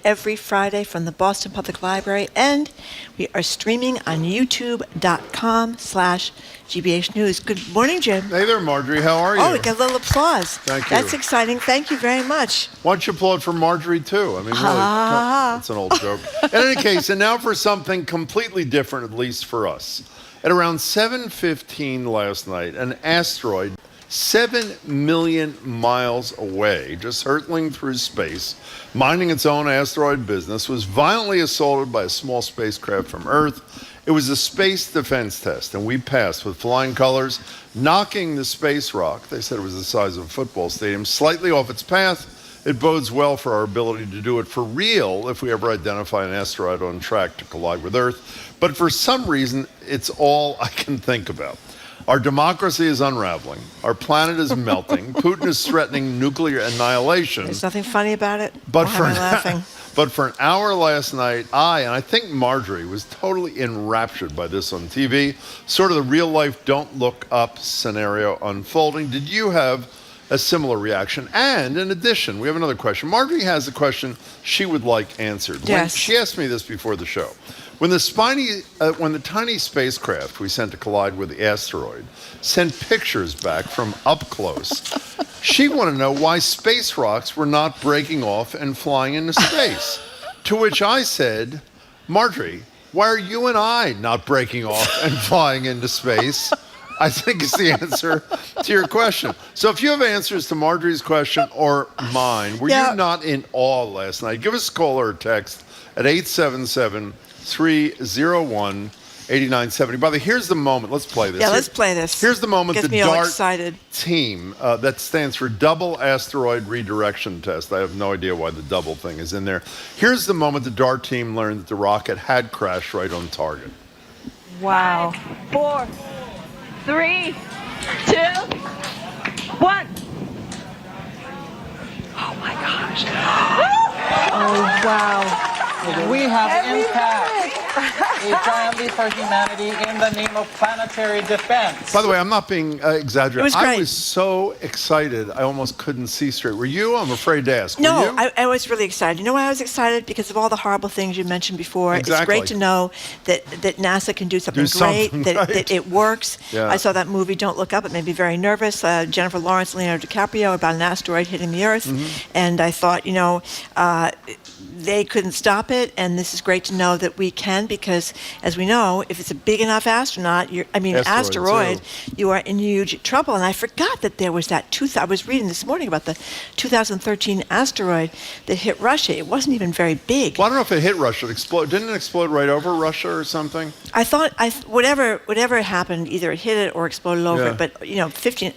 every Friday from the Boston Public Library, and we are streaming on youtube.com/GBH News. Good morning, Jim. Hey there, Marjorie. How are you? Oh, we got a little applause. Thank you. That's exciting. Thank you very much. Why don't you applaud for Marjorie, too? I mean, really, that's an old joke. In any case, and now for something completely different, at least for us. At around 7:15 last night, an asteroid 7 million miles away, just hurtling through space, minding its own asteroid business, was violently assaulted by a small spacecraft from Earth. It was a space defense test, and we passed with flying colors, knocking the space rock, they said it was the size of a football stadium, slightly off its path. It bodes well for our ability to do it for real if we ever identify an asteroid on track to collide with Earth. But for some reason, it's all I can think about. Our democracy is unraveling. Our planet is melting. Putin is threatening nuclear annihilation. There's nothing funny about it. But Why am I laughing? But for an hour last night, I think Marjorie, was totally enraptured by this on TV. Sort of the real life don't look up scenario unfolding. Did you have a similar reaction? And in addition, we have another question. Marjorie has a question she would like answered. Yes. She asked me this before the show. When the tiny spacecraft we sent to collide with the asteroid sent pictures back from up close, she wanted to know why space rocks were not breaking off and flying into space. To which I said, Marjorie, why are you and I not breaking off and flying into space? I think is the answer to your question. So if you have answers to Marjorie's question or mine, were you not in awe last night? Give us a call or a text at 877-301-8970. By the way, here's the moment. Let's play this. Yeah, let's play this. Here's the moment Gets the me all DART excited. team, that stands for Double Asteroid Redirection Test. I have no idea why the double thing is in there. Here's the moment the DART team learned that the rocket had crashed right on target. Wow. 5, 4, 3, 2, 1. Oh my gosh. Oh, wow. We have impact equality for humanity in the name of planetary defense. By the way, I'm not being exaggerating. It was great. I was so excited, I almost couldn't see straight. Were you? I'm afraid to ask. No, Were you? I was really excited. You know why I was excited? Because of all the horrible things you mentioned before. Exactly. It's great to know that NASA can do something something great, right. that it works. Yeah. I saw that movie, Don't Look Up. It made me very nervous. Jennifer Lawrence, Leonardo DiCaprio, about an asteroid hitting the Earth. Mm-hmm. And I thought, they couldn't stop it, and this is great to know that we can, because as we know, if it's a big enough asteroid, you are in huge trouble. And I forgot that there was that I was reading this morning about the 2013 asteroid that hit Russia. It wasn't even very big. Well, I don't know if it hit Russia. Didn't it explode right over Russia or something? I thought whatever happened, either it hit it or exploded over it. But 15,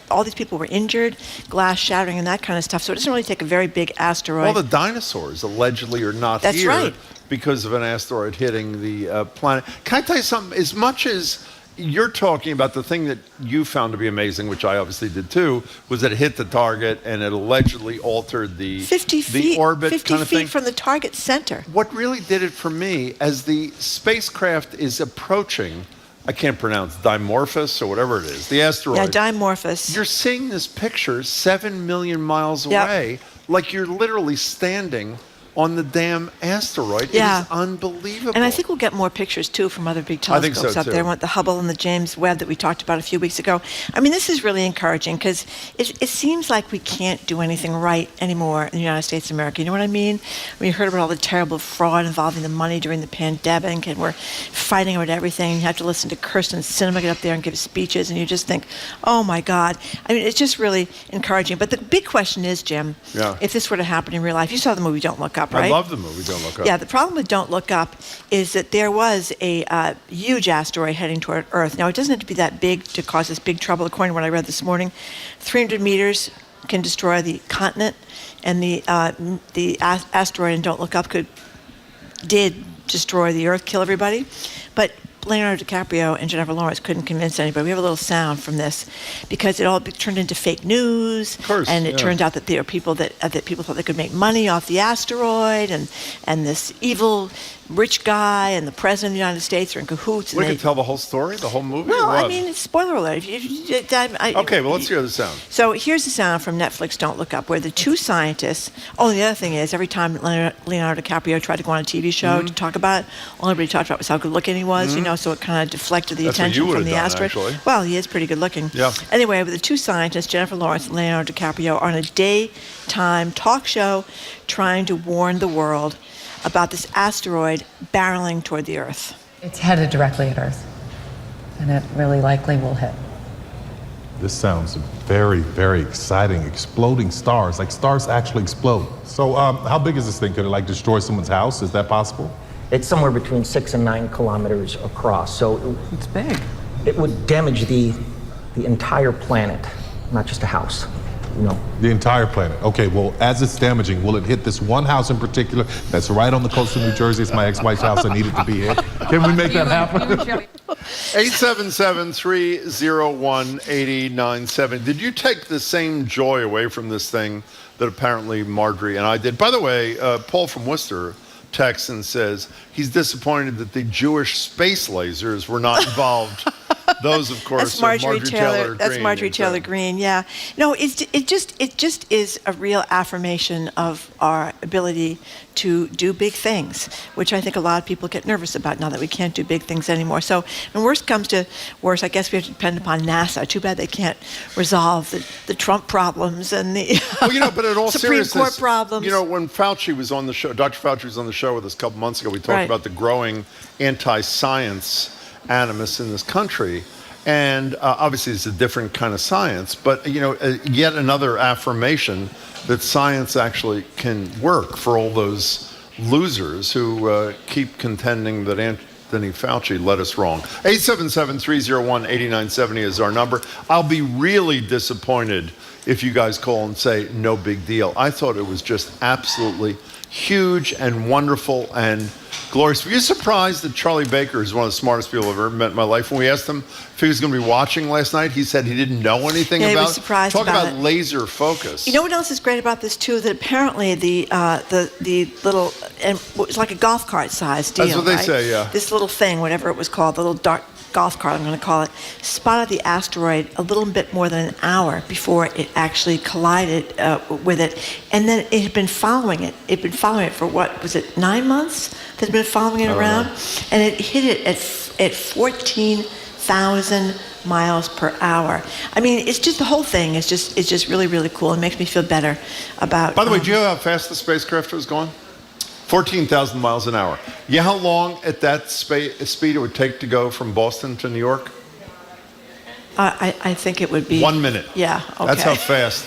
all these people were injured, glass shattering and that kind of stuff. So it doesn't really take a very big asteroid. Well, the dinosaurs allegedly are not That's here right. because of an asteroid hitting the planet. Can I tell you something? As much as you're talking about the thing that you found to be amazing, which I obviously did too, was that it hit the target and it allegedly altered the 50 feet, orbit 50 kind of feet thing. from the target center. What really did it for me, as the spacecraft is approaching, I can't pronounce, Dimorphos or whatever it is, the asteroid. Yeah, Dimorphos. You're seeing this picture 7 million miles away, like you're literally standing on the damn asteroid. Yeah. It is unbelievable. And I think we'll get more pictures, too, from other big I think telescopes so, up too. there. The Hubble and the James Webb that we talked about a few weeks ago. I mean, this is really encouraging, because it seems like we can't do anything right anymore in the United States of America. You know what I mean? We heard about all the terrible fraud involving the money during the pandemic, and we're fighting about everything. You have to listen to Kirsten Sinema get up there and give speeches, and you just think, oh, my God. I mean, it's just really encouraging. But the big question is, Jim, if this were to happen in real life, you saw the movie Don't Look Up, right? I love the movie Don't Look Up. Yeah, the problem with Don't Look Up is that there was a huge asteroid heading toward Earth. Now, it doesn't have to be that big to cause us big trouble. According to what I read this morning, 300 meters can destroy the continent, and the asteroid in Don't Look Up did destroy the Earth, kill everybody. But Leonardo DiCaprio and Jennifer Lawrence couldn't convince anybody. We have a little sound from this because it all turned into fake news. Of course, and it yeah. turned out that there were people that people thought they could make money off the asteroid, and this evil rich guy and the president of the United States are in cahoots. We can tell the whole story, the whole movie? Well, or what? I mean, spoiler alert. Okay, well, let's hear the sound. So here's the sound from Netflix, Don't Look Up, where the two scientists, the other thing is, every time Leonardo DiCaprio tried to go on a TV show to talk about it, all everybody talked about was how good looking he was, so it kind of deflected the That's what attention you from would've the done, asteroid. actually. Well, he is pretty good looking. Yeah. Anyway, with the two scientists, Jennifer Lawrence and Leonardo DiCaprio, are on a daytime talk show trying to warn the world about this asteroid barreling toward the Earth. It's headed directly at Earth, and it really likely will hit. This sounds very, very exciting. Exploding stars, like stars actually explode. So how big is this thing? Could it destroy someone's house? Is that possible? It's somewhere between 6 and 9 kilometers across. So It's big. it would damage the entire planet, not just a house. The entire planet. Okay, well, as it's damaging, will it hit this one house in particular that's right on the coast of New Jersey? It's my ex-wife's house. I need it to be hit. Can we make that happen? 877-301-8097. Did you take the same joy away from this thing that apparently Marjorie and I did? By the way, Paul from Worcester texts and says he's disappointed that the Jewish space lasers were not involved. Those, of course, That's Marjorie Taylor Green. That's Marjorie Taylor Greene. Yeah. No, it just is a real affirmation of our ability to do big things, which I think a lot of people get nervous about now that we can't do big things anymore. So when worst comes to worst, I guess we have to depend upon NASA. Too bad they can't resolve the Trump problems and the but in all Supreme seriousness, Court problems. When Fauci was on the show, Dr. Fauci was on the show with us a couple months ago. We talked about the growing anti-science animus in this country. And obviously it's a different kind of science, but yet another affirmation that science actually can work for all those losers who keep contending that Anthony Fauci led us wrong. 877-301-8970 is our number. I'll be really disappointed if you guys call and say no big deal. I thought it was just absolutely huge and wonderful and glorious. Were you surprised that Charlie Baker is one of the smartest people I've ever met in my life? When we asked him if he was going to be watching last night, he said he didn't know anything about it. He was surprised Talk about it. laser focus. You know what else is great about this too? That apparently the little, and it's like a golf cart size deal. That's what they right? say, yeah. This little thing, whatever it was called, the little dark golf cart, I'm going to call it, spotted the asteroid a little bit more than an hour before it actually collided with it. And then it had been following it. It had been following it for what, was it 9 months? It had been following it around. And it hit it at 14,000 miles per hour. I mean, it's just, the whole thing is just really, really cool. It makes me feel better about... By the way, do you know how fast the spacecraft was going? 14,000 miles an hour. You know how long at that speed it would take to go from Boston to New York? I think it would be... 1 minute. Yeah, okay. That's how fast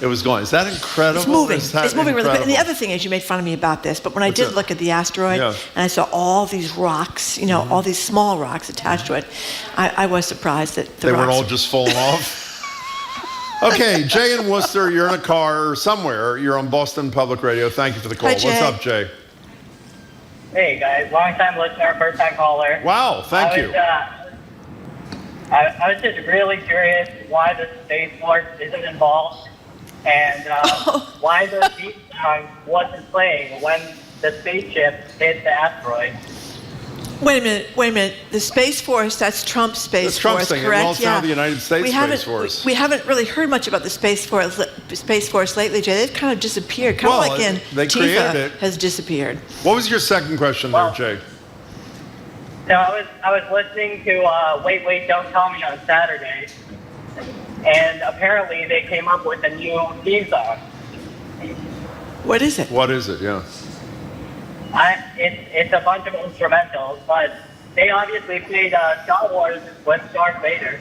it was going. Is that incredible? It's moving. Is that It's moving really quick. And the incredible? other thing is, you made fun of me about this, but when I What's did that? look at the asteroid, Yeah. and I saw all these rocks, all these small rocks attached to it, I was surprised that They weren't all just falling off? Okay, Jay in Worcester, you're in a car or somewhere. You're on Boston Public Radio. Thank you for the call. Hi, Jay. What's up, Jay? Hey guys, long time listener, first time caller. Wow, thank you. I was just really curious why the Space Force isn't involved and why the theme song wasn't playing when the spaceship hit the asteroid. Wait a minute. The Space Force, that's Trump's Space That's Trump's Force, thing. correct? Well, it's now the United States Space Force. We haven't really heard much about the Space Force lately, Jay. They've kind of disappeared. Kind Well, of like in they created Tifa it. has disappeared. What was your second question there, Jay? So I was listening to Wait, Wait, Don't Tell Me on Saturday, and apparently they came up with a new theme song. What is it? What is it? Yeah. It's a bunch of instrumentals, but they obviously played Star Wars with Darth Vader.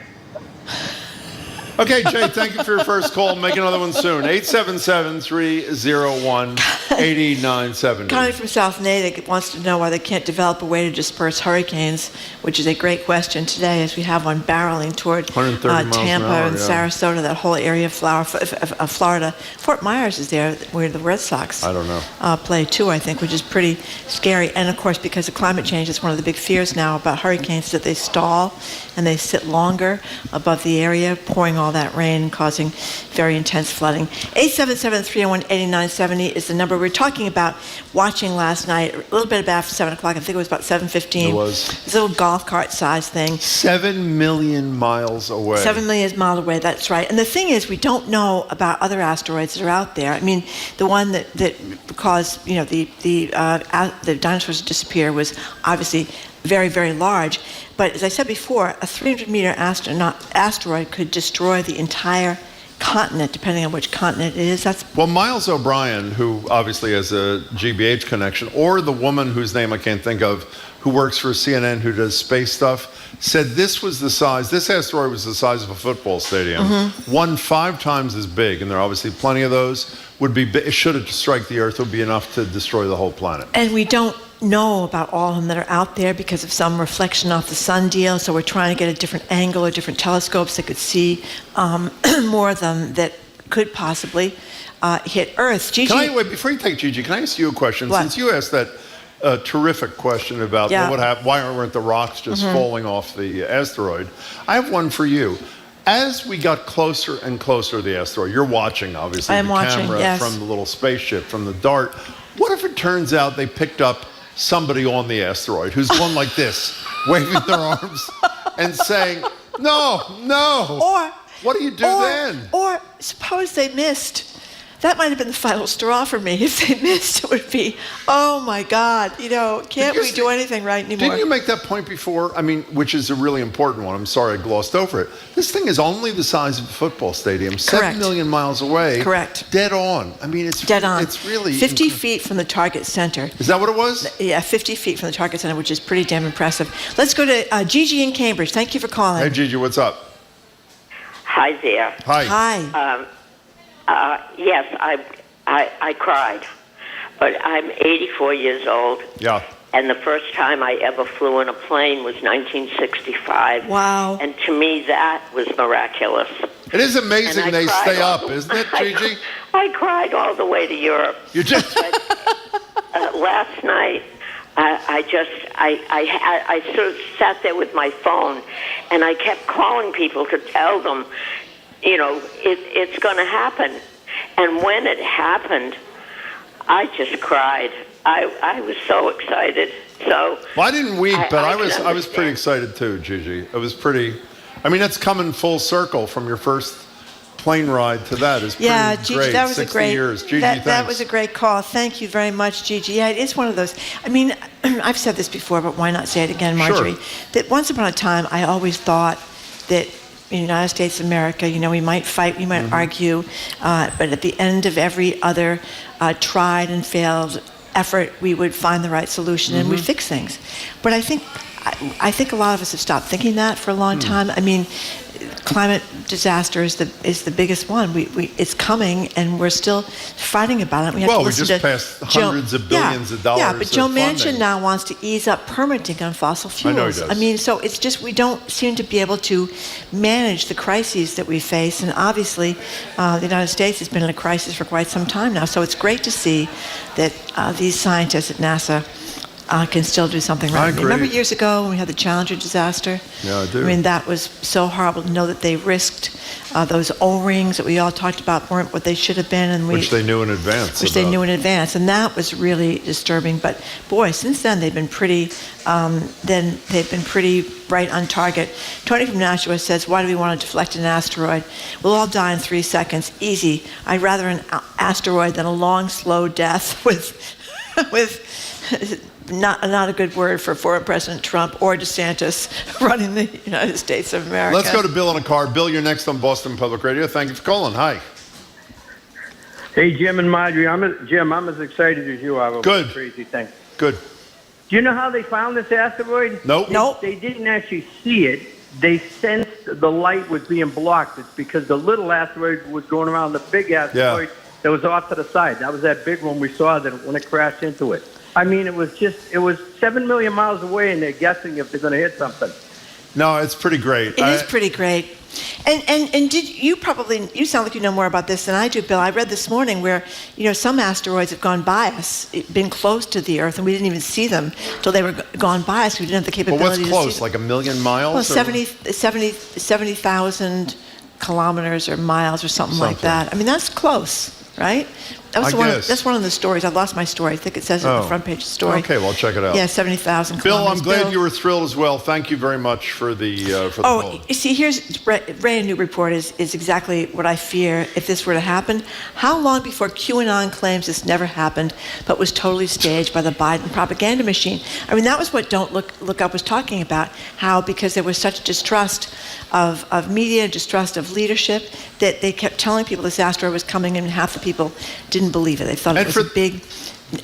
Okay, Jay, thank you for your first call. Make another one soon. 877-301-8970. Connie from South Natick wants to know why they can't develop a way to disperse hurricanes, which is a great question today as we have one barreling toward 130 miles Tampa an hour, and yeah. Sarasota, that whole area of Florida. Fort Myers is there where the Red Sox I don't know. play too, I think, which is pretty scary. And of course, because of climate change, it's one of the big fears now about hurricanes that they stall and they sit longer above the area, pouring all that rain and causing very intense flooding. 877-301-8970 is the number. We were talking about watching last night, a little bit after 7 o'clock. I think it was about 7:15. It was. This little golf cart size thing. 7 million miles away. 7 million miles away, that's right. And the thing is, we don't know about other asteroids that are out there. I mean, the one that caused, the dinosaurs to disappear was obviously very, very large. But as I said before, a 300-meter asteroid could destroy the entire continent, depending on which continent it is. Well, Miles O'Brien, who obviously has a GBH connection, or the woman whose name I can't think of, who works for CNN, who does space stuff, said this asteroid was the size of a football stadium. Mm-hmm. One 5 times as big, and there are obviously plenty of those, should it strike the Earth, would be enough to destroy the whole planet. And we don't know about all of them that are out there because of some reflection off the sun deal, so we're trying to get a different angle or different telescopes that could see more of them that could possibly hit Earth. Gigi, Wait, before you take Gigi, can I ask you a question? What? Since you asked that terrific question about Yeah. what happened, why weren't the rocks just falling off the asteroid, I have one for you. As we got closer and closer to the asteroid, you're watching, obviously, I am the watching, camera yes. from the little spaceship, from the DART. What if it turns out they picked up somebody on the asteroid who's going like this, waving their arms and saying, no, Or what do you do then? Or suppose they missed. That might have been the final straw for me. If they missed, it would be, oh my God, can't we do anything right anymore? Didn't you make that point before? I mean, which is a really important one. I'm sorry I glossed over it. This thing is only the size of a football stadium, 7 million miles away. Correct. Dead on. I mean, it's dead on. It's really 50 feet from the target center. Is that what it was? Yeah, 50 feet from the target center, which is pretty damn impressive. Let's go to Gigi in Cambridge. Thank you for calling. Hey, Gigi, what's up? Hi there. Hi. Hi. Yes, I cried, but I'm 84 years old. Yeah. And the first time I ever flew in a plane was 1965. Wow. And to me, that was miraculous. It is amazing And I they cried stay all up, the- isn't it, Gigi? I cried all the way to Europe. You just... Last night, I sort of sat there with my phone, and I kept calling people to tell them, it's going to happen. And when it happened, I just cried. I was so excited. So Well, I didn't weep, but I can was pretty understand. excited too, Gigi. It was pretty... I mean, that's coming full circle from your first plane ride to that. Is pretty Gigi, great. that was 60 a great. years. Gigi, that thanks. was a great call. Thank you very much, Gigi. Yeah, it is one of those. I mean, I've said this before, but why not say it again, Marjorie? Sure. That once upon a time, I always thought that in the United States of America, we might fight, we might argue, but at the end of every other tried and failed effort, we would find the right solution and we'd fix things. But I think a lot of us have stopped thinking that for a long time. I mean, climate disaster is the biggest one. It's coming, and we're still fighting about it. We have to listen just to passed hundreds of billions of dollars. Yeah, but Joe of Manchin funding. now wants to ease up permitting on fossil fuels. I know he does. I mean, so it's just we don't seem to be able to manage the crises that we face, and obviously, the United States has been in a crisis for quite some time now. So it's great to see that these scientists at NASA can still do something right. I agree. Remember years ago when we had the Challenger disaster? Yeah, I do. I mean, that was so horrible to know that they risked those O-rings that we all talked about weren't what they should have been, and Which they knew in advance. they knew in advance, and that was really disturbing. But boy, since then they've been pretty. Right on target. Tony from Nashua says, "Why do we want to deflect an asteroid? We'll all die in 3 seconds. Easy. I'd rather an asteroid than a long, slow death with not a good word for former President Trump or DeSantis running the United States of America." Let's go to Bill in a car. Bill, you're next on Boston Public Radio. Thank you for calling. Hi. Hey, Jim and Marjorie. I'm as excited as you are over Good. this crazy thing. Good. Do you know how they found this asteroid? Nope. Nope. They didn't actually see it. they sensed the light was being blocked. It's because the little asteroid was going around the big asteroid that was off to the side. That was that big one we saw that when it crashed into it. I mean, it was 7 million miles away, and they're guessing if they're going to hit something. No, it's pretty great. It is pretty great. And did you you sound like you know more about this than I do, Bill. I read this morning where, some asteroids have gone by us, been close to the Earth, and we didn't even see them till they were gone by us. We didn't have the capability what's to close, see them. like 1 million miles? Well, 70,000 kilometers or miles or something like that. I mean, that's close, right? That's one of the stories. I lost my story. I think it says it on the front page of the story. Okay, well, check it out. Yeah, 70,000 Bill, kilometers. I'm glad you were thrilled as well. Thank you very much for the poll. You see, here's Ray, a new report is exactly what I fear if this were to happen. How long before QAnon claims this never happened, but was totally staged by the Biden propaganda machine? I mean, that was what Don't Look Up was talking about, how because there was such distrust of media, distrust of leadership, that they kept telling people this asteroid was coming, and half the people didn't believe it. They thought it was a big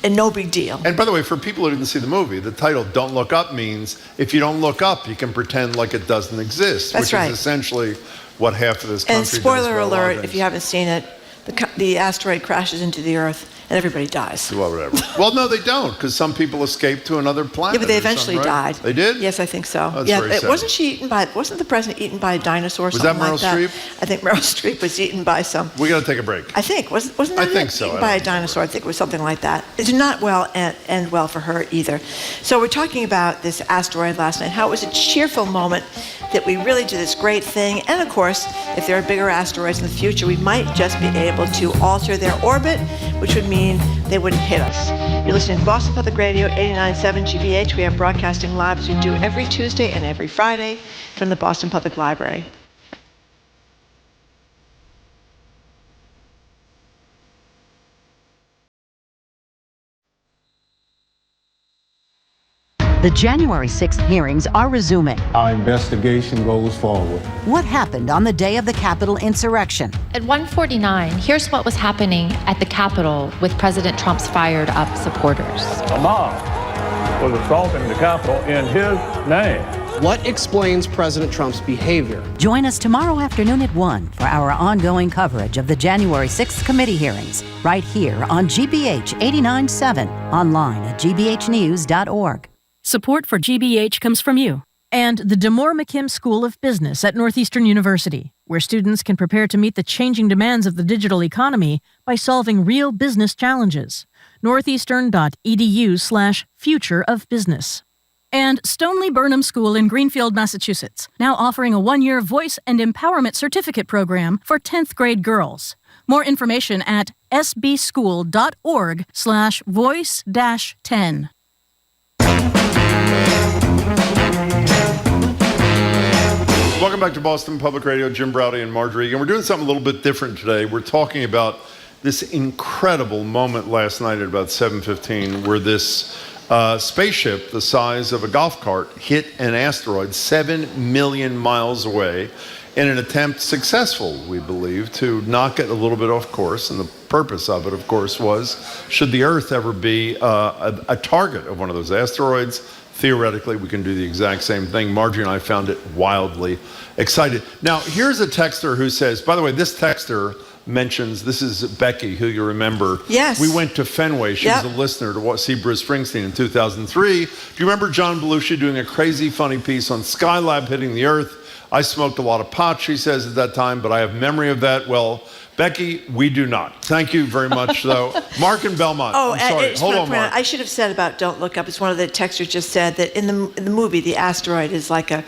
and no big deal. And by the way, for people who didn't see the movie, the title "Don't Look Up" means if you don't look up, you can pretend like it doesn't exist. That's right. Which is essentially what half of this country does. And spoiler for a lot of alert, things. if you haven't seen it, the asteroid crashes into the Earth and everybody dies. Well, whatever. Well, no, they don't, because some people escape to another planet. Yeah, but they or something, eventually right? died. They did? Yes, I think so. That's very sad. Wasn't the president eaten by a dinosaur? Or Was that something Meryl like Streep? I think Meryl Streep was eaten by some. We got to take a break. I think wasn't that I think so. eaten by a dinosaur? I think it was something like that. It did not end well for her either. So we're talking about this asteroid last night. How it was a cheerful moment that we really did this great thing. And of course, if there are bigger asteroids in the future, we might just be able to alter their orbit, which would mean they wouldn't hit us. You're listening to Boston Public Radio 89.7 GBH. We are broadcasting live as we do every Tuesday and every Friday from the Boston Public Library. The January 6th hearings are resuming. Our investigation goes forward. What happened on the day of the Capitol insurrection? At 1:49, here's what was happening at the Capitol with President Trump's fired up supporters. A mob was assaulting the Capitol in his name. What explains President Trump's behavior? Join us tomorrow afternoon at 1 for our ongoing coverage of the January 6th committee hearings, right here on GBH 89.7, online at gbhnews.org. Support for GBH comes from you and the DeMoore McKim School of Business at Northeastern University, where students can prepare to meet the changing demands of the digital economy by solving real business challenges. northeastern.edu/future of business. And Stoneleigh Burnham School in Greenfield, Massachusetts, now offering a 1-year voice and empowerment certificate program for 10th grade girls. More information at sbschool.org/voice-10. Welcome back to Boston Public Radio. Jim Browdy and Marjorie. And we're doing something a little bit different today. We're talking about this incredible moment last night at about 7:15 where this spaceship the size of a golf cart hit an asteroid 7 million miles away in an attempt, successful, we believe, to knock it a little bit off course. And the purpose of it, of course, was should the Earth ever be a target of one of those asteroids, theoretically, we can do the exact same thing. Marjorie and I found it wildly excited. Now, here's a texter who says, by the way, this texter mentions, this is Becky, who you remember. Yes. We went to Fenway. She was a listener to see Bruce Springsteen in 2003. Do you remember John Belushi doing a crazy funny piece on Skylab hitting the Earth? I smoked a lot of pot, she says, at that time, but I have memory of that. Well, Becky, we do not. Thank you very much, though. Mark in Belmont. I'm sorry. Hold on, Mark. I should have said about Don't Look Up. It's one of the texters just said that in the movie, the asteroid is like a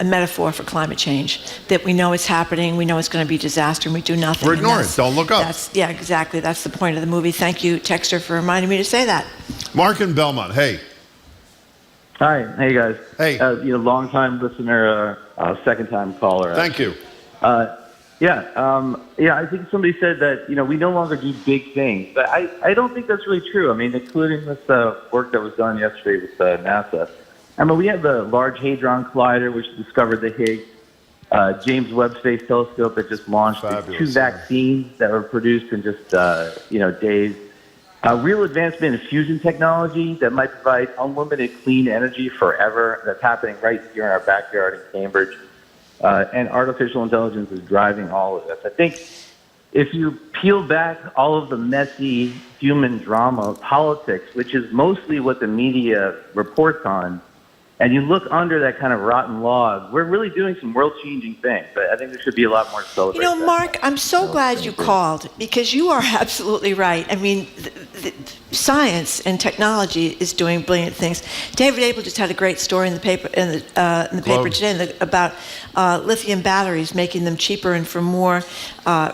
metaphor for climate change. That we know it's happening, we know it's going to be disaster, and we do nothing. We're ignoring it. Don't look up. Yeah, exactly. That's the point of the movie. Thank you, texter, for reminding me to say that. Mark in Belmont. Hey. Hi. Hey, guys. Hey. Long-time listener, second-time caller. Thank you. I think somebody said that, we no longer do big things. But I don't think that's really true. I mean, including this work that was done yesterday with NASA. I mean, we have the Large Hadron Collider, which discovered the Higgs. James Webb Space Telescope that just launched. 2 vaccines that were produced in just, days. Real advancement in fusion technology that might provide unlimited clean energy forever. That's happening right here in our backyard in Cambridge. And artificial intelligence is driving all of this. I think if you peel back all of the messy human drama of politics, which is mostly what the media reports on, and you look under that kind of rotten log, we're really doing some world-changing things. I think there should be a lot more celebration. You know, Mark, I'm so glad you called, because you are absolutely right. I mean, the science and technology is doing brilliant things. David Abel just had a great story in the paper paper today about lithium batteries, making them cheaper and for more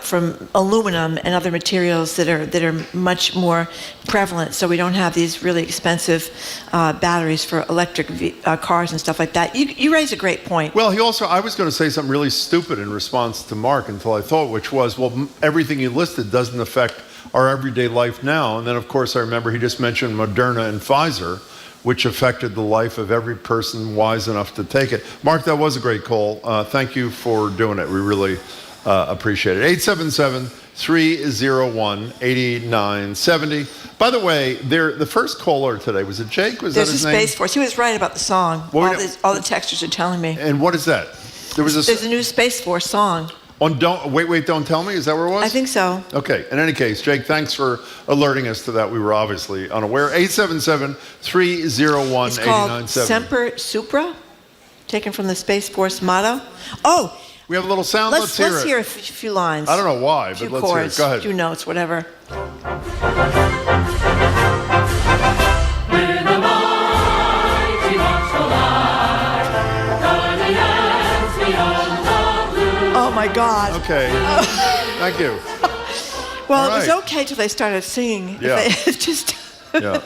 from aluminum and other materials that are much more prevalent. So we don't have these really expensive batteries for electric cars and stuff like that. You raise a great point. Well, I was going to say something really stupid in response to Mark until I thought, which was, well, everything you listed doesn't affect our everyday life now. And then, of course, I remember he just mentioned Moderna and Pfizer, which affected the life of every person wise enough to take it. Mark, that was a great call. Thank you for doing it. We really appreciate it. 877-301-8970. By the way, the first caller today, was it Jake? Was There's that his a name? Space Force. He was right about the song. All the texters are telling me. And what is that? There's a new Space Force song. On Don't Tell Me? Is that where it was? I think so. Okay. In any case, Jake, thanks for alerting us to that. We were obviously unaware. 877-301-8970. It's called Semper Supra, taken from the Space Force motto. Oh! We have a little sound. Let's hear it. Let's hear a few lines. I don't know why, but let's hear it. Go ahead. A few notes, whatever. Oh my God. Okay. Thank you. Well, it was okay till they started singing. Yeah. Yeah.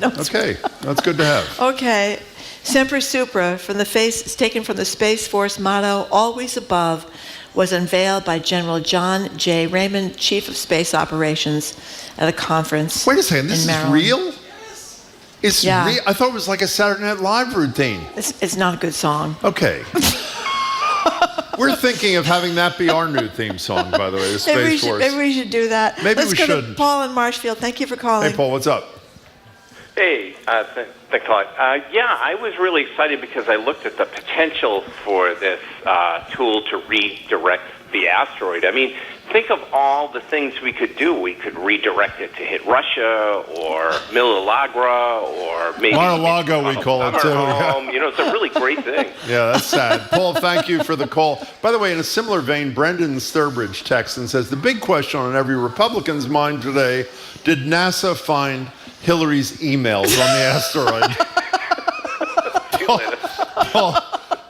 Okay. That's good to have. Okay. Semper Supra, it's taken from the Space Force motto, always above, was unveiled by General John J. Raymond, Chief of Space Operations, at a conference. Wait a second. This is real? It's Yeah. real? I thought it was like a Saturday Night Live routine. It's not a good song. Okay. We're thinking of having that be our new theme song, by the way, the Space Force. Maybe we should do that. Maybe Let's we go to shouldn't. Paul in Marshfield. Thank you for calling. Hey, Paul, what's up? Hey, thanks a lot. Yeah, I was really excited because I looked at the potential for this tool to redirect the asteroid. I mean, think of all the things we could do. We could redirect it to hit Russia or Mar-a-Lago or maybe Mar-a-Lago, we call it, too. Yeah. You know, it's a really great thing. Yeah, that's sad. Paul, thank you for the call. By the way, in a similar vein, Brendan Sturbridge texts and says, the big question on every Republican's mind today, did NASA find Hillary's emails on the asteroid? Paul,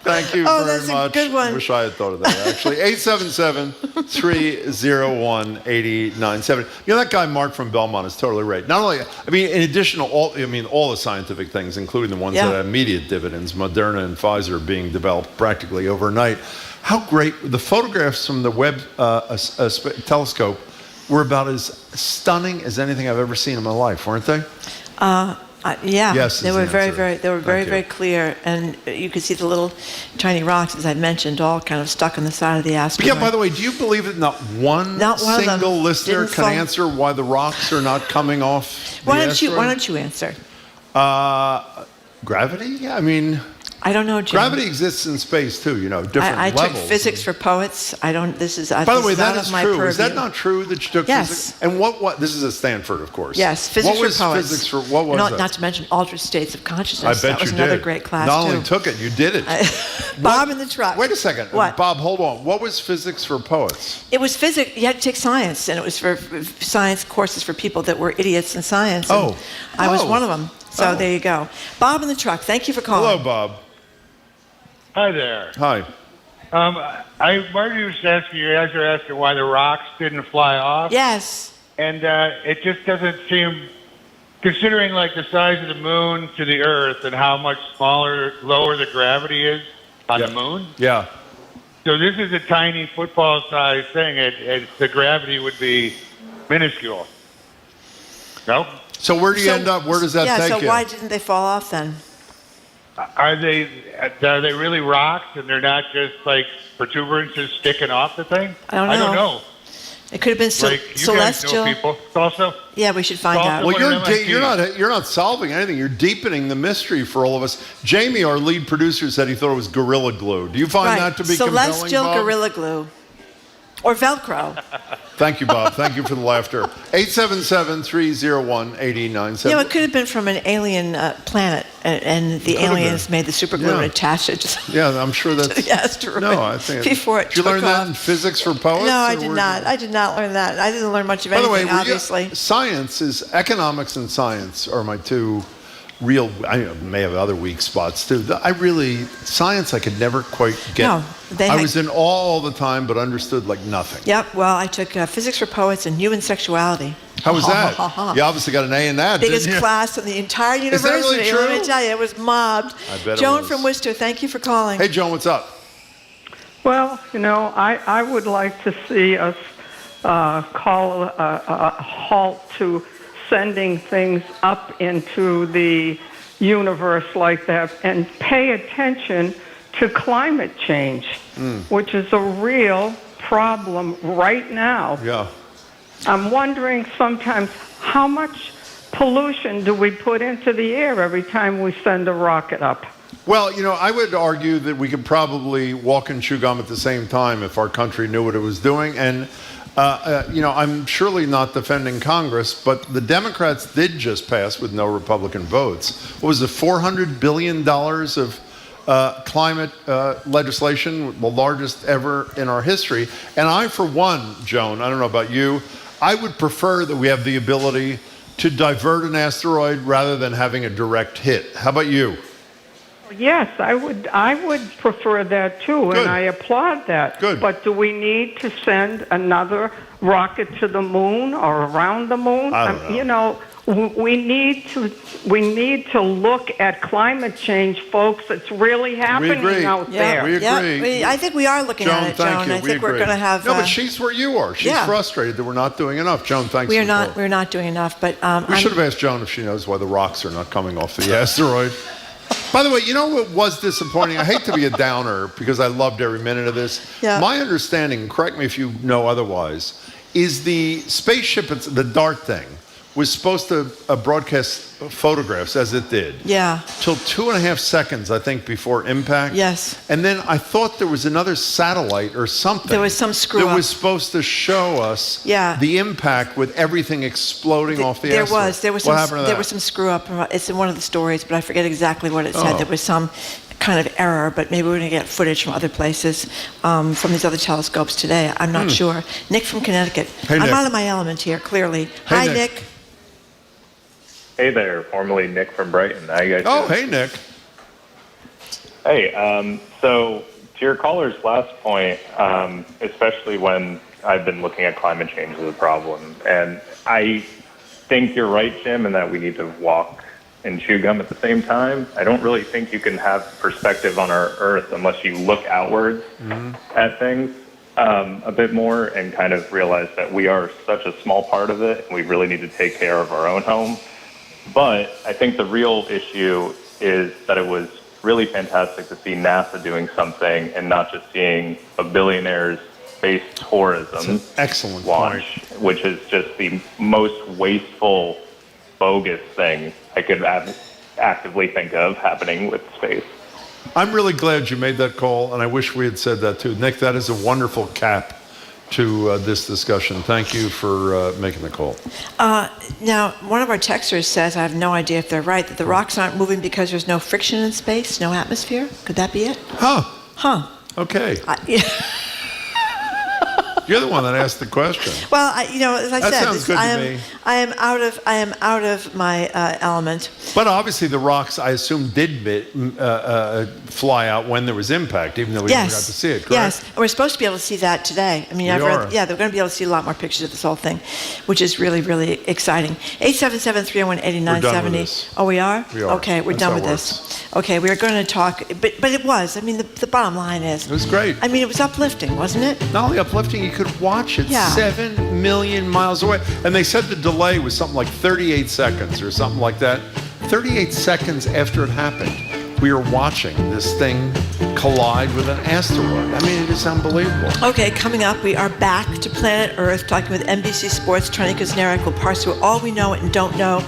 thank you very that's much. a good one. Wish I had thought of that, actually. 877-301-8970. You know, that guy Mark from Belmont is totally right. Not only, I mean, in addition to all the scientific things, including the ones that have immediate dividends, Moderna and Pfizer being developed practically overnight. How great, the photographs from the Webb telescope were about as stunning as anything I've ever seen in my life, weren't they? Yeah, Yes, they is were the very, answer. very clear, and you could see the little tiny rocks, as I mentioned, all kind of stuck on the side of the asteroid. Yeah, by the way, do you believe that not one single listener can answer why the rocks are not coming off the asteroid? Why don't you answer? Gravity? Yeah, I mean, I don't know, Jim. Gravity exists in space too, different I levels. took physics for poets. By the way, that is true. Is that not true that you took physics? And what? This is at Stanford, of course. Yes, physics for poets. What was that? Not to mention altered states of consciousness. I bet that was you another did. great class Not too. only took it, you did it. Bob in the truck. Wait a second. What? Bob, hold on. What was physics for poets? It was physics. You had to take science, and it was for science courses for people that were idiots in science. And I was one of them. So there you go. Bob in the truck. Thank you for calling. Hello, Bob. Hi there. Hi. Marty was asking, you guys are asking why the rocks didn't fly off. Yes. And it just doesn't seem, considering like the size of the moon to the Earth and how much lower the gravity is on the moon. Yeah. So this is a tiny football-sized thing. The gravity would be minuscule. No? So where do you end up? Where does that take you? Yeah, so why didn't they fall off then? Are they really rocks and they're not just like protuberances sticking off the thing? I don't know. It could have been Like, you celestial. guys know people. It's also, Yeah, we should find out. Well, One of them you're not solving anything. You're deepening the mystery for all of us. Jamie, our lead producer, said he thought it was Gorilla Glue. Do you find that to be celestial compelling, Bob? Gorilla Glue. Or Velcro. Thank you, Bob. Thank you for the laughter. 877-301-8097. You know, it could have been from an alien planet, and the aliens made the super glue and attached it to Yeah, I'm sure that's... to the asteroid. No, I think... Before it Did you learn took that off. in physics for poets? No, I or did were not. you- I did not learn that. I didn't learn much of By the anything, way, obviously. science is... Economics and science are my two real... I may have other weak spots, too. Science I could never quite get. No, I was in awe all the time, but understood like nothing. Yep. Well, I took physics for poets and human sexuality. How was that? You obviously got an A in that, Biggest didn't you? class in the entire Is university. that really true? Let me tell you, it was mobbed. I bet it Joan was. from Worcester, thank you for calling. Hey, Joan, what's up? Well, I would like to see us call a halt to sending things up into the universe like that and pay attention to climate change, which is a real problem right now. Yeah. I'm wondering sometimes how much pollution do we put into the air every time we send a rocket up? Well, I would argue that we could probably walk and chew gum at the same time if our country knew what it was doing. And, I'm surely not defending Congress, but the Democrats did just pass, with no Republican votes, what was it, $400 billion of climate legislation, the largest ever in our history. And I, for one, Joan, I don't know about you, I would prefer that we have the ability to divert an asteroid rather than having a direct hit. How about you? Yes, I would prefer that too, and I applaud that. Good. But do we need to send another rocket to the moon or around the moon? I don't know. We need to look at climate change, folks. It's really happening out there. We agree. I think we are looking at it, thank Joan. you. I think we're agree. going to have... No, but she's where you are. She's frustrated that we're not doing enough. Joan, thanks for the call. We're not doing enough, but... We should have asked Joan if she knows why the rocks are not coming off the asteroid. By the way, you know what was disappointing? I hate to be a downer because I loved every minute of this. Yeah. My understanding, correct me if you know otherwise, is the spaceship, the DART thing, was supposed to broadcast photographs, as it did. Yeah. Till 2.5 seconds, I think, before impact. Yes. And then I thought there was another satellite or something. There was some screw that up. was supposed to show us the impact with everything exploding off the asteroid. There was what happened to that? There was some screw up. It's in one of the stories, but I forget exactly what it said. There was some kind of error, but maybe we're going to get footage from other places, from these other telescopes today. I'm not sure. Nick from Connecticut. Hey, I'm Nick. out of my element here, clearly. Hey, Hi, Nick. Nick. Hey there, formerly Nick from Brighton. How you guys Oh, doing? hey, Nick. Hey, so to your caller's last point, especially when I've been looking at climate change as a problem, and I think you're right, Jim, in that we need to walk and chew gum at the same time. I don't really think you can have perspective on our Earth unless you look outwards at things a bit more and kind of realize that we are such a small part of it, and we really need to take care of our own home. But I think the real issue is that it was really fantastic to see NASA doing something and not just seeing a billionaire's space tourism excellent launch, which is just the most wasteful, bogus thing I could actively think of happening with space. I'm really glad you made that call, and I wish we had said that too. Nick, that is a wonderful cap to this discussion. Thank you for making the call. Now, one of our texters says, I have no idea if they're right, that the rocks aren't moving because there's no friction in space, no atmosphere. Could that be it? Huh. Okay. You're the one that asked the question. Well, as I That said, sounds good to me. I am out of my element. But obviously the rocks, I assume, did fly out when there was impact, even though we never got to see it, correct? Yes, and we're supposed to be able to see that today. I mean, We are. they're going to be able to see a lot more pictures of this whole thing, which is really, really exciting. 877-301-8970. We're done with this. Oh, we are? We are. Okay, we're That's done how with it this. Okay, we are going to talk, but it was. I mean, the bottom line is. It was great. I mean, it was uplifting, wasn't it? Not only uplifting, you could watch it 7 million miles away. And they said the delay was something like 38 seconds or something like that. 38 seconds after it happened, we were watching this thing collide with an asteroid. I mean, it is unbelievable. Okay, coming up, we are back to planet Earth, talking with NBC Sports' Trenny Kuznarek. We'll parse through all we know and don't know.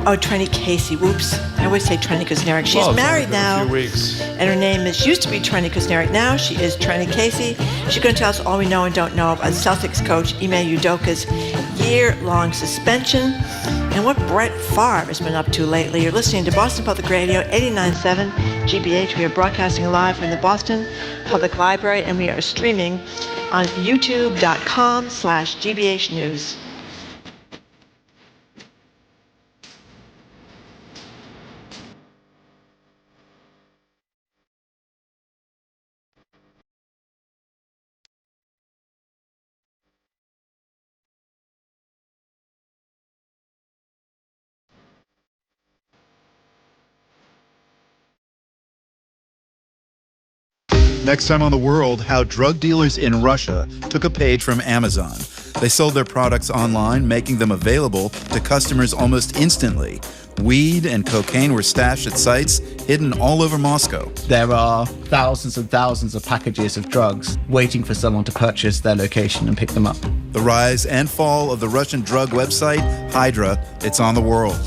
Oh, Trenny Casey. Whoops. I always say Trenny Kuznarek. She's married now. A few weeks. And her name used to be Trenny Kuznarek. Now she is Trenny Casey. She's going to tell us all we know and don't know about Celtics coach Ime Udoka's year-long suspension and what Brett Favre has been up to lately. You're listening to Boston Public Radio, 89.7 GBH. We are broadcasting live from the Boston Public Library, and we are streaming on youtube.com/GBH News. Next time on The World, how drug dealers in Russia took a page from Amazon. They sold their products online, making them available to customers almost instantly. Weed and cocaine were stashed at sites hidden all over Moscow. There are thousands and thousands of packages of drugs waiting for someone to purchase their location and pick them up. The rise and fall of the Russian drug website, Hydra. It's on The World.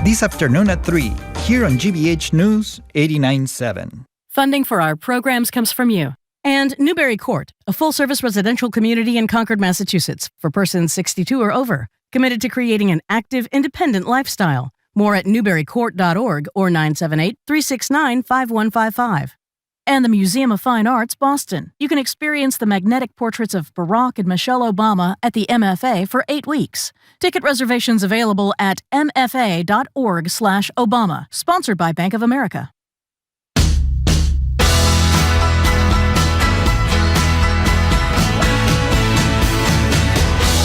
This afternoon at 3, here on GBH News 89.7. Funding for our programs comes from you. And Newbury Court, a full-service residential community in Concord, Massachusetts, for persons 62 or over, committed to creating an active, independent lifestyle. More at newburycourt.org or 978-369-5155. And the Museum of Fine Arts, Boston. You can experience the magnetic portraits of Barack and Michelle Obama at the MFA for 8 weeks. Ticket reservations available at mfa.org/Obama. Sponsored by Bank of America.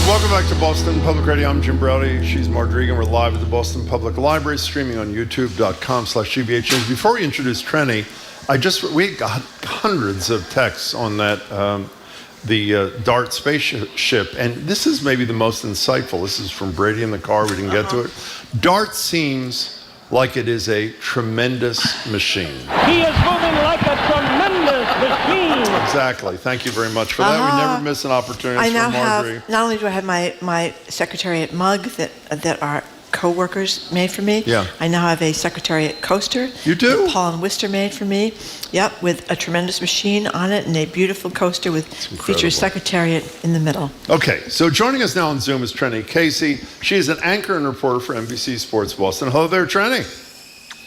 Welcome back to Boston Public Radio. I'm Jim Browdy. She's Marge Regan. We're live at the Boston Public Library, streaming on youtube.com/GBH News. Before we introduce Trenny, we got hundreds of texts on that, the DART spaceship, and this is maybe the most insightful. This is from Brady in the car. We didn't get to it. DART seems like it is a tremendous machine. He is moving like a tremendous machine. Exactly. Thank you very much for that. We never miss an opportunity. I now Marjorie. have, not only do I have my Secretariat mug that our co-workers made for me, I now have a Secretariat coaster. You do? That Paul and Wister made for me. Yep, with a tremendous machine on it and a beautiful coaster with features Secretariat in the middle. Okay, so joining us now on Zoom is Trenny Casey. She is an anchor and reporter for NBC Sports Boston. Hello there, Trenny.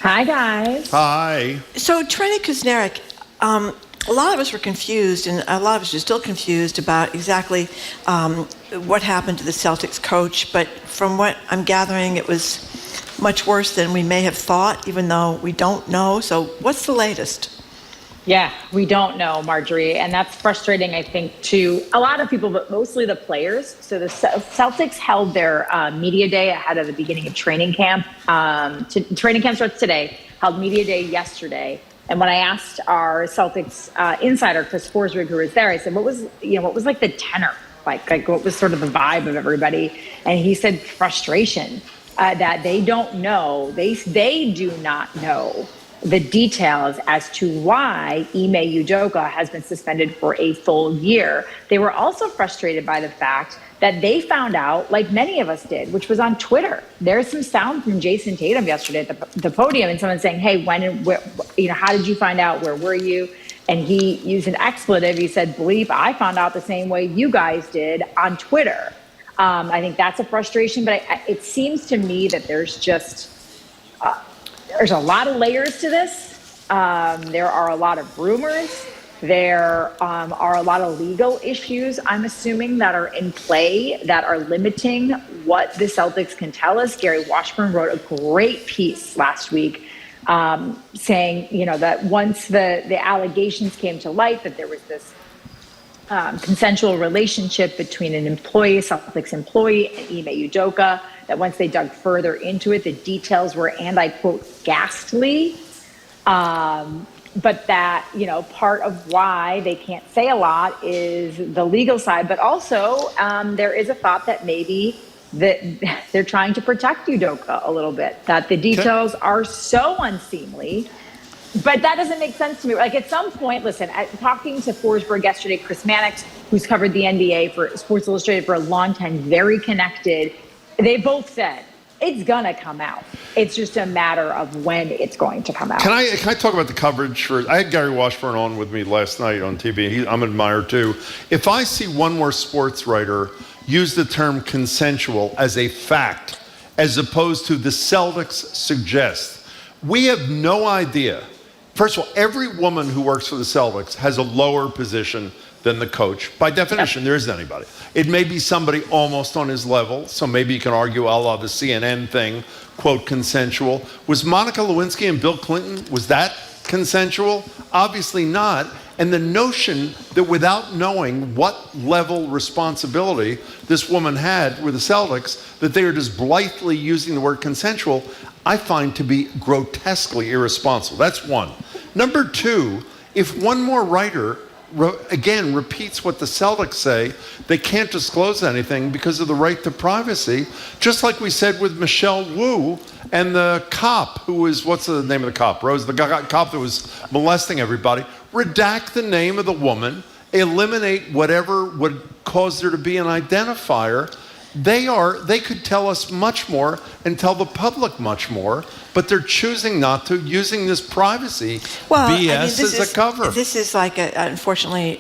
Hi, guys. Hi. So, Trenny Kuznarek, a lot of us were confused, and a lot of us are still confused about exactly what happened to the Celtics coach. But from what I'm gathering, it was much worse than we may have thought, even though we don't know. So what's the latest? Yeah, we don't know, Marjorie, and that's frustrating, I think, to a lot of people, but mostly the players. So the Celtics held their media day ahead of the beginning of training camp. Training camp starts today, held media day yesterday. And when I asked our Celtics insider, Chris Forsberg, who was there, I said, what was like the tenor? Like what was sort of the vibe of everybody? And he said frustration, that they don't know, they do not know the details as to why Ime Udoka has been suspended for a full year. They were also frustrated by the fact that they found out, like many of us did, which was on Twitter. There's some sound from Jason Tatum yesterday at the podium, and someone saying, "Hey, when and where, how did you find out? Where were you?" And he used an expletive. He said, "Bleep, I found out the same way you guys did on Twitter." I think that's a frustration, but it seems to me that there's just there's a lot of layers to this. There are a lot of rumors. There are a lot of legal issues, I'm assuming, that are in play that are limiting what the Celtics can tell us. Gary Washburn wrote a great piece last week saying, that once the allegations came to light that there was this consensual relationship between an employee, Celtics employee, and Ime Udoka, that once they dug further into it, the details were, and I quote, ghastly. But that, part of why they can't say a lot is the legal side. But also, there is a thought that maybe that they're trying to protect Udoka a little bit, that the details are so unseemly But that doesn't make sense to me. Like at some point, listen, talking to Forsberg yesterday, Chris Mannix, who's covered the NBA for Sports Illustrated for a long time, very connected, they both said it's gonna come out. It's just a matter of when it's going to come out. Can I talk about the coverage first? I had Gary Washburn on with me last night on TV. I'm an admirer too. If I see one more sports writer use the term consensual as a fact, as opposed to the Celtics suggest, we have no idea. First of all, every woman who works for the Celtics has a lower position than the coach. By definition, there isn't anybody. It may be somebody almost on his level, so maybe you can argue a la the CNN thing, quote, consensual. Was Monica Lewinsky and Bill Clinton, was that consensual? Obviously not. And the notion that without knowing what level responsibility this woman had with the Celtics, that they are just blithely using the word consensual, I find to be grotesquely irresponsible. That's one. Number two, if one more writer again repeats what the Celtics say, they can't disclose anything because of the right to privacy, just like we said with Michelle Wu and the cop who was, what's the name of the cop? Rose, the cop that was molesting everybody. Redact the name of the woman, eliminate whatever would cause there to be an identifier. They could tell us much more and tell the public much more, but they're choosing not to, using this privacy BS as a cover. This is like, unfortunately,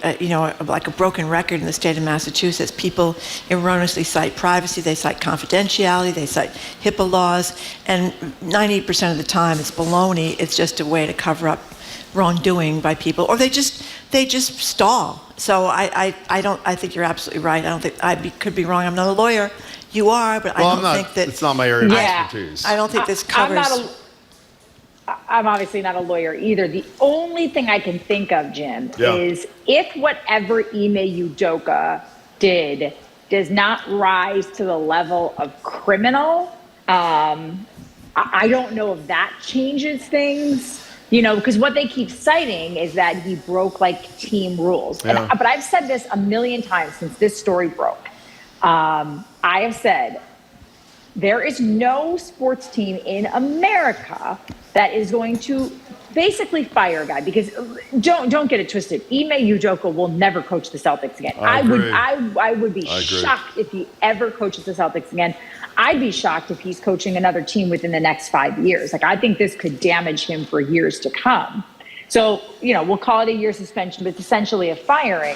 like a broken record in the state of Massachusetts. People erroneously cite privacy, they cite confidentiality, they cite HIPAA laws, and 90% of the time it's baloney. It's just a way to cover up wrongdoing by people, or they just stall. So I think you're absolutely right. I don't think could be wrong. I'm not a lawyer. You are, but I don't think that it's not my area of expertise. I don't think this covers. I'm obviously not a lawyer either. The only thing I can think of, Jim, is if whatever Ime Udoka did does not rise to the level of criminal, I don't know if that changes things. Because what they keep citing is that he broke like team rules. But I've said this a million times since this story broke. I have said there is no sports team in America that is going to basically fire a guy, because don't get it twisted. Ime Udoka will never coach the Celtics again. I would be shocked if he ever coaches the Celtics again. I'd be shocked if he's coaching another team within the next 5 years. Like, I think this could damage him for years to come. So, we'll call it a year suspension, but it's essentially a firing.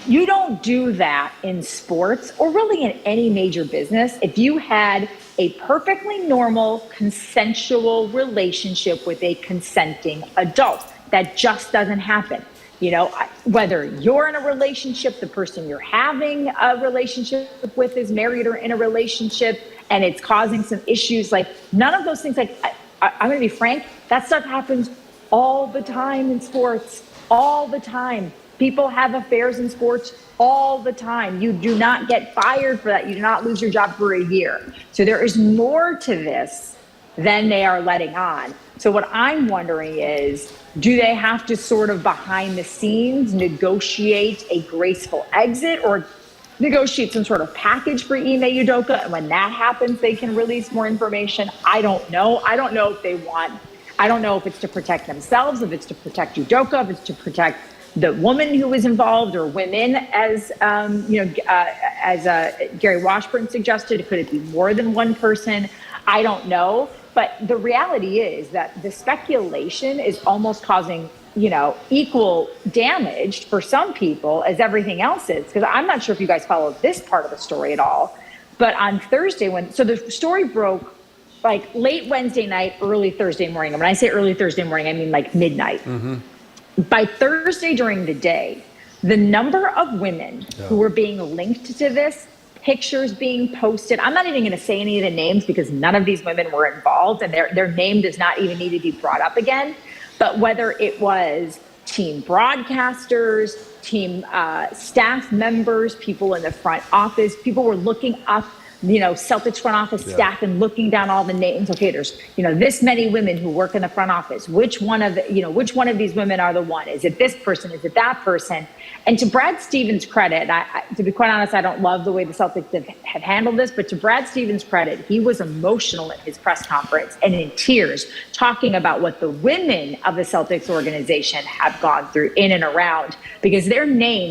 You don't do that in sports or really in any major business if you had a perfectly normal, consensual relationship with a consenting adult. That just doesn't happen. Whether you're in a relationship, the person you're having a relationship with is married or in a relationship, and it's causing some issues, like none of those things, like I'm going to be frank, that stuff happens all the time in sports, all the time. People have affairs in sports all the time. You do not get fired for that. You do not lose your job for a year. So there is more to this than they are letting on. So what I'm wondering is, do they have to sort of behind the scenes negotiate a graceful exit or negotiate some sort of package for Ime Udoka? And when that happens, they can release more information. I don't know. I don't know if it's to protect themselves, if it's to protect Udoka, if it's to protect the woman who was involved, or women, as Gary Washburn suggested. Could it be more than one person? I don't know. But the reality is that the speculation is almost causing, equal damage for some people as everything else is. Because I'm not sure if you guys followed this part of the story at all. But on Thursday, the story broke like late Wednesday night, early Thursday morning. And when I say early Thursday morning, I mean like midnight. Mm-hmm. By Thursday during the day, the number of women who were being linked to this, pictures being posted. I'm not even going to say any of the names because none of these women were involved, and their name does not even need to be brought up again. But whether it was team broadcasters, team staff members, people in the front office, people were looking up Celtics front office staff and looking down all the names. Okay, there's, this many women who work in the front office. Which one of these women are the one? Is it this person? Is it that person? And to Brad Stevens' credit, to be quite honest, I don't love the way the Celtics have handled this, but to Brad Stevens' credit, he was emotional at his press conference and in tears talking about what the women of the Celtics organization have gone through in and around, because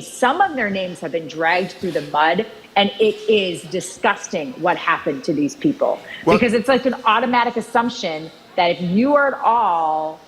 some of their names have been dragged through the mud, and it is disgusting what happened to these people. Because it's like an automatic assumption that if you are at all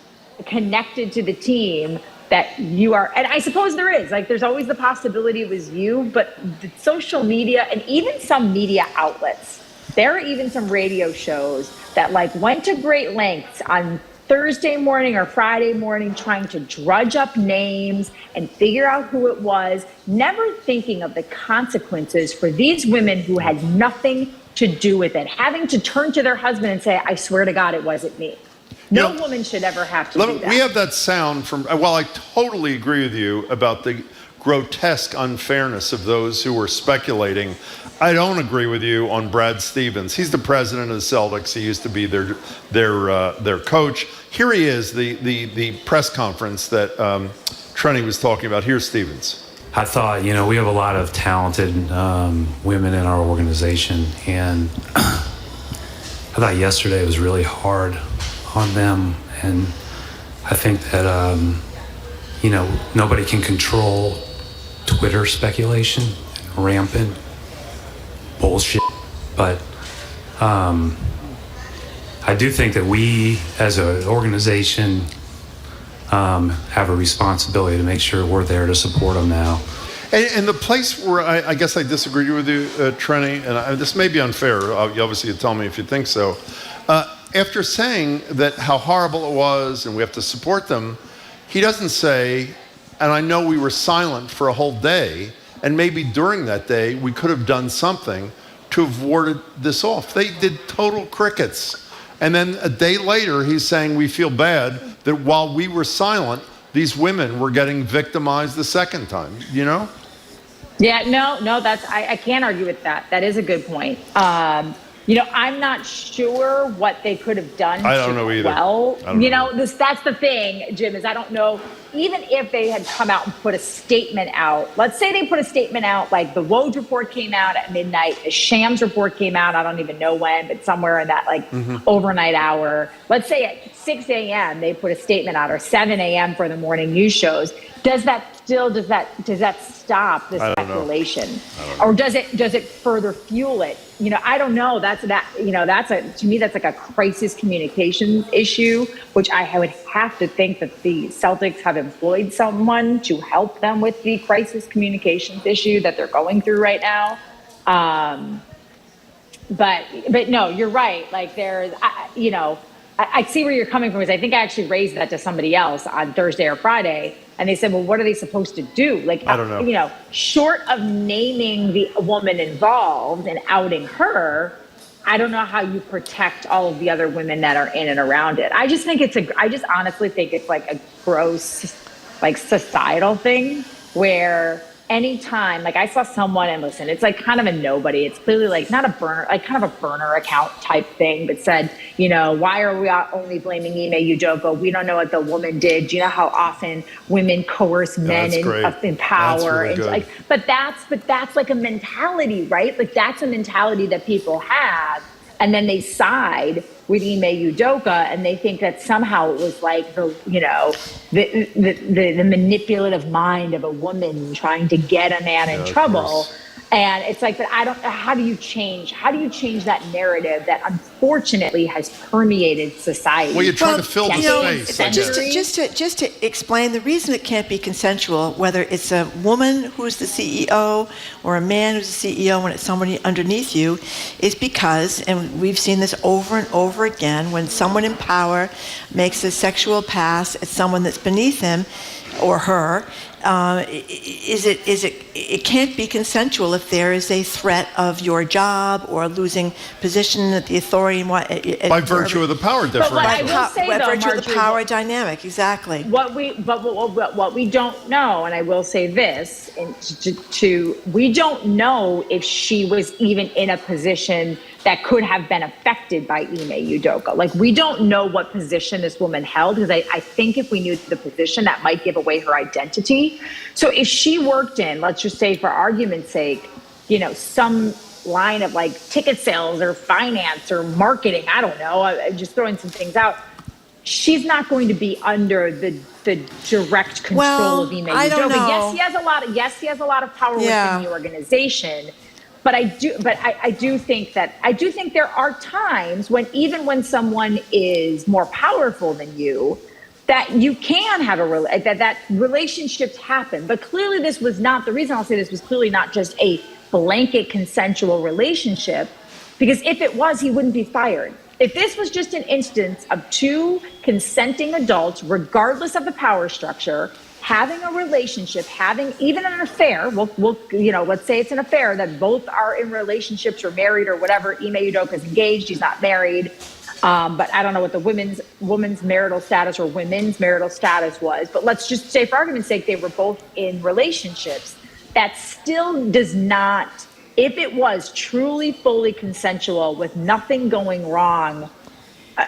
connected to the team, that you are, and I suppose there is, there's always the possibility it was you, but the social media and even some media outlets, there are even some radio shows that went to great lengths on Thursday morning or Friday morning trying to drudge up names and figure out who it was, never thinking of the consequences for these women who had nothing to do with it, having to turn to their husband and say, I swear to God, it wasn't me. No woman should ever have to do that. We have that sound from, while I totally agree with you about the grotesque unfairness of those who were speculating, I don't agree with you on Brad Stevens. He's the president of the Celtics. He used to be their coach. Here he is, the press conference that Trenny was talking about. Here's Stevens. I thought, we have a lot of talented women in our organization, and I thought yesterday was really hard on them, and I think that nobody can control Twitter speculation and rampant bullshit, but I do think that we as an organization have a responsibility to make sure we're there to support them now. And the place where I guess I disagree with you, Trenny, and this may be unfair, obviously you tell me if you think so, after saying that how horrible it was and we have to support them, he doesn't say, and I know we were silent for a whole day, and maybe during that day we could have done something to have warded this off. They did total crickets. And then a day later he's saying we feel bad that while we were silent, these women were getting victimized the second time, Yeah, no, I can't argue with that. That is a good point. I'm not sure what they could have done. I don't know either. Well, that's the thing, Jim, is I don't know. Even if they had come out and put a statement out, let's say they put a statement out, like the Woj report came out at midnight, the Shams report came out, I don't even know when, but somewhere in that overnight hour. Let's say at 6 a.m. they put a statement out, or 7 a.m. for the morning news shows. Does that stop the speculation, or does it further fuel it? I don't know. To me that's like a crisis communications issue, which I would have to think that the Celtics have employed someone to help them with the crisis communications issue that they're going through right now. But no, you're right. I see where you're coming from, because I think I actually raised that to somebody else on Thursday or Friday, and they said, well, what are they supposed to do? I don't know. Short of naming the woman involved and outing her, I don't know how you protect all of the other women that are in and around it. I just honestly think it's like a gross, societal thing where anytime, I saw someone, and listen, it's kind of a nobody. It's clearly not a burner, kind of a burner account type thing, but said, why are we only blaming Ime Udoka? We don't know what the woman did. Do you know how often women coerce men in power? That's really good. But that's like a mentality, right? That's a mentality that people have, and then they side with Ime Udoka, and they think that somehow it was the manipulative mind of a woman trying to get a man in trouble. And it's but how do you change that narrative that unfortunately has permeated society? Well, you're trying to fill the space. Just to explain, the reason it can't be consensual, whether it's a woman who's the CEO or a man who's the CEO when it's somebody underneath you, is because, and we've seen this over and over again, when someone in power makes a sexual pass at someone that's beneath him, or her. It can't be consensual if there is a threat of your job or losing position at the authority. By virtue of the power difference. But what I will say, by though, virtue of the Marjorie, power dynamic, exactly. What we don't know, and I will say this, we don't know if she was even in a position that could have been affected by Ime Udoka. Like, we don't know what position this woman held, because I think if we knew the position, that might give away her identity. So if she worked in, let's just say for argument's sake, some line of like ticket sales or finance or marketing, I don't know, I'm just throwing some things out, she's not going to be under the direct control of Ime Udoka. I don't know. Yes, he has a lot of power within the organization. But I do think there are times when, even when someone is more powerful than you, that you can have that relationships happen. But clearly this was not, the reason I'll say this was clearly not just a blanket consensual relationship, because if it was, he wouldn't be fired. If this was just an instance of two consenting adults, regardless of the power structure, having a relationship, having even an affair, let's say it's an affair, that both are in relationships or married or whatever. Ime Udoka is engaged, he's not married. But I don't know what the women's marital status or women's marital status was. But let's just say, for argument's sake, they were both in relationships. That still does not, if it was truly fully consensual with nothing going wrong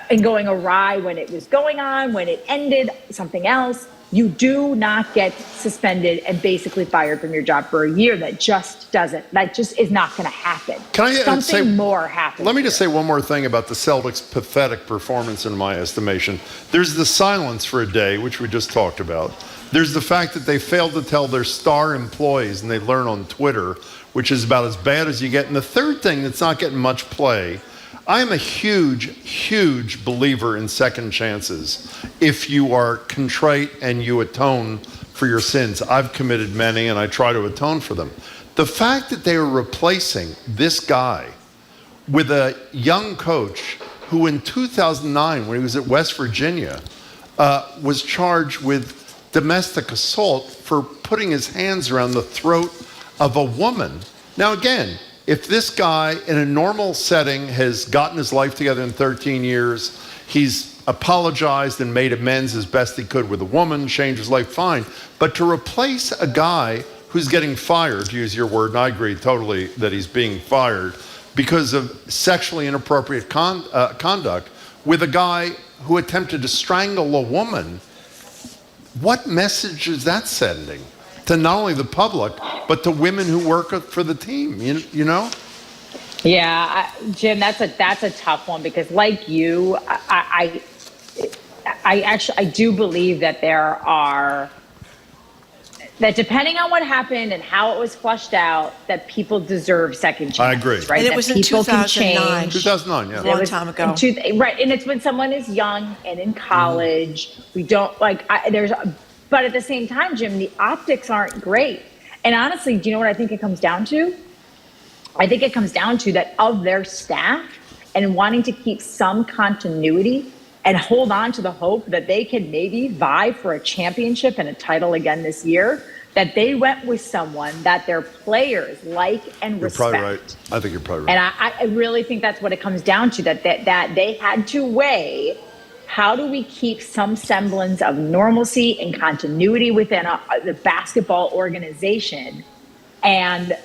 and going awry when it was going on, when it ended, something else, you do not get suspended and basically fired from your job for a year. That just is not going to happen. Can I Something more happens. Let me just say one more thing about the Celtics' pathetic performance, in my estimation. There's the silence for a day, which we just talked about. There's the fact that they failed to tell their star employees, and they learn on Twitter, which is about as bad as you get. And the third thing that's not getting much play, I am a huge, huge believer in second chances. If you are contrite and you atone for your sins, I've committed many and I try to atone for them. The fact that they are replacing this guy with a young coach who in 2009, when he was at West Virginia, was charged with domestic assault for putting his hands around the throat of a woman. Now again, if this guy in a normal setting has gotten his life together in 13 years, he's apologized and made amends as best he could with a woman, changed his life, fine. But to replace a guy who's getting fired, to use your word, and I agree totally that he's being fired because of sexually inappropriate conduct, with a guy who attempted to strangle a woman, what message is that sending to not only the public, but to women who work for the team, you know? Yeah, Jim, that's a tough one, because like you, I do believe that that depending on what happened and how it was flushed out, that people deserve second chances. I agree. Right? And it that was in 2009. 2009, yeah. A long time ago. Right, and it's when someone is young and in college. We don't but at the same time, Jim, the optics aren't great. And honestly, do you know what I think it comes down to? I think it comes down to that of their staff and wanting to keep some continuity and hold on to the hope that they can maybe vie for a championship and a title again this year, that they went with someone that their players like and respect. You're probably right. I think you're probably right. And I really think that's what it comes down to, that they had to weigh, how do we keep some semblance of normalcy and continuity within the basketball organization? And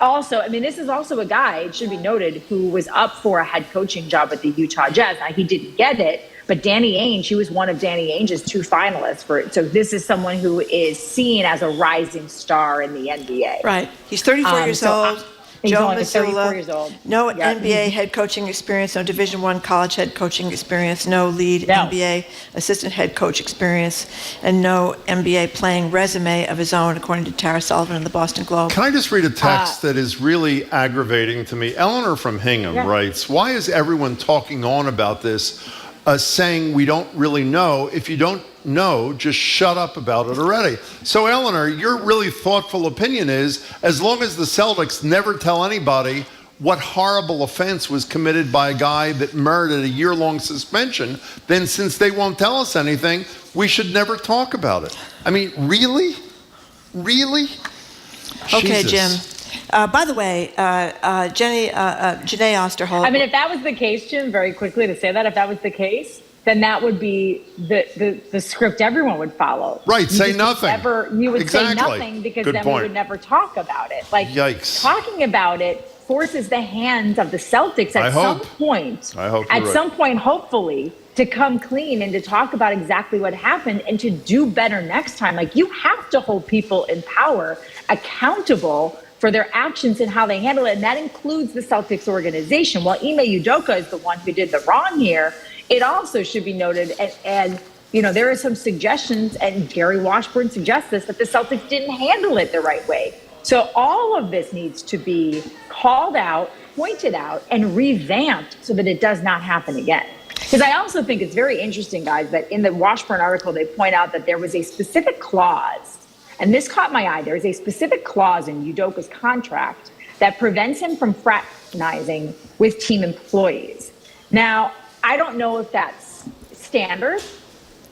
also, I mean, this is also a guy, it should be noted, who was up for a head coaching job at the Utah Jazz. Now, he didn't get it, but Danny Ainge, he was one of Danny Ainge's 2 finalists for it. So this is someone who is seen as a rising star in the NBA. Right. He's 34 years old. He's Joe only 34 years Mazzulla, old. no Yeah. NBA head coaching experience, no Division I college head coaching experience, no lead NBA assistant head coach experience, and no NBA playing resume of his own, according to Tara Sullivan in the Boston Globe. Can I just read a text that is really aggravating to me? Eleanor from Hingham writes, why is everyone talking on about this, saying we don't really know? If you don't know, just shut up about it already. So Eleanor, your really thoughtful opinion is, as long as the Celtics never tell anybody what horrible offense was committed by a guy that merited a year-long suspension, then since they won't tell us anything, we should never talk about it. I mean, really? Really? Okay, Jesus. Jim. By the way, Janae Osterholt. I mean, if that was the case, Jim, very quickly to say that, if that was the case, then that would be the script everyone would follow. Right, say nothing. You would say Exactly. nothing because Good then point. we would never talk about it. Like, Yikes. talking about it forces the hands of the Celtics I at hope. some point, I hope you're right. some point, hopefully, to come clean and to talk about exactly what happened and to do better next time. Like, you have to hold people in power accountable for their actions and how they handle it. And that includes the Celtics organization. While Ime Udoka is the one who did the wrong here, it also should be noted, and you know, there are some suggestions, and Gary Washburn suggests this, that the Celtics didn't handle it the right way. So all of this needs to be called out, pointed out, and revamped so that it does not happen again. Because I also think it's very interesting, guys, that in the Washburn article, they point out that there was a specific clause, and this caught my eye. There is a specific clause in Udoka's contract that prevents him from fraternizing with team employees. Now, I don't know if that's standard.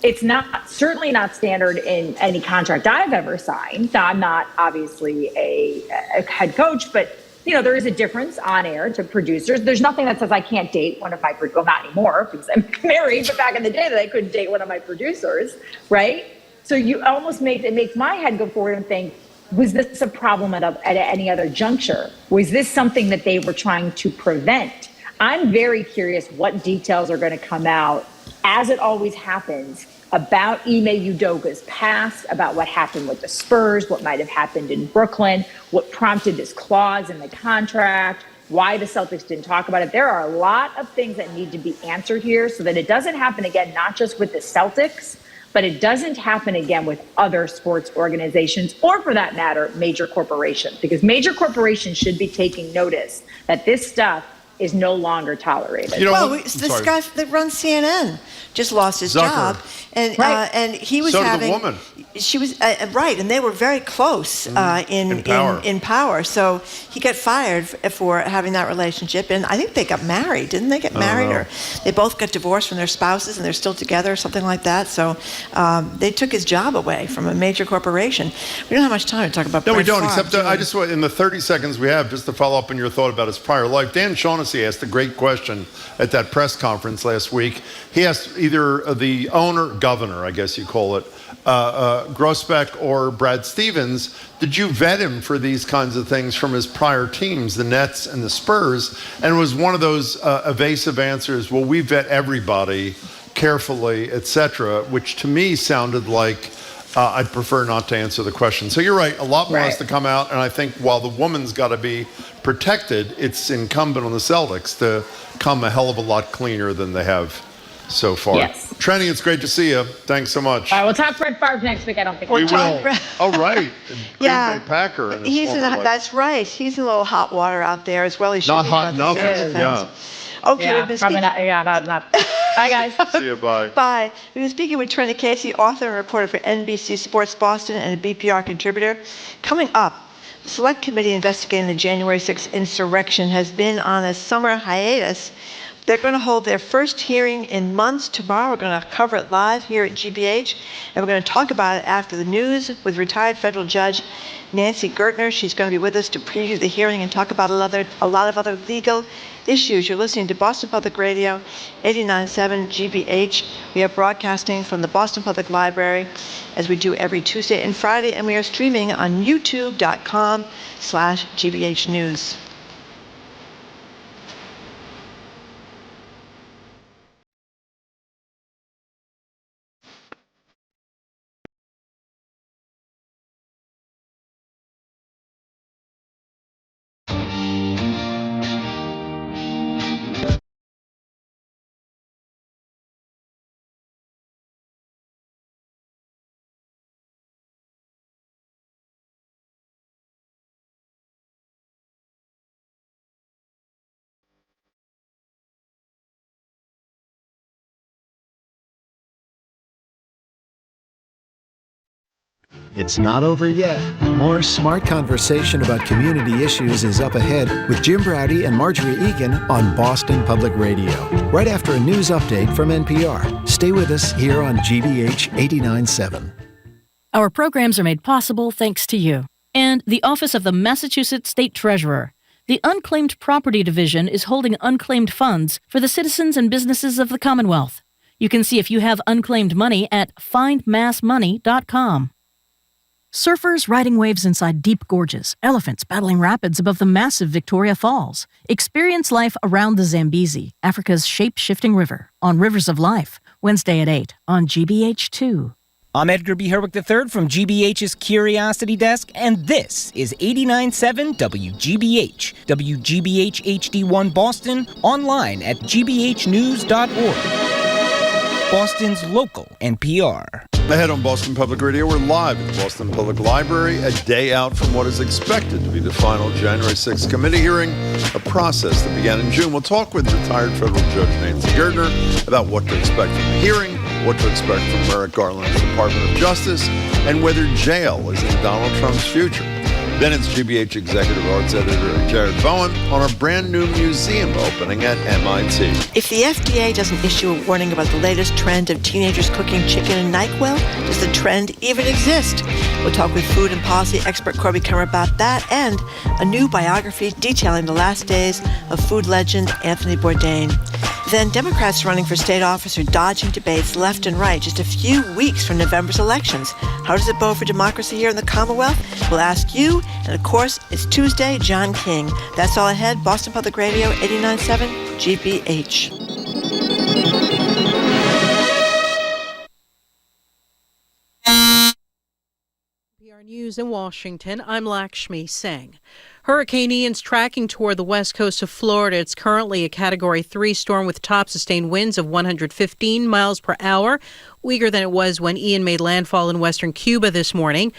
It's not, certainly not standard in any contract I've ever signed. Now, I'm not obviously a head coach, but you know, there is a difference on air to producers. There's nothing that says I can't date one of my, well, not anymore because I'm married, but back in the day that I couldn't date one of my producers, right? So you almost it makes my head go forward and think, was this a problem at any other juncture? Was this something that they were trying to prevent? I'm very curious what details are going to come out, as it always happens, about Ime Udoka's past, about what happened with the Spurs, what might have happened in Brooklyn, what prompted this clause in the contract, why the Celtics didn't talk about it. There are a lot of things that need to be answered here so that it doesn't happen again, not just with the Celtics, but it doesn't happen again with other sports organizations, or for that matter, major corporations, because major corporations should be taking notice that this stuff is no longer tolerated. You know, Well, this guy that runs CNN just lost his Zucker. job, and Right. and he was So did the having. woman. She was right, and they were very close In power. in power. So he got fired for having that relationship, and I think they got married, didn't they? Get married, know. or they both got divorced from their spouses, and they're still together, or something like that. So they took his job away from a major corporation. We don't have much time to talk about. No, we Brett don't, Favre, except do we? I just want, in the 30 seconds we have, just to follow up on your thought about his prior life, Dan Shaughnessy asked a great question at that press conference last week. He asked either the governor, I guess you call it, Grossbeck or Brad Stevens, did you vet him for these kinds of things from his prior teams, the Nets and the Spurs? And it was one of those evasive answers, well, we vet everybody carefully, etc., which to me sounded like I'd prefer not to answer the question. So you're right, a lot more has to come out, and I think while the woman's got to be protected, it's incumbent on the Celtics to come a hell of a lot cleaner than they have so far. Yes. Trenny, it's great to see you. Thanks so much. All right, we'll talk Brett Favre next week. I don't think We will. Oh, right. Yeah. Green Bay Packer. in a He's small place. that's right. He's in a little hot water out there as well. He should Not be hot about the enough. Spurs Yeah. fans. Okay, Yeah, we've been probably speaking. not. Bye, guys. See you, bye. Bye. We've been speaking with Trenny Casey, author and reporter for NBC Sports Boston and a BPR contributor. Coming up, the Select Committee investigating the January 6th insurrection has been on a summer hiatus. They're going to hold their first hearing in months tomorrow. We're going to cover it live here at GBH, and we're going to talk about it after the news with retired federal judge Nancy Gertner. She's going to be with us to preview the hearing and talk about a lot of other legal issues. You're listening to Boston Public Radio, 89.7 GBH. We are broadcasting from the Boston Public Library, as we do every Tuesday and Friday, and we are streaming on youtube.com/GBH News. it's not over yet. More smart conversation about community issues is up ahead with Jim Braude and Marjorie Egan on Boston Public Radio, right after a news update from NPR. Stay with us here on GBH 89.7. Our programs are made possible thanks to you and the Office of the Massachusetts State Treasurer. The Unclaimed Property Division is holding unclaimed funds for the citizens and businesses of the Commonwealth. You can see if you have unclaimed money at findmassmoney.com. Surfers riding waves inside deep gorges, elephants battling rapids above the massive Victoria Falls. Experience life around the Zambezi, Africa's shape-shifting river, on Rivers of Life, Wednesday at 8 on GBH2. I'm Edgar B. Herwick III from GBH's Curiosity Desk, and this is 89.7 WGBH, WGBH HD1 Boston, online at gbhnews.org. Boston's local NPR. Ahead on Boston Public Radio, we're live at the Boston Public Library, a day out from what is expected to be the final January 6th committee hearing, a process that began in June. We'll talk with retired federal judge Nancy Gerdner about what to expect from the hearing, what to expect from Merrick Garland's Department of Justice, and whether jail is in Donald Trump's future. Then it's GBH Executive Arts Editor Jared Boheme on a brand new museum opening at MIT. If the FDA doesn't issue a warning about the latest trend of teenagers cooking chicken in NyQuil, does the trend even exist? We'll talk with food and policy expert Corby Kemmer about that and a new biography detailing the last days of food legend Anthony Bourdain. Then Democrats running for state office are dodging debates left and right just a few weeks from November's elections. How does it bode for democracy here in the Commonwealth? We'll ask you. And of course, it's Tuesday, John King. That's all ahead. Boston Public Radio, 89.7 GBH. NPR News in Washington, I'm Lakshmi Singh. Hurricane Ian's tracking toward the west coast of Florida. It's currently a Category 3 storm with top sustained winds of 115 miles per hour, weaker than it was when Ian made landfall in western Cuba this morning.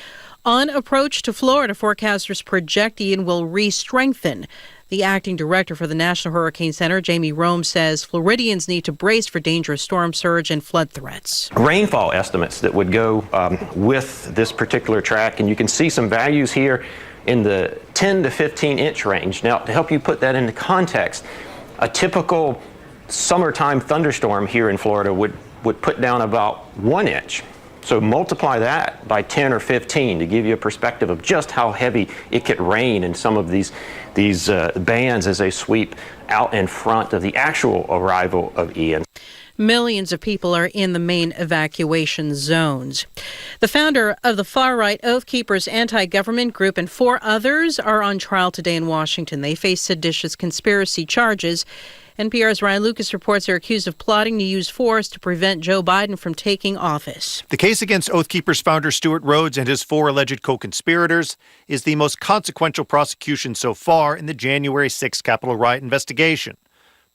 On approach to Florida, forecasters project Ian will re-strengthen. The acting director for the National Hurricane Center, Jamie Rome, says Floridians need to brace for dangerous storm surge and flood threats. Rainfall estimates that would go with this particular track, and you can see some values here in the 10 to 15 inch range. Now, to help you put that into context, a typical summertime thunderstorm here in Florida would put down about 1 inch. So multiply that by 10 or 15 to give you a perspective of just how heavy it could rain in some of these bands as they sweep out in front of the actual arrival of Ian. Millions of people are in the main evacuation zones. The founder of the far-right Oath Keepers anti-government group and 4 others are on trial today in Washington. They face seditious conspiracy charges. NPR's Ryan Lucas reports they're accused of plotting to use force to prevent Joe Biden from taking office. The case against Oath Keepers founder Stuart Rhodes and his 4 alleged co-conspirators is the most consequential prosecution so far in the January 6th Capitol riot investigation.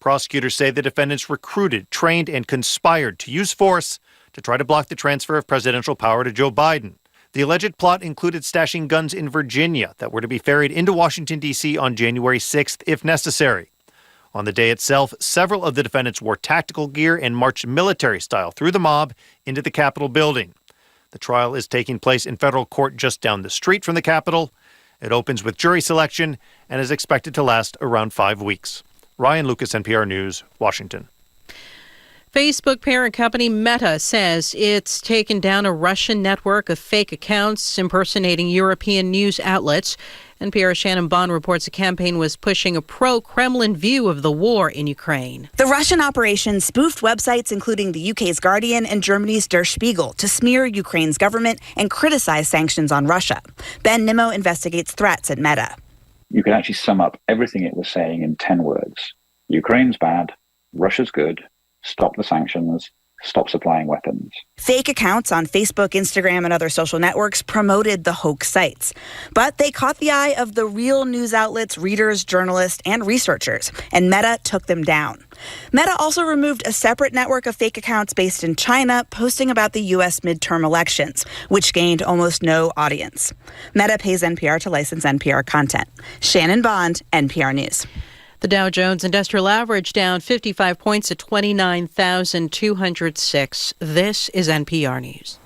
Prosecutors say the defendants recruited, trained, and conspired to use force to try to block the transfer of presidential power to Joe Biden. The alleged plot included stashing guns in Virginia that were to be ferried into Washington, D.C. on January 6th if necessary. On the day itself, several of the defendants wore tactical gear and marched military style through the mob into the Capitol building. The trial is taking place in federal court just down the street from the Capitol. It opens with jury selection and is expected to last around 5 weeks. Ryan Lucas, NPR News, Washington. Facebook parent company Meta says it's taken down a Russian network of fake accounts impersonating European news outlets. NPR's Shannon Bond reports the campaign was pushing a pro-Kremlin view of the war in Ukraine. The Russian operation spoofed websites including the UK's Guardian and Germany's Der Spiegel to smear Ukraine's government and criticize sanctions on Russia. Ben Nimmo investigates threats at Meta. You could actually sum up everything it was saying in 10 words. Ukraine's bad, Russia's good, stop the sanctions, stop supplying weapons. Fake accounts on Facebook, Instagram, and other social networks promoted the hoax sites. But they caught the eye of the real news outlets, readers, journalists, and researchers, and Meta took them down. Meta also removed a separate network of fake accounts based in China, posting about the U.S. midterm elections, which gained almost no audience. Meta pays NPR to license NPR content. Shannon Bond, NPR News. The Dow Jones Industrial Average down 55 points at 29,206. This is NPR News.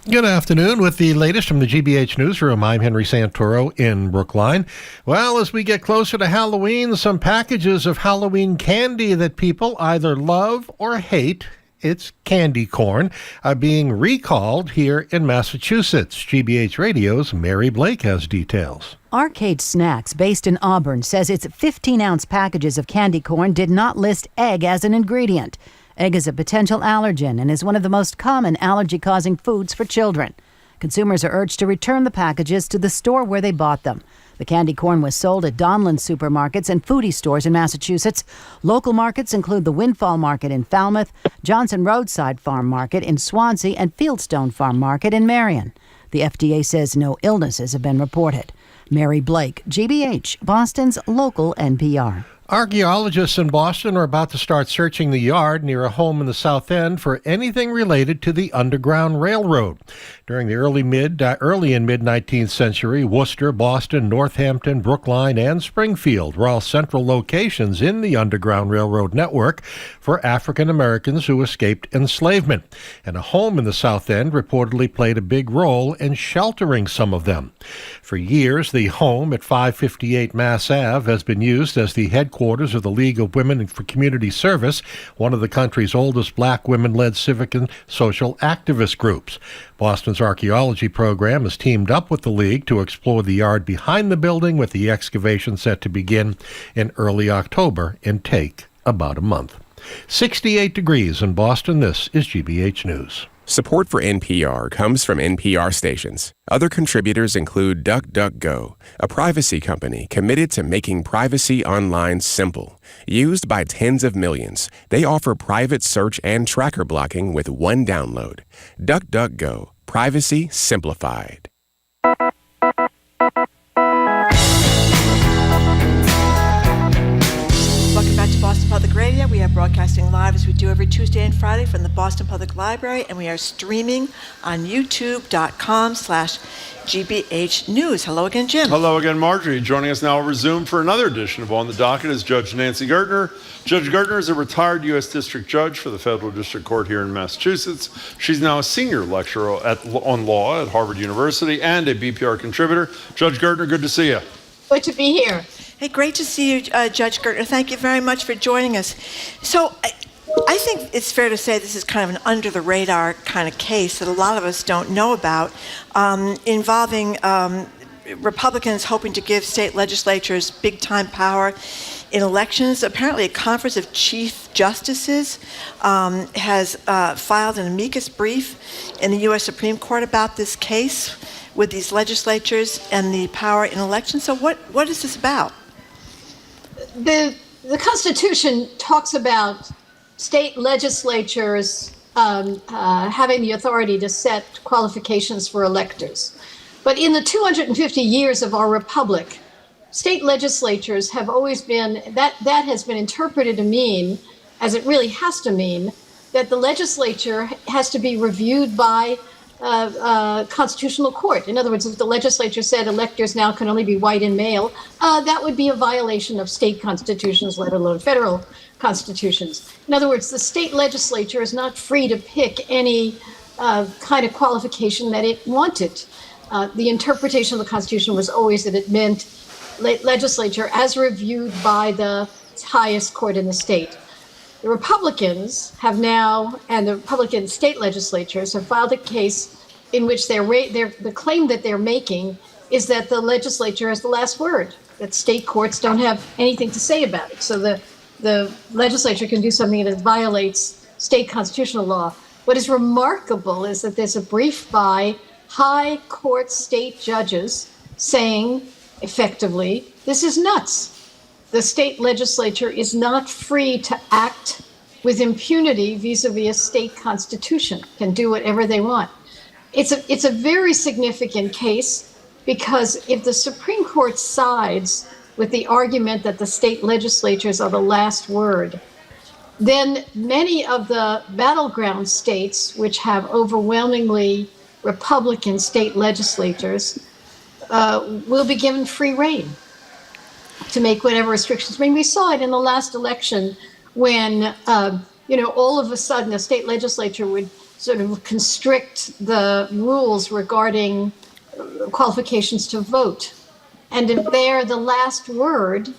Good afternoon. With the latest from the GBH Newsroom, I'm Henry Santoro in Brookline. Well, as we get closer to Halloween, some packages of Halloween candy that people either love or hate, it's candy corn, are being recalled here in Massachusetts. GBH Radio's Mary Blake has details. Arcade Snacks, based in Auburn, says its 15-ounce packages of candy corn did not list egg as an ingredient. Egg is a potential allergen and is one of the most common allergy-causing foods for children. Consumers are urged to return the packages to the store where they bought them. The candy corn was sold at Donlan supermarkets and foodie stores in Massachusetts. Local markets include the Windfall Market in Falmouth, Johnson Roadside Farm Market in Swansea, and Fieldstone Farm Market in Marion. The FDA says no illnesses have been reported. Mary Blake, GBH, Boston's local NPR. Archaeologists in Boston are about to start searching the yard near a home in the South End for anything related to the Underground Railroad. During the early and mid-19th century, Worcester, Boston, Northampton, Brookline, and Springfield were all central locations in the Underground Railroad network for African Americans who escaped enslavement. And a home in the South End reportedly played a big role in sheltering some of them. For years, the home at 558 Mass Ave has been used as the headquarters of the League of Women for Community Service, one of the country's oldest black women-led civic and social activist groups. Boston's archaeology program has teamed up with the League to explore the yard behind the building, with the excavation set to begin in early October and take about a month. 68 degrees in Boston. This is GBH News. Support for NPR comes from NPR stations. Other contributors include DuckDuckGo, a privacy company committed to making privacy online simple. Used by tens of millions, they offer private search and tracker blocking with one download. DuckDuckGo, privacy simplified. Welcome back to Boston Public Radio. We are broadcasting live as we do every Tuesday and Friday from the Boston Public Library, and we are streaming on youtube.com/GBH News. Hello again, Jim. Hello again, Marjorie. Joining us now over Zoom for another edition of On the Docket is Judge Nancy Gertner. Judge Gertner is a retired U.S. District Judge for the Federal District Court here in Massachusetts. She's now a senior lecturer on law at Harvard University and a BPR contributor. Judge Gertner, good to see you. Good to be here. Hey, great to see you, Judge Gertner. Thank you very much for joining us. So I think it's fair to say this is kind of an under-the-radar kind of case that a lot of us don't know about, involving Republicans hoping to give state legislatures big-time power in elections. Apparently, a conference of chief justices has filed an amicus brief in the U.S. Supreme Court about this case with these legislatures and the power in elections. So what is this about? The Constitution talks about state legislatures having the authority to set qualifications for electors. But in the 250 years of our republic, state legislatures have always been, that has been interpreted to mean, as it really has to mean, that the legislature has to be reviewed by constitutional court. In other words, if the legislature said electors now can only be white and male, that would be a violation of state constitutions, let alone federal constitutions. In other words, the state legislature is not free to pick any kind of qualification that it wanted. The interpretation of the Constitution was always that it meant legislature as reviewed by the highest court in the state. The Republicans have now, and the Republican state legislatures have filed a case in which the claim that they're making is that the legislature has the last word, that state courts don't have anything to say about it. So the legislature can do something that violates state constitutional law. What is remarkable is that there's a brief by high court state judges saying, effectively, this is nuts. The state legislature is not free to act with impunity vis-a-vis a state constitution, can do whatever they want. It's a very significant case because if the Supreme Court sides with the argument that the state legislatures are the last word, then many of the battleground states, which have overwhelmingly Republican state legislatures, will be given free rein to make whatever restrictions. I mean, we saw it in the last election when all of a sudden a state legislature would sort of constrict the rules regarding qualifications to vote. And if they're the last word,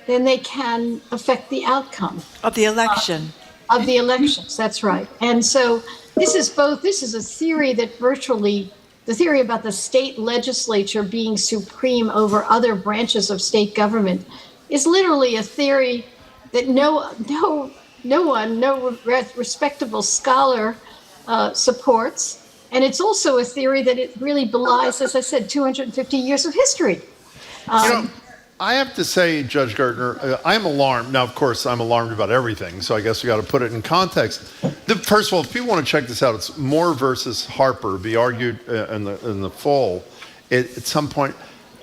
then they can affect the outcome of the election. Of the elections, that's right. And so this is a theory that the theory about the state legislature being supreme over other branches of state government is literally a theory that no respectable scholar supports. And it's also a theory that it really belies, as I said, 250 years of history. I have to say, Judge Gertner, I'm alarmed. Now, of course, I'm alarmed about everything, so I guess we got to put it in context. First of all, if people want to check this out, it's Moore versus Harper, be argued in the fall at some point.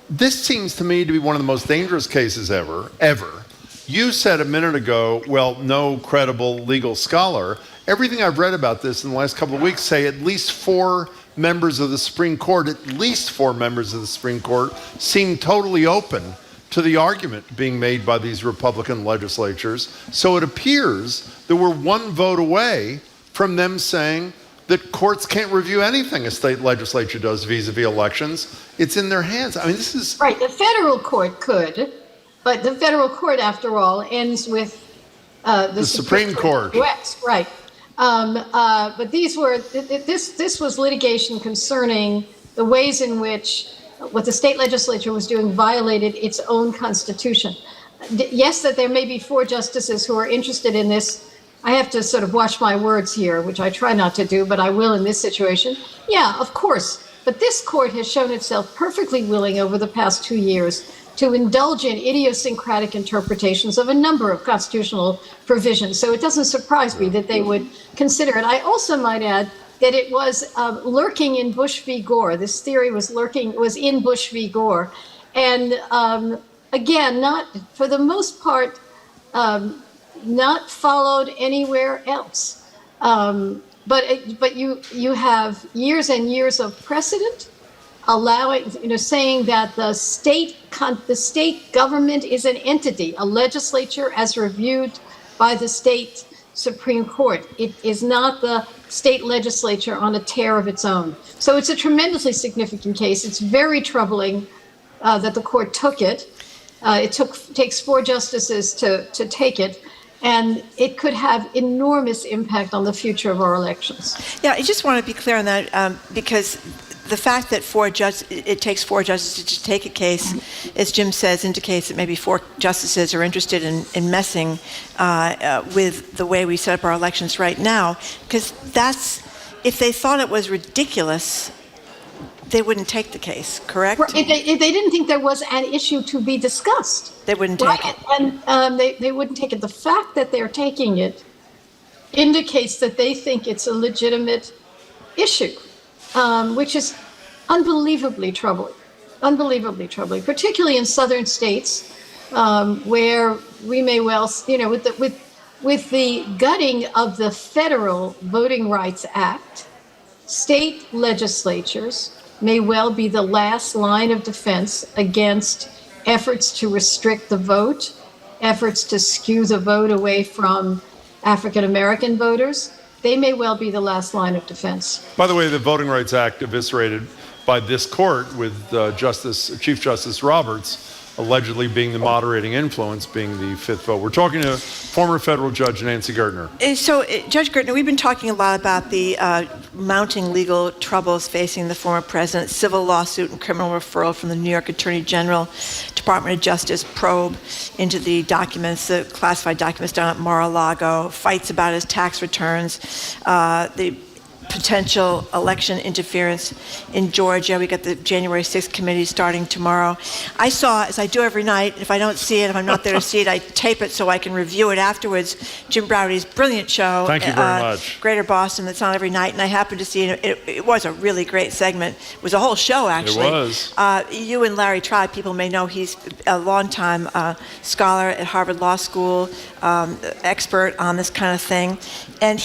This seems to me to be one of the most dangerous cases ever. You said a minute ago, well, no credible legal scholar. Everything I've read about this in the last couple of weeks say at least 4 members of the Supreme Court, seem totally open to the argument being made by these Republican legislatures. So it appears that we're one vote away from them saying that courts can't review anything a state legislature does vis-a-vis elections. It's in their hands. I mean, this is... Right, the federal court could, but the federal court, after all, ends with the Supreme Court. US, right. But this was litigation concerning the ways in which what the state legislature was doing violated its own constitution. Yes, that there may be 4 justices who are interested in this. I have to sort of watch my words here, which I try not to do, but I will in this situation. Yeah, of course. But this court has shown itself perfectly willing over the past 2 years to indulge in idiosyncratic interpretations of a number of constitutional provisions. So it doesn't surprise me that they would consider it. I also might add that it was lurking in Bush v. Gore. This theory was in Bush v. Gore. And again, not, for the most part, not followed anywhere else. But you have years and years of precedent allowing, saying that the state government is an entity, a legislature as reviewed by the state Supreme Court. It is not the state legislature on a tear of its own. So it's a tremendously significant case. It's very troubling that the court took it. It takes 4 justices to take it. And it could have enormous impact on the future of our elections. Yeah, I just want to be clear on that because the fact that it takes 4 justices to take a case, as Jim says, indicates that maybe 4 justices are interested in messing with the way we set up our elections right now. Because if they thought it was ridiculous, they wouldn't take the case, correct? If they didn't think there was an issue to be discussed, they wouldn't take it. And they wouldn't take it. The fact that they're taking it indicates that they think it's a legitimate issue, which is unbelievably troubling, particularly in southern states where we may well, with the gutting of the federal Voting Rights Act, state legislatures may well be the last line of defense against efforts to restrict the vote, efforts to skew the vote away from African American voters. They may well be the last line of defense. By the way, the Voting Rights Act eviscerated by this court with Chief Justice Roberts allegedly being the moderating influence, being the 5th vote. We're talking to former federal judge Nancy Gertner. So, Judge Gertner, we've been talking a lot about the mounting legal troubles facing the former president, civil lawsuit and criminal referral from the New York Attorney General, Department of Justice probe into the documents, the classified documents down at Mar-a-Lago, fights about his tax returns, the potential election interference in Georgia. We got the January 6th committee starting tomorrow. I saw, as I do every night, if I don't see it, if I'm not there to see it, I tape it so I can review it afterwards. Jim Browdy's brilliant show. Thank you very much. Greater Boston, that's on every night, and I happened to see it. It was a really great segment. It was a whole show, actually. It was. You and Larry Tribe, people may know he's a longtime scholar at Harvard Law School, expert on this kind of thing. And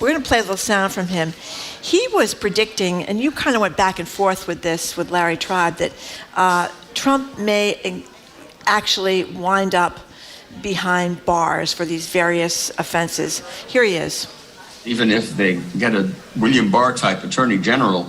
we're going to play a little sound from him. He was predicting, and you kind of went back and forth with this with Larry Tribe, that Trump may actually wind up behind bars for these various offenses. Here he is. Even if they get a William Barr type attorney general,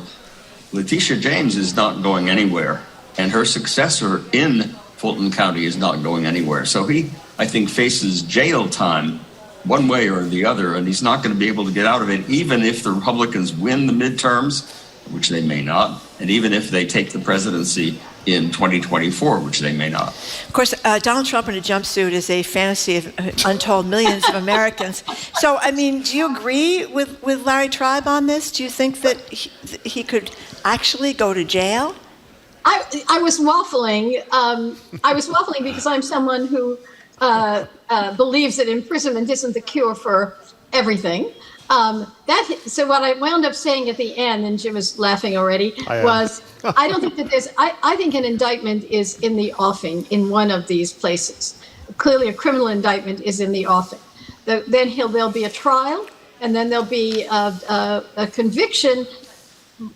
Letitia James is not going anywhere, and her successor in Fulton County is not going anywhere. So he, I think, faces jail time one way or the other, and he's not going to be able to get out of it, even if the Republicans win the midterms, which they may not, and even if they take the presidency in 2024, which they may not. Of course, Donald Trump in a jumpsuit is a fantasy of untold millions of Americans. So, I mean, do you agree with Larry Tribe on this? Do you think that he could actually go to jail? I was waffling. I was waffling because I'm someone who believes that imprisonment isn't the cure for everything. So what I wound up saying at the end, and Jim is laughing already, was I don't think that I think an indictment is in the offing in one of these places. Clearly a criminal indictment is in the offing. Then there'll be a trial, and then there'll be a conviction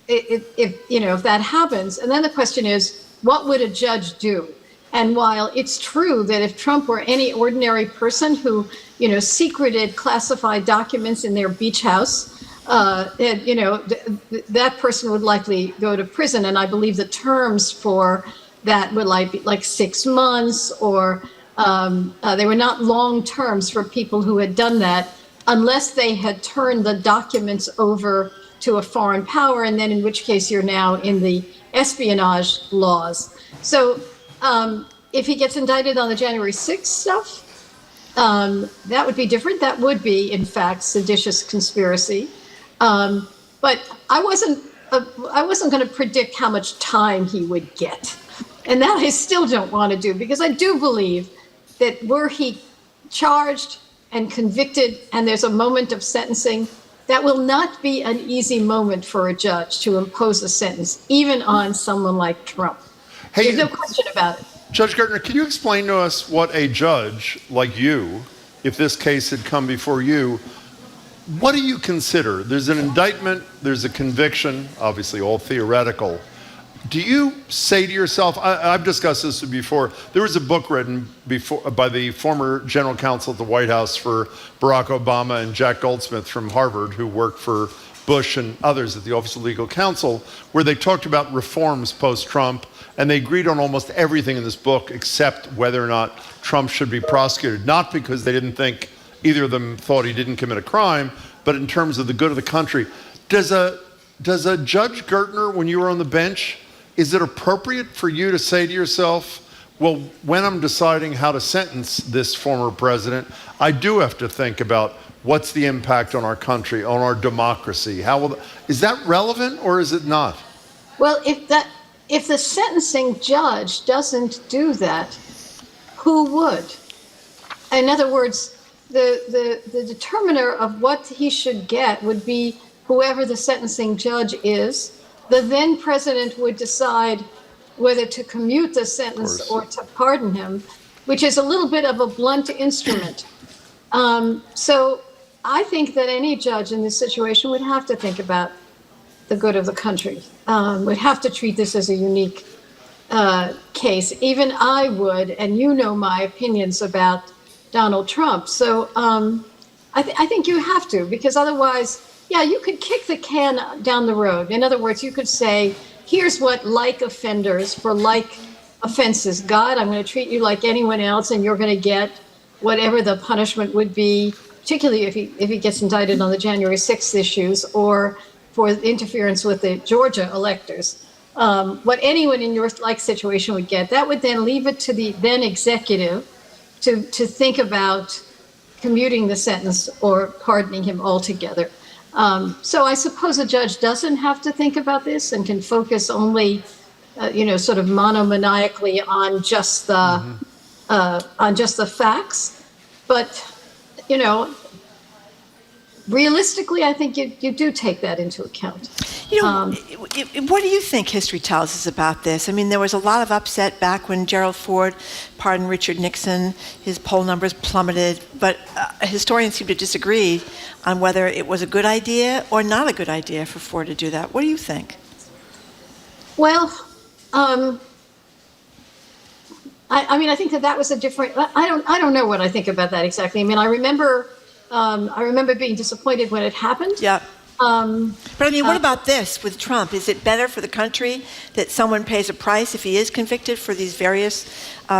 if that happens. And then the question is, what would a judge do? And while it's true that if Trump were any ordinary person who, secreted classified documents in their beach house, that person would likely go to prison. And I believe the terms for that would be like 6 months, or they were not long terms for people who had done that, unless they had turned the documents over to a foreign power, and then in which case you're now in the espionage laws. So if he gets indicted on the January 6th stuff, that would be different. That would be, in fact, seditious conspiracy. But I wasn't going to predict how much time he would get. And that I still don't want to do, because I do believe that were he charged and convicted and there's a moment of sentencing, that will not be an easy moment for a judge to impose a sentence, even on someone like Trump. Hey, there's no question about it. Judge Gertner, can you explain to us what a judge like you, if this case had come before you, what do you consider? There's an indictment, there's a conviction, obviously all theoretical. Do you say to yourself, I've discussed this before, there was a book written by the former general counsel at the White House for Barack Obama and Jack Goldsmith from Harvard, who worked for Bush and others at the Office of Legal Counsel, where they talked about reforms post-Trump, and they agreed on almost everything in this book except whether or not Trump should be prosecuted. Not because they didn't think, either of them thought he didn't commit a crime, but in terms of the good of the country. Does a Judge Gertner, when you were on the bench, is it appropriate for you to say to yourself, well, when I'm deciding how to sentence this former president, I do have to think about what's the impact on our country, on our democracy? Is that relevant, or is it not? Well, if the sentencing judge doesn't do that, who would? In other words, the determiner of what he should get would be whoever the sentencing judge is. The then president would decide whether to commute the sentence or to pardon him, which is a little bit of a blunt instrument. So I think that any judge in this situation would have to think about the good of the country, would have to treat this as a unique case. Even I would, and you know my opinions about Donald Trump. So I think you have to, because otherwise, yeah, you could kick the can down the road. In other words, you could say, here's what like offenders for like offenses got. I'm going to treat you like anyone else, and you're going to get whatever the punishment would be, particularly if he gets indicted on the January 6th issues or for interference with the Georgia electors. What anyone in your like situation would get, that would then leave it to the then executive to think about commuting the sentence or pardoning him altogether. So I suppose a judge doesn't have to think about this and can focus only, sort of monomaniacally on just the facts. But, realistically, I think you do take that into account. What do you think history tells us about this? I mean, there was a lot of upset back when Gerald Ford pardoned Richard Nixon. His poll numbers plummeted, but historians seem to disagree on whether it was a good idea or not a good idea for Ford to do that. What do you think? Well, I mean, I think that was a different. I don't know what I think about that exactly. I mean, I remember being disappointed when it happened. Yeah. But I mean, what about this with Trump? Is it better for the country that someone pays a price if he is convicted for these various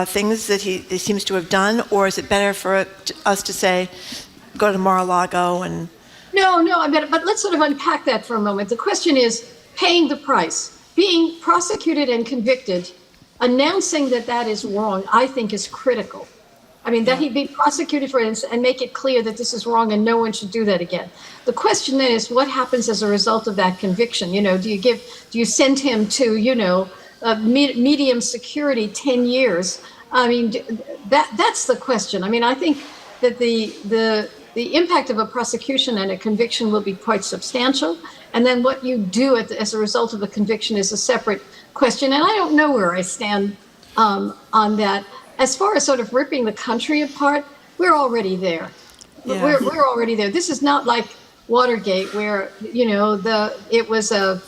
things that he seems to have done, or is it better for us to say, go to Mar-a-Lago and? No. But let's sort of unpack that for a moment. The question is paying the price, being prosecuted and convicted, announcing that is wrong. I think is critical. I mean, that he be prosecuted for it and make it clear that this is wrong and no one should do that again. The question then is what happens as a result of that conviction? Do you send him to, medium security 10 years? I mean, that's the question. I mean, I think that the impact of a prosecution and a conviction will be quite substantial. And then what you do as a result of a conviction is a separate question. And I don't know where I stand on that. As far as sort of ripping the country apart, we're already there. Yeah. We're already there. This is not like Watergate, where it was a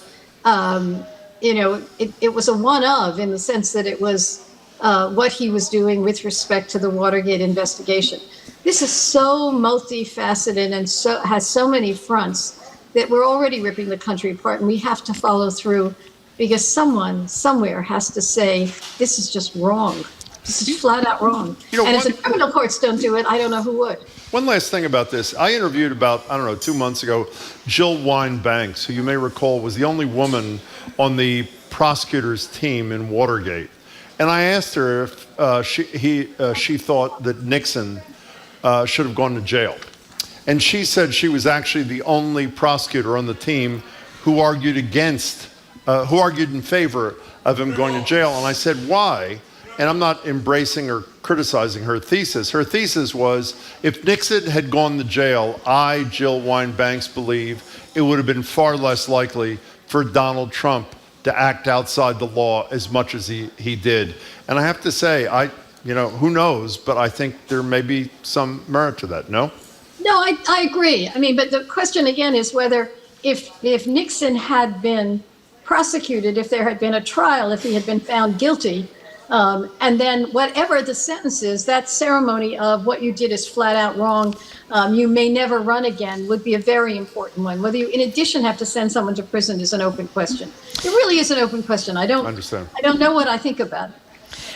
one of, in the sense that it was what he was doing with respect to the Watergate investigation. This is so multifaceted and has so many fronts that we're already ripping the country apart, and we have to follow through because someone somewhere has to say this is just wrong. This is flat out wrong. And if the criminal courts don't do it, I don't know who would. One last thing about this. I interviewed about, 2 months ago, Jill Wine-Banks, who you may recall was the only woman on the prosecutor's team in Watergate. And I asked her if she thought that Nixon should have gone to jail. And she said she was actually the only prosecutor on the team who argued in favor of him going to jail. And I said, why? And I'm not embracing or criticizing her thesis. Her thesis was, if Nixon had gone to jail, Jill Wine-Banks, believe it would have been far less likely for Donald Trump to act outside the law as much as he did. And I have to say, who knows, but I think there may be some merit to that, no? No, I agree. I mean, but the question again is whether if Nixon had been prosecuted, if there had been a trial, if he had been found guilty, and then whatever the sentence is, that ceremony of what you did is flat out wrong, you may never run again, would be a very important one. Whether you, in addition, have to send someone to prison is an open question. It really is an open question. I don't know what I think about it.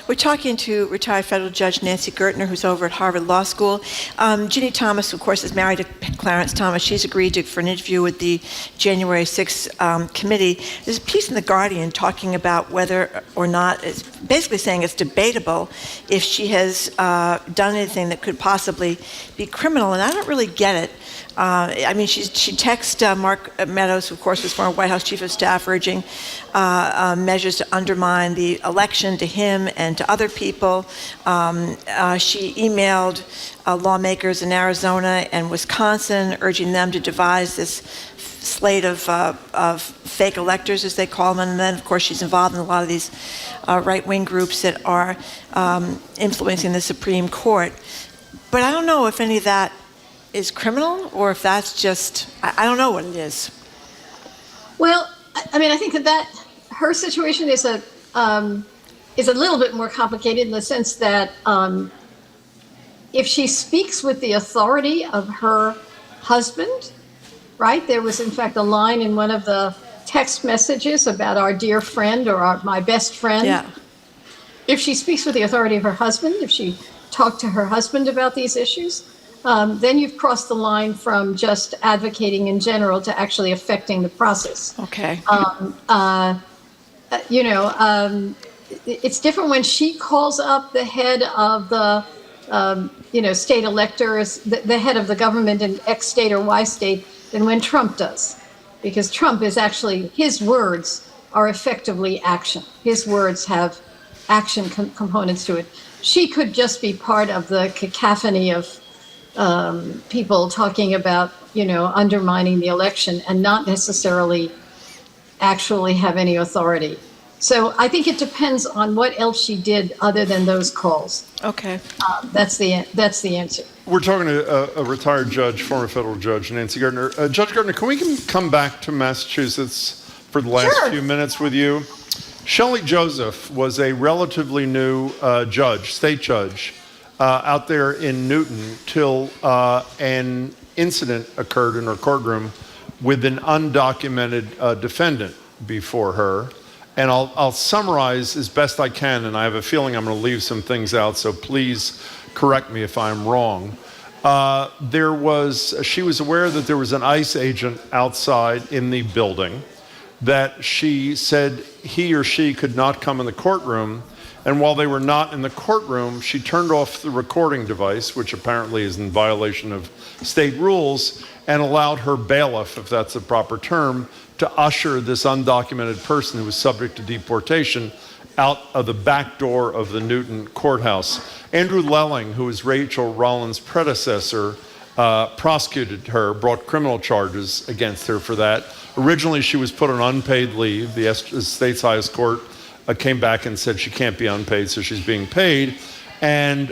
We're talking to retired federal judge Nancy Gertner, who's over at Harvard Law School. Ginny Thomas, of course, is married to Clarence Thomas. She's agreed for an interview with the January 6th committee. There's a piece in The Guardian talking about whether or not, it's basically saying it's debatable if she has done anything that could possibly be criminal, and I don't really get it. She texted Mark Meadows, who, of course, was former White House chief of staff, urging measures to undermine the election to him and to other people. She emailed lawmakers in Arizona and Wisconsin, urging them to devise this slate of fake electors, as they call them. And then, of course, she's involved in a lot of these right-wing groups that are influencing the Supreme Court. But I don't know if any of that is criminal, or if that's just, I don't know what it is. Well, I think that her situation is a little bit more complicated in the sense that if she speaks with the authority of her husband, right? There was, in fact, a line in one of the text messages about our dear friend or my best friend. Yeah. If she speaks with the authority of her husband, if she talked to her husband about these issues, then you've crossed the line from just advocating in general to actually affecting the process. Okay. It's different when she calls up the head of the, state electors, the head of the government in X state or Y state, than when Trump does. Because Trump is actually, his words are effectively action. His words have action components to it. She could just be part of the cacophony of people talking about, undermining the election and not necessarily actually have any authority. So I think it depends on what else she did other than those calls. Okay. That's the answer. We're talking to a retired judge, former federal judge, Nancy Gertner. Judge Gertner, can we come back to Massachusetts for the last few minutes with you? Shelley Joseph was a relatively new state judge, out there in Newton till an incident occurred in her courtroom with an undocumented defendant before her. And I'll summarize as best I can, and I have a feeling I'm going to leave some things out, so please correct me if I'm wrong. She was aware that there was an ICE agent outside in the building, that she said he or she could not come in the courtroom. And while they were not in the courtroom, she turned off the recording device, which apparently is in violation of state rules, and allowed her bailiff, if that's the proper term, to usher this undocumented person who was subject to deportation out of the back door of the Newton courthouse. Andrew Lelling, who was Rachel Rollins' predecessor, prosecuted her, brought criminal charges against her for that. Originally, she was put on unpaid leave. The state's highest court came back and said she can't be unpaid, so she's being paid. And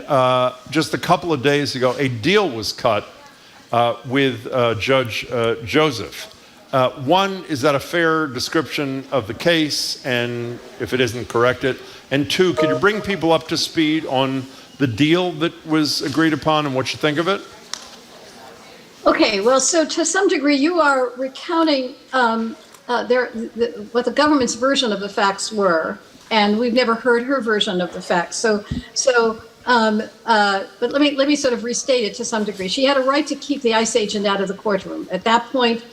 just a couple of days ago, a deal was cut with Judge Joseph. One, is that a fair description of the case? And if it isn't, correct it. And two, could you bring people up to speed on the deal that was agreed upon and what you think of it? Okay, well, so to some degree, you are recounting what the government's version of the facts were, and we've never heard her version of the facts. But let me sort of restate it to some degree. She had a right to keep the ICE agent out of the courtroom. At that point,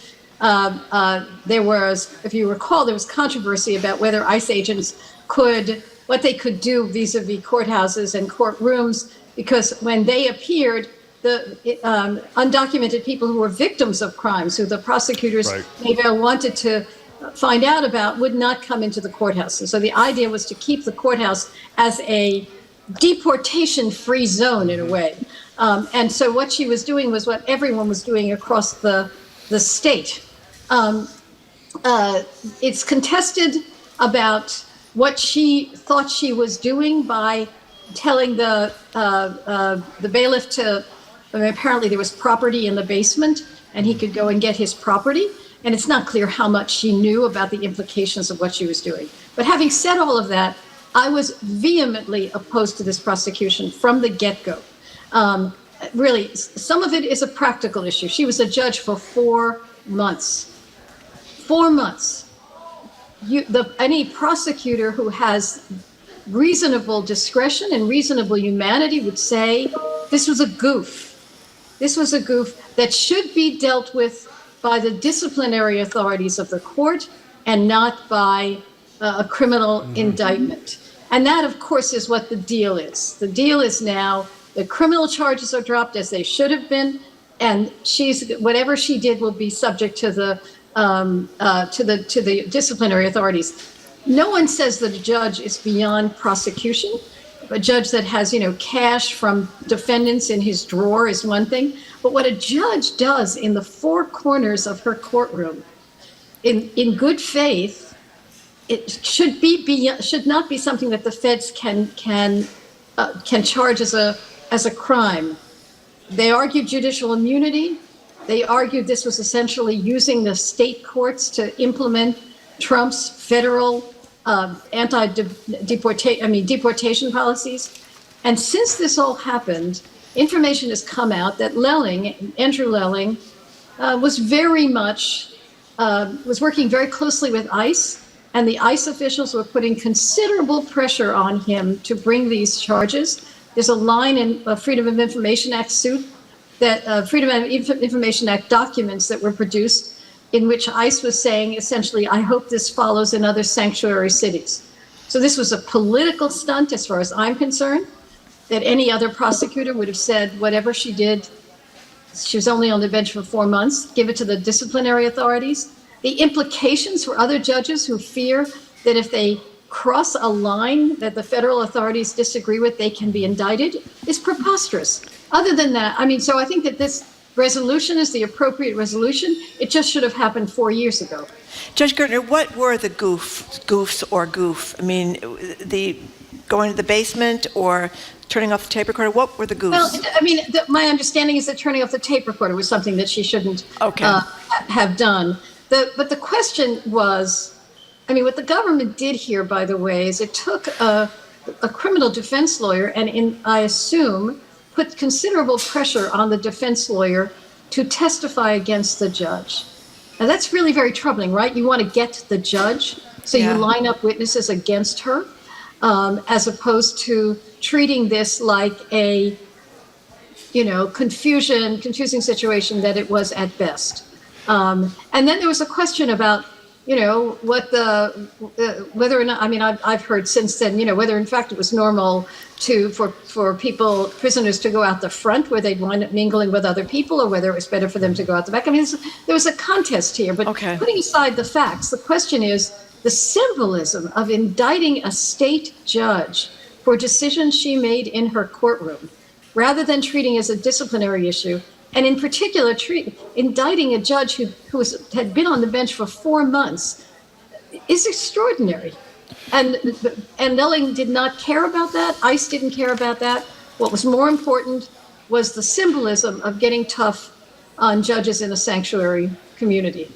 there was, if you recall, there was controversy about whether ICE agents what they could do vis-a-vis courthouses and courtrooms, because when they appeared, the undocumented people who were victims of crimes, who the prosecutors maybe wanted to find out about, would not come into the courthouse. And so the idea was to keep the courthouse as a deportation-free zone in a way. And so what she was doing was what everyone was doing across the state. It's contested about what she thought she was doing by telling the bailiff to, apparently there was property in the basement and he could go and get his property. And it's not clear how much she knew about the implications of what she was doing. But having said all of that, I was vehemently opposed to this prosecution from the get-go. Really, some of it is a practical issue. She was a judge for 4 months. 4 months. Any prosecutor who has reasonable discretion and reasonable humanity would say this was a goof. This was a goof that should be dealt with by the disciplinary authorities of the court and not by a criminal indictment. And that, of course, is what the deal is. The deal is now the criminal charges are dropped as they should have been, and whatever she did will be subject to the disciplinary authorities. No one says that a judge is beyond prosecution. A judge that has, cash from defendants in his drawer is one thing. But what a judge does in the four corners of her courtroom, in good faith, it should not be something that the feds can charge as a crime. They argued judicial immunity. They argued this was essentially using the state courts to implement Trump's federal deportation policies. And since this all happened, information has come out that Andrew Lelling, was working very closely with ICE, and the ICE officials were putting considerable pressure on him to bring these charges. There's a line in a Freedom of Information Act suit, that Freedom of Information Act documents that were produced, in which ICE was saying, essentially, I hope this follows in other sanctuary cities. So this was a political stunt, as far as I'm concerned, that any other prosecutor would have said, whatever she did, she was only on the bench for 4 months, give it to the disciplinary authorities. The implications for other judges who fear that if they cross a line that the federal authorities disagree with, they can be indicted, is preposterous. Other than that, so I think that this resolution is the appropriate resolution. It just should have happened 4 years ago. Judge Gertner, what were the goofs or goof? The going to the basement or turning off the tape recorder? What were the goofs? Well, my understanding is that turning off the tape recorder was something that she shouldn't have done. But the question was, I mean, what the government did here, by the way, is it took a criminal defense lawyer and I assume, put considerable pressure on the defense lawyer to testify against the judge. Now, that's really very troubling, right? You want to get the judge, so you line up witnesses against her, as opposed to treating this like a, confusing situation that it was at best. And then there was a question about, what whether or not, I mean, I've heard since then, whether in fact it was normal for prisoners to go out the front where they'd wind up mingling with other people, or whether it was better for them to go out the back. I mean, there was a contest here, but putting aside the facts, the question is the symbolism of indicting a state judge for decisions she made in her courtroom, rather than treating as a disciplinary issue. And in particular, indicting a judge who had been on the bench for 4 months is extraordinary. And Nelling did not care about that. ICE didn't care about that. What was more important was the symbolism of getting tough on judges in a sanctuary community.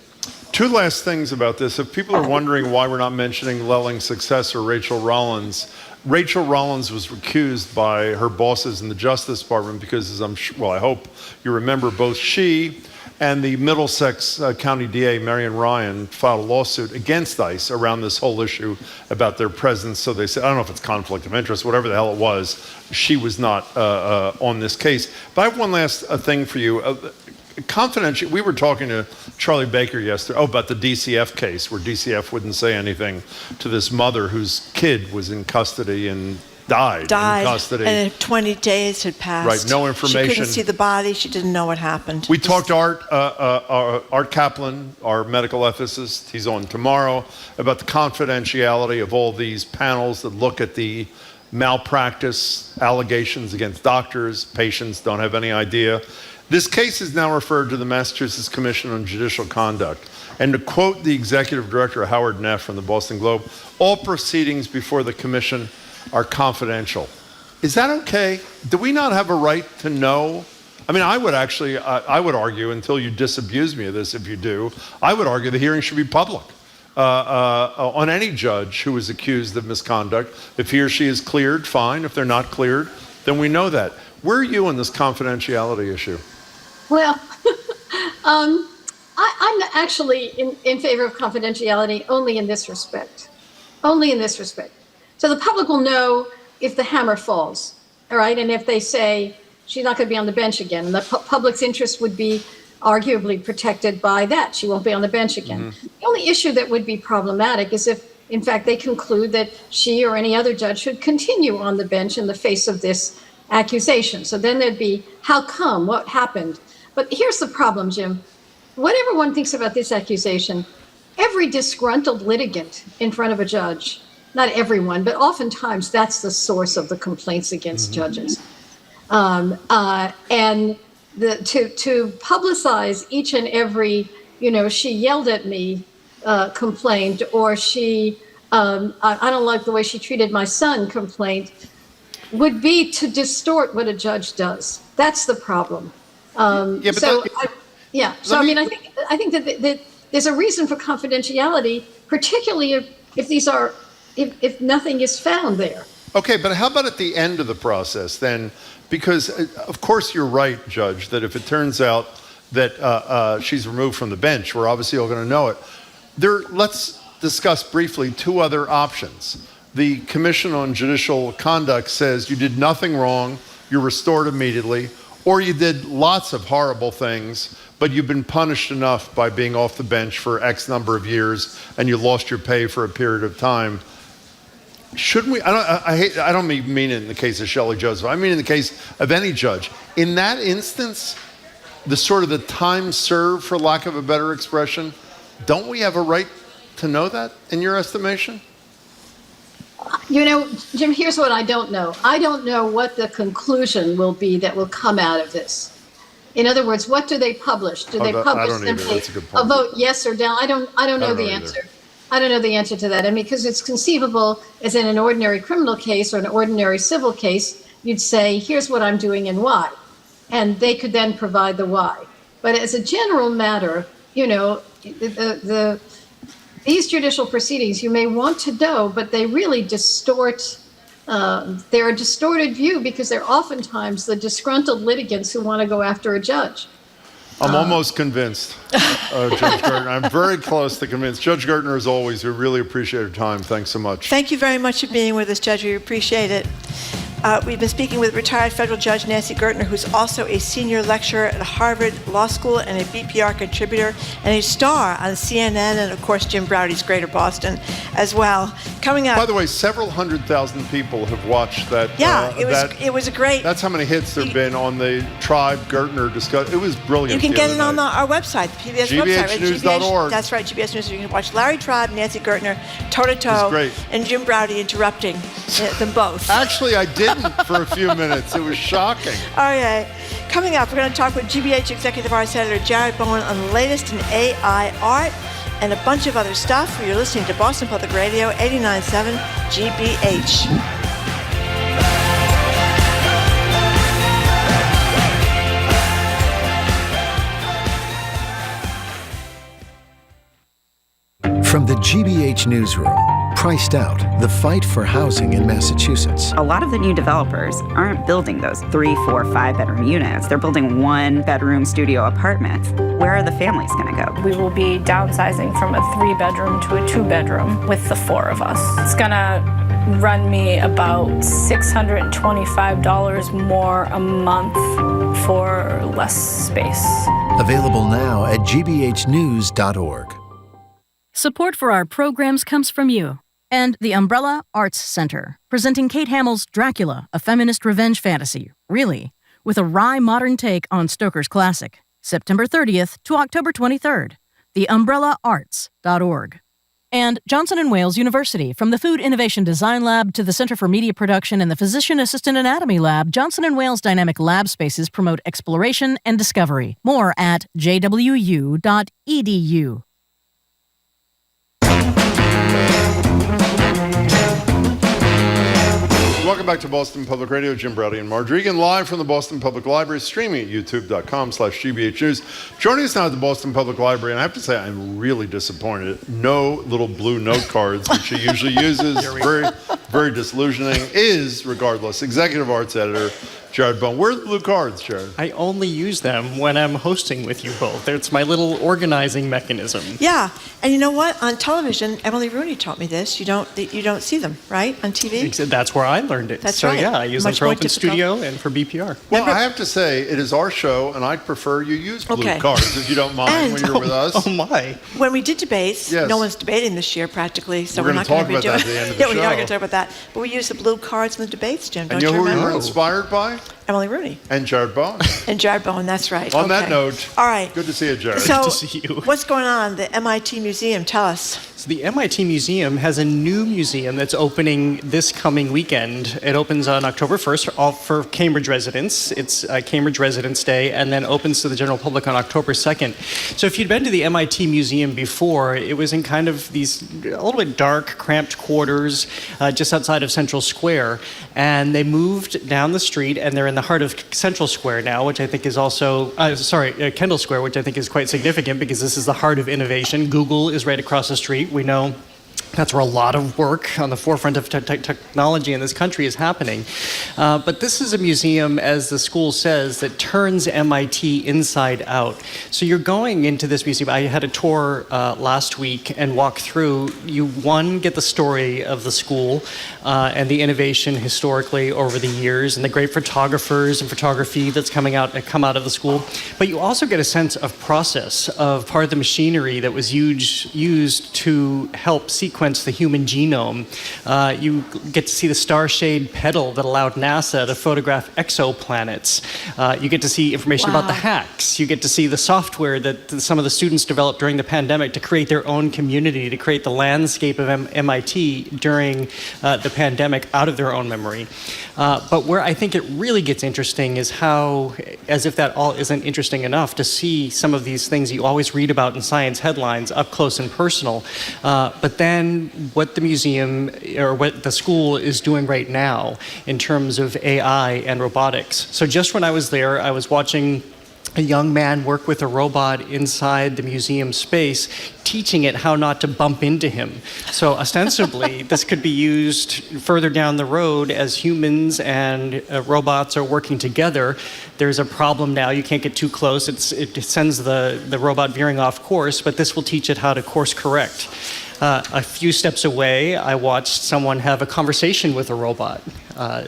Two last things about this. If people are wondering why we're not mentioning Lelling's successor, Rachel Rollins was recused by her bosses in the Justice Department because, I hope you remember, both she and the Middlesex County DA, Marion Ryan, filed a lawsuit against ICE around this whole issue about their presence. So they said, I don't know if it's conflict of interest, whatever the hell it was, she was not on this case. But I have one last thing for you. Confidential, we were talking to Charlie Baker yesterday about the DCF case, where DCF wouldn't say anything to this mother whose kid was in custody and died in custody. And 20 days had passed. Right, no information. She couldn't see the body. She didn't know what happened. We talked to Art Kaplan, our medical ethicist. He's on tomorrow, about the confidentiality of all these panels that look at the malpractice allegations against doctors. Patients don't have any idea. This case is now referred to the Massachusetts Commission on Judicial Conduct. And to quote the executive director, Howard Neff, from the Boston Globe, all proceedings before the commission are confidential. Is that okay? Do we not have a right to know? I mean, I would argue, until you disabuse me of this, if you do, I would argue the hearing should be public on any judge who is accused of misconduct. If he or she is cleared, fine. If they're not cleared, then we know that. Where are you on this confidentiality issue? Well, I'm actually in favor of confidentiality only in this respect. Only in this respect. So the public will know if the hammer falls, all right? And if they say she's not going to be on the bench again, the public's interest would be arguably protected by that. She won't be on the bench again. Mm-hmm. The only issue that would be problematic is if, in fact, they conclude that she or any other judge should continue on the bench in the face of this accusation. So then there'd be, how come? What happened? But here's the problem, Jim. Whatever one thinks about this accusation, every disgruntled litigant in front of a judge, not everyone, but oftentimes that's the source of the complaints against judges. And to publicize each and every, she yelled at me complaint, or I don't like the way she treated my son complaint, would be to distort what a judge does. That's the problem. I think that there's a reason for confidentiality, particularly if nothing is found there. Okay, but how about at the end of the process then? Because of course you're right, Judge, that if it turns out that she's removed from the bench, we're obviously all going to know it. Let's discuss briefly two other options. The Commission on Judicial Conduct says you did nothing wrong, you're restored immediately, or you did lots of horrible things, but you've been punished enough by being off the bench for X number of years and you lost your pay for a period of time. Shouldn't we, I don't mean in the case of Shelley Joseph, I mean in the case of any judge. In that instance, the time served, for lack of a better expression, don't we have a right to know that, in your estimation? Jim, here's what I don't know. I don't know what the conclusion will be that will come out of this. In other words, what do they publish? Do they publish simply a vote yes or no? I don't know the answer. I don't know the answer to that. And because it's conceivable, as in an ordinary criminal case or an ordinary civil case, you'd say, here's what I'm doing and why. And they could then provide the why. But as a general matter, these judicial proceedings, you may want to know, but they really distort. They're a distorted view because they're oftentimes the disgruntled litigants who want to go after a judge. I'm almost convinced, Judge Gertner. I'm very close to convinced. Judge Gertner, as always, we really appreciate your time. Thanks so much. Thank you very much for being with us, Judge. We appreciate it. We've been speaking with retired federal judge Nancy Gertner, who's also a senior lecturer at Harvard Law School and a BPR contributor and a star on CNN and, of course, Jim Braude's Greater Boston as well. Coming up. By the way, several 100,000 people have watched that. Yeah, it was a great. That's how many hits there have been on the Tribe Gertner discussion. It was brilliant. You can get it on our website, the PBS website. GBHnews.org. That's right, GBS News. You can watch Larry Tribe, Nancy Gertner, toe-to-toe, and Jim Braude interrupting them both. Actually, I didn't for a few minutes. It was shocking. All right. Coming up, we're going to talk with GBH Executive Arts Editor Jared Bowen on the latest in AI art and a bunch of other stuff. You're listening to Boston Public Radio, 89.7 GBH. From the GBH Newsroom, priced out, the fight for housing in Massachusetts. A lot of the new developers aren't building those 3, 4, 5-bedroom units. They're building 1-bedroom studio apartments. Where are the families going to go? We will be downsizing from a 3-bedroom to a 2-bedroom with the 4 of us. It's going to run me about $625 more a month for less space. Available now at gbhnews.org. Support for our programs comes from you and the Umbrella Arts Center, presenting Kate Hamill's Dracula, a feminist revenge fantasy, really, with a wry modern take on Stoker's classic, September 30th to October 23rd, theUmbrellaArts.org. And Johnson & Wales University, from the Food Innovation Design Lab to the Center for Media Production and the Physician Assistant Anatomy Lab, Johnson & Wales dynamic lab spaces promote exploration and discovery. More at jwu.edu. Welcome back to Boston Public Radio. Jim Braude and Margery Egan, live from the Boston Public Library, streaming at youtube.com/GBH News. Joining us now at the Boston Public Library, and I have to say I'm really disappointed. No little blue note cards, which she usually uses. Very, very disillusioning. Is, regardless, Executive Arts Editor Jared Bowen. Where are the blue cards, Jared? I only use them when I'm hosting with you both. It's my little organizing mechanism. Yeah, and you know what? On television, Emily Rooney taught me this. You don't see them, right, on TV? That's where I learned it. That's so right. Yeah, I use them Much for more Open difficult. Studio and for BPR. Well, I have to say, it is our show, and I'd prefer you use blue Okay. cards, if you don't mind, when you're with us. Oh, my. When we did debates, Yes. no one's debating this year practically, so We're we're gonna not going to be talk doing about that at the end of the Yeah, we are show. going to talk about that. But we use the blue cards in the debates, Jim. And Don't you know you who we remember? were inspired by? Emily Rooney. And Jared Bowen. And Jared Bowen, that's right. On that Okay. note, all right. Good to see you, Jared. So, Good to see you. what's going on? The MIT Museum, tell us. So the MIT Museum has a new museum that's opening this coming weekend. It opens on October 1st all for Cambridge residents. It's Cambridge Residents Day, and then opens to the general public on October 2nd. So if you'd been to the MIT Museum before, it was in kind of these a little bit dark, cramped quarters just outside of Central Square. And they moved down the street, and they're in the heart of Central Square now, which I think is also, Kendall Square, which I think is quite significant because this is the heart of innovation. Google is right across the street. We know that's where a lot of work on the forefront of technology in this country is happening. But this is a museum, as the school says, that turns MIT inside out. So you're going into this museum. I had a tour last week and walked through. You, get the story of the school and the innovation historically over the years and the great photographers and photography that's come out of the school. But you also get a sense of process, of part of the machinery that was used to help sequence the human genome. You get to see the star-shade pedal that allowed NASA to photograph exoplanets. You get to see information about the hacks. You get to see the software that some of the students developed during the pandemic to create their own community, to create the landscape of MIT during the pandemic out of their own memory. But where I think it really gets interesting is how, as if that all isn't interesting enough, to see some of these things you always read about in science headlines up close and personal. But then what the museum or what the school is doing right now in terms of AI and robotics. So just when I was there, I was watching a young man work with a robot inside the museum space, teaching it how not to bump into him. So ostensibly, this could be used further down the road as humans and robots are working together. There's a problem now. You can't get too close. It sends the robot veering off course, but this will teach it how to course correct. A few steps away, I watched someone have a conversation with a robot.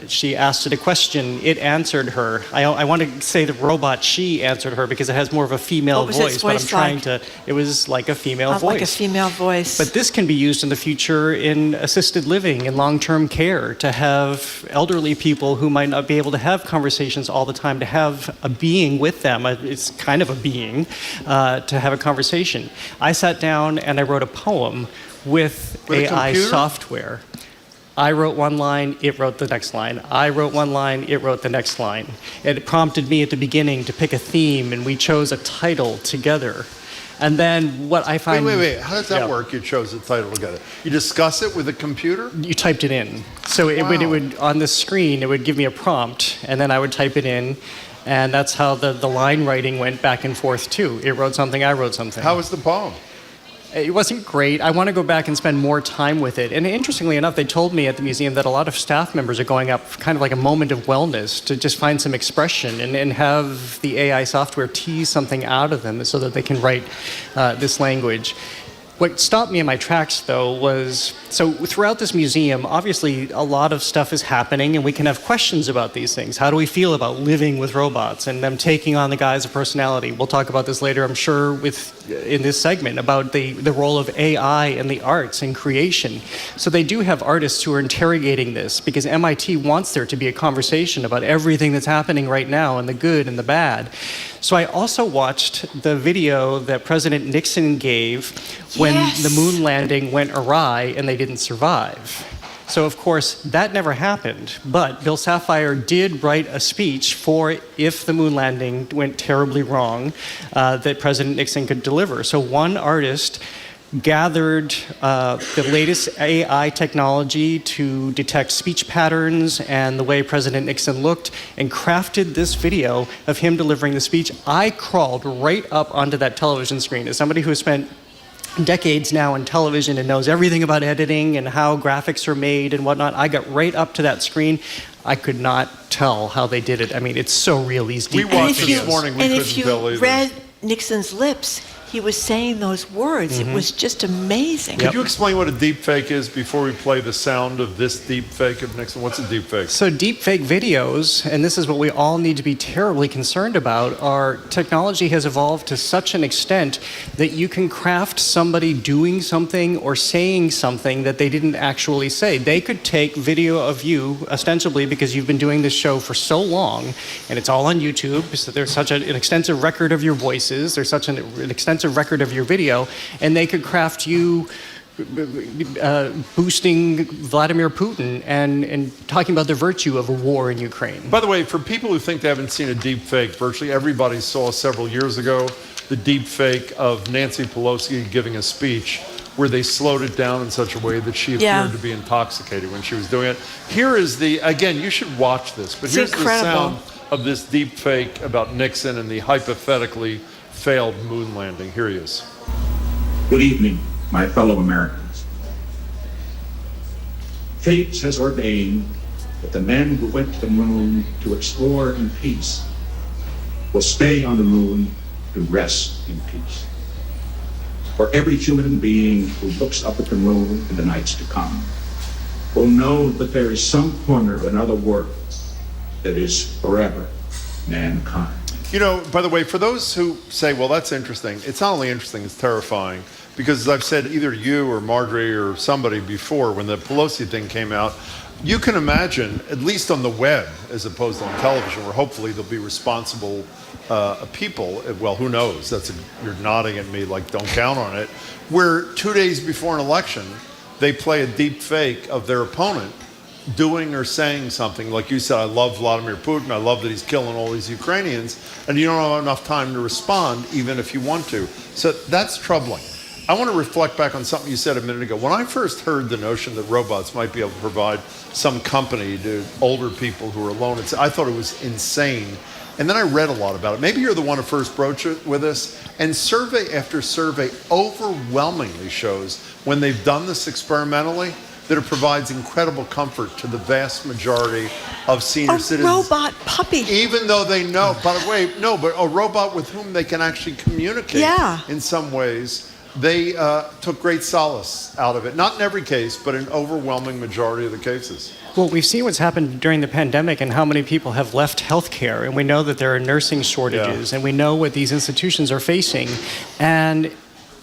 She asked it a question. It answered her. I want to say the robot, she answered her because it has more of a female voice, but I'm trying to, it was like a female voice. Like a female voice. But this can be used in the future in assisted living and long-term care to have elderly people who might not be able to have conversations all the time, to have a being with them. It's kind of a being, to have a conversation. I sat down and I wrote a poem with AI software. I wrote one line, it wrote the next line. I wrote one line, it wrote the next line. It prompted me at the beginning to pick a theme, and we chose a title together. And then what I find... Wait. How does that work? You chose a title together. You discuss it with a computer? You typed it in. So it would on the screen, it would give me a prompt, and then I would type it in. And that's how the line writing went back and forth, too. It wrote something, I wrote something. How was the poem? It wasn't great. I want to go back and spend more time with it. And interestingly enough, they told me at the museum that a lot of staff members are going up for kind of like a moment of wellness to just find some expression and have the AI software tease something out of them so that they can write this language. What stopped me in my tracks, though, was, so throughout this museum, obviously a lot of stuff is happening and we can have questions about these things. How do we feel about living with robots and them taking on the guise of personality? We'll talk about this later, I'm sure, in this segment, about the role of AI in the arts and creation. So they do have artists who are interrogating this because MIT wants there to be a conversation about everything that's happening right now and the good and the bad. So I also watched the video that President Nixon gave when the moon landing went awry and they didn't survive. So of course, that never happened, but Bill Sapphire did write a speech for if the moon landing went terribly wrong, that President Nixon could deliver. So one artist gathered the latest AI technology to detect speech patterns and the way President Nixon looked and crafted this video of him delivering the speech. I crawled right up onto that television screen as somebody who has spent decades now in television and knows everything about editing and how graphics are made and whatnot. I got right up to that screen. I could not tell how they did it. I mean, it's so real, these deep We watched it this morning. We couldn't tell either. And if you read Nixon's lips, he was saying those words. It was just amazing. Could you explain what a deep fake is before we play the sound of this deep fake of Nixon? What's a deep fake? So deep fake videos, and this is what we all need to be terribly concerned about, our technology has evolved to such an extent that you can craft somebody doing something or saying something that they didn't actually say. They could take video of you, ostensibly because you've been doing this show for so long, and it's all on YouTube, so there's such an extensive record of your voices, there's such an extensive record of your video, and they could craft you boosting Vladimir Putin and talking about the virtue of a war in Ukraine. By the way, for people who think they haven't seen a deep fake, virtually everybody saw several years ago the deep fake of Nancy Pelosi giving a speech where they slowed it down in such a way that she appeared to be intoxicated when she was doing it. Here is the, again, you should watch this, but here's the sound of this deep fake about Nixon and the hypothetically failed moon landing. Here he is. Good evening, my fellow Americans. Fate has ordained that the men who went to the moon to explore in peace will stay on the moon to rest in peace. For every human being who looks up at the moon in the nights to come will know that there is some corner of another world that is forever mankind. You know, by the way, for those who say, well, that's interesting, it's not only interesting, it's terrifying. Because as I've said, either you or Marjorie or somebody before, when the Pelosi thing came out, you can imagine, at least on the web, as opposed to on television, where hopefully there'll be responsible people, well, who knows? You're nodding at me like don't count on it, where 2 days before an election, they play a deep fake of their opponent doing or saying something. Like you said, I love Vladimir Putin, I love that he's killing all these Ukrainians, and you don't have enough time to respond, even if you want to. So that's troubling. I want to reflect back on something you said a minute ago. When I first heard the notion that robots might be able to provide some company to older people who are alone, I thought it was insane. And then I read a lot about it. Maybe you're the one who first broached it with us. And survey after survey overwhelmingly shows when they've done this experimentally that it provides incredible comfort to the vast majority of senior citizens. A robot puppy. Even though they know, by the way, no, but a robot with whom they can actually communicate in some ways. They took great solace out of it. Not in every case, but in overwhelming majority of the cases. Well, we've seen what's happened during the pandemic and how many people have left healthcare, and we know that there are nursing shortages, and we know what these institutions are facing. And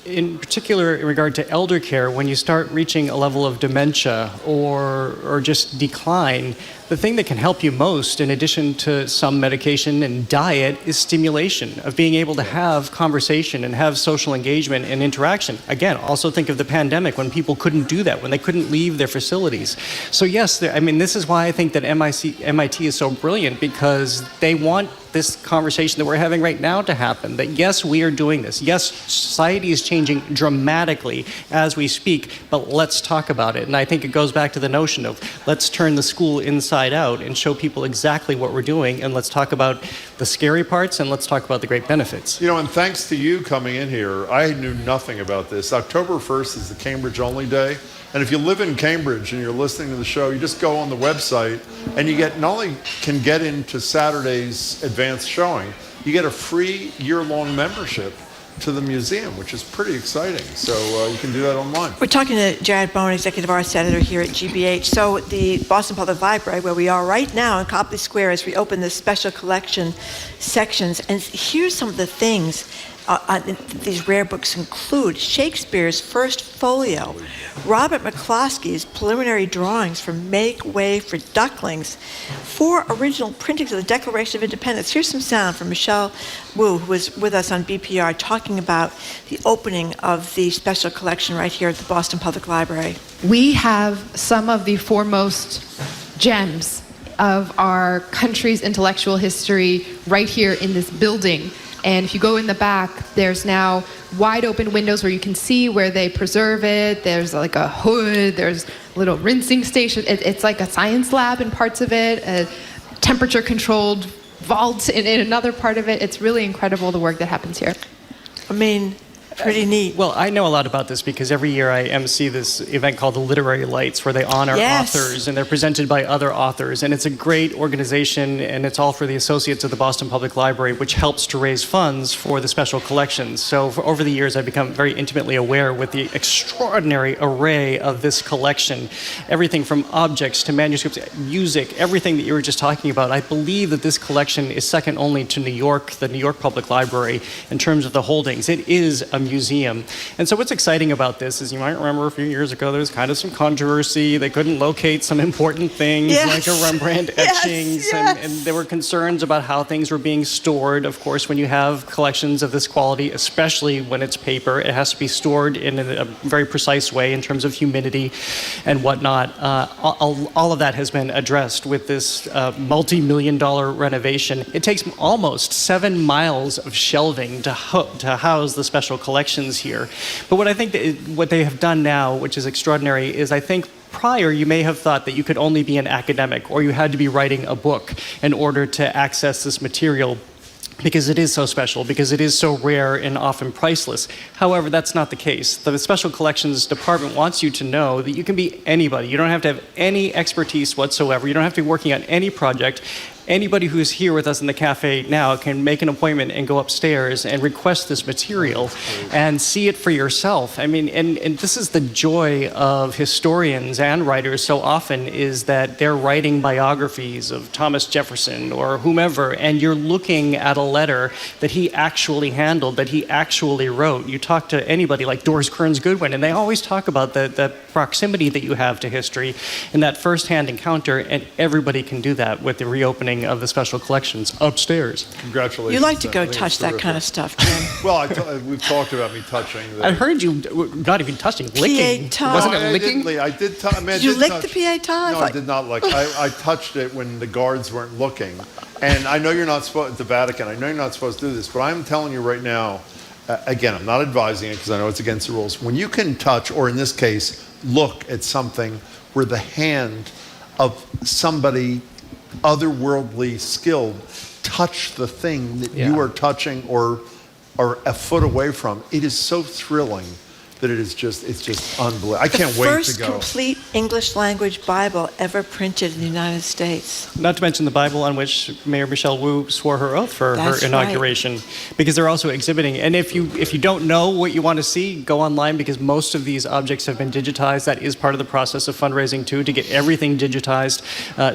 in particular, in regard to elder care, when you start reaching a level of dementia or just decline, the thing that can help you most, in addition to some medication and diet, is stimulation, of being able to have conversation and have social engagement and interaction. Again, also think of the pandemic when people couldn't do that, when they couldn't leave their facilities. So yes, this is why I think that MIT is so brilliant, because they want this conversation that we're having right now to happen, that yes, we are doing this. Yes, society is changing dramatically as we speak, but let's talk about it. And I think it goes back to the notion of let's turn the school inside out and show people exactly what we're doing, and let's talk about the scary parts and let's talk about the great benefits. And thanks to you coming in here, I knew nothing about this. October 1st is the Cambridge Only Day. And if you live in Cambridge and you're listening to the show, you just go on the website and you get, not only can get into Saturday's advanced showing, you get a free year-long membership to the museum, which is pretty exciting. So you can do that online. We're talking to Jared Bowen, Executive Arts Editor here at GBH. So the Boston Public Library, where we are right now in Copley Square, as we open the special collection sections. And here's some of the things these rare books include: Shakespeare's first folio, Robert McCloskey's preliminary drawings for Make Way for Ducklings, 4 original printings of the Declaration of Independence. Here's some sound from Michelle Wu, who was with us on BPR, talking about the opening of the special collection right here at the Boston Public Library. We have some of the foremost gems of our country's intellectual history right here in this building. And if you go in the back, there's now wide open windows where you can see where they preserve it. There's like a hood, there's a little rinsing station. It's like a science lab in parts of it, a temperature controlled vault in another part of it. It's really incredible, the work that happens here. Pretty neat. Well, I know a lot about this because every year I MC this event called the Literary Lights, where they honor authors, and they're presented by other authors. And it's a great organization, and it's all for the Associates of the Boston Public Library, which helps to raise funds for the special collections. So over the years, I've become very intimately aware with the extraordinary array of this collection. Everything from objects to manuscripts, music, everything that you were just talking about. I believe that this collection is second only to New York, the New York Public Library, in terms of the holdings. It is a museum. And so what's exciting about this is, you might remember a few years ago, there was kind of some controversy. They couldn't locate some important things like a Rembrandt etchings, and there were concerns about how things were being stored. Of course, when you have collections of this quality, especially when it's paper, it has to be stored in a very precise way in terms of humidity and whatnot. All of that has been addressed with this multi-million-dollar renovation. It takes almost 7 miles of shelving to house the special collections here. But what I think what they have done now, which is extraordinary, is I think prior you may have thought that you could only be an academic or you had to be writing a book in order to access this material, because it is so special, because it is so rare and often priceless. However, that's not the case. The Special Collections Department wants you to know that you can be anybody. You don't have to have any expertise whatsoever. You don't have to be working on any project. Anybody who's here with us in the cafe now can make an appointment and go upstairs and request this material and see it for yourself. I mean, and this is the joy of historians and writers so often, is that they're writing biographies of Thomas Jefferson or whomever, and you're looking at a letter that he actually handled, that he actually wrote. You talk to anybody like Doris Kearns Goodwin, and they always talk about the proximity that you have to history and that first-hand encounter, and everybody can do that with the reopening of the special collections upstairs. Congratulations. You like to go touch that kind of stuff, Jim. Well, we've talked about me touching. I heard you not even touching, licking. Wasn't it licking? I did touch. Did you lick the PA tie? No, I did not lick. I touched it when the guards weren't looking. And I know you're not supposed, at the Vatican, I know you're not supposed to do this, but I'm telling you right now, again, I'm not advising it because I know it's against the rules. When you can touch, or in this case, look at something where the hand of somebody otherworldly skilled touch the thing that you are touching or are a foot away from. It is so thrilling that it's just unbelievable. I can't wait to go. The first complete English language Bible ever printed in the United States. Not to mention the Bible on which Mayor Michelle Wu swore her oath for That's her inauguration, because they're also exhibiting. And if you don't know what you want to see, go online, because most of these objects have been digitized. That is part of the process of fundraising too, to get everything digitized,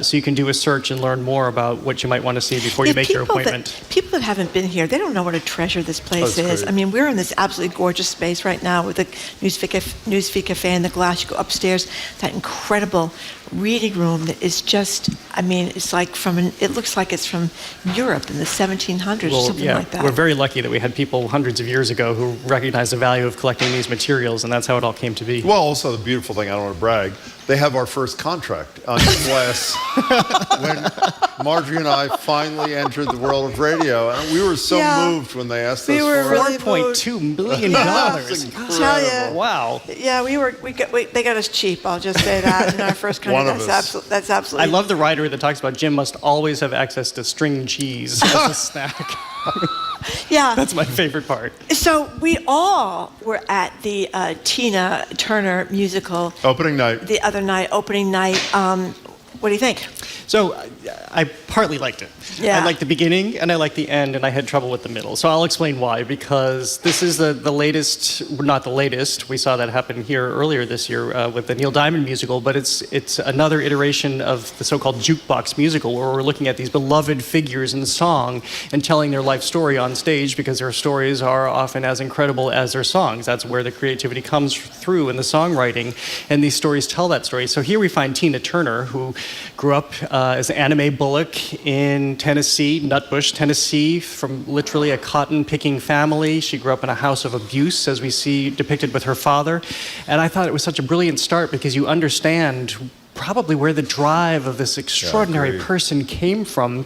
so you can do a search and learn more about what you might want to see before you make your appointment. People that haven't been here, they don't know what a treasure this place is. Great. I mean, we're in this absolutely gorgeous space right now with the Newsfeed Cafe and the glass. You go upstairs, that incredible reading room that is just, I mean, it's like it looks like it's from Europe in the 1700s or something like that. We're very lucky that we had people hundreds of years ago who recognized the value of collecting these materials, and that's how it all came to be. Well, also the beautiful thing, I don't want to brag, they have our first contract on glass when Marjorie and I finally entered the world of radio. And we were so moved when they asked us for $4.2 million. Tell you. Wow. Yeah, they got us cheap. I'll just say that in our first contract. That's absolutely. I love the writer that talks about Jim must always have access to string cheese as a snack. Yeah. That's my favorite part. So we all were at the Tina Turner musical. Opening night. The other night, opening night. What do you think? So I partly liked it. Yeah. I liked the beginning and I liked the end, and I had trouble with the middle. So I'll explain why, because this is the latest, not the latest. We saw that happen here earlier this year with the Neil Diamond musical, but it's another iteration of the so-called jukebox musical, where we're looking at these beloved figures in song and telling their life story on stage, because their stories are often as incredible as their songs. That's where the creativity comes through in the songwriting, and these stories tell that story. So here we find Tina Turner, who grew up as Anime Bullock in Tennessee, Nutbush, Tennessee, from literally a cotton-picking family. She grew up in a house of abuse, as we see depicted with her father. And I thought it was such a brilliant start, because you understand probably where the drive of this extraordinary person came from,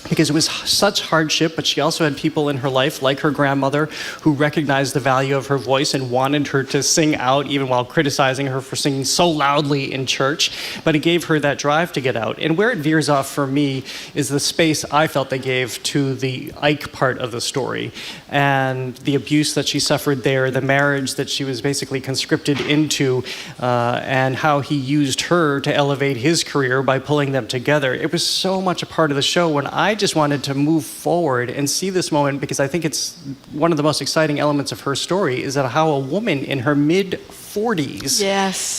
because it was such hardship, but she also had people in her life, like her grandmother, who recognized the value of her voice and wanted her to sing out, even while criticizing her for singing so loudly in church. But it gave her that drive to get out. And where it veers off for me is the space I felt they gave to the Ike part of the story, and the abuse that she suffered there, the marriage that she was basically conscripted into, and how he used her to elevate his career by pulling them together. It was so much a part of the show when I just wanted to move forward and see this moment, because I think it's one of the most exciting elements of her story, is that how a woman in her mid-40s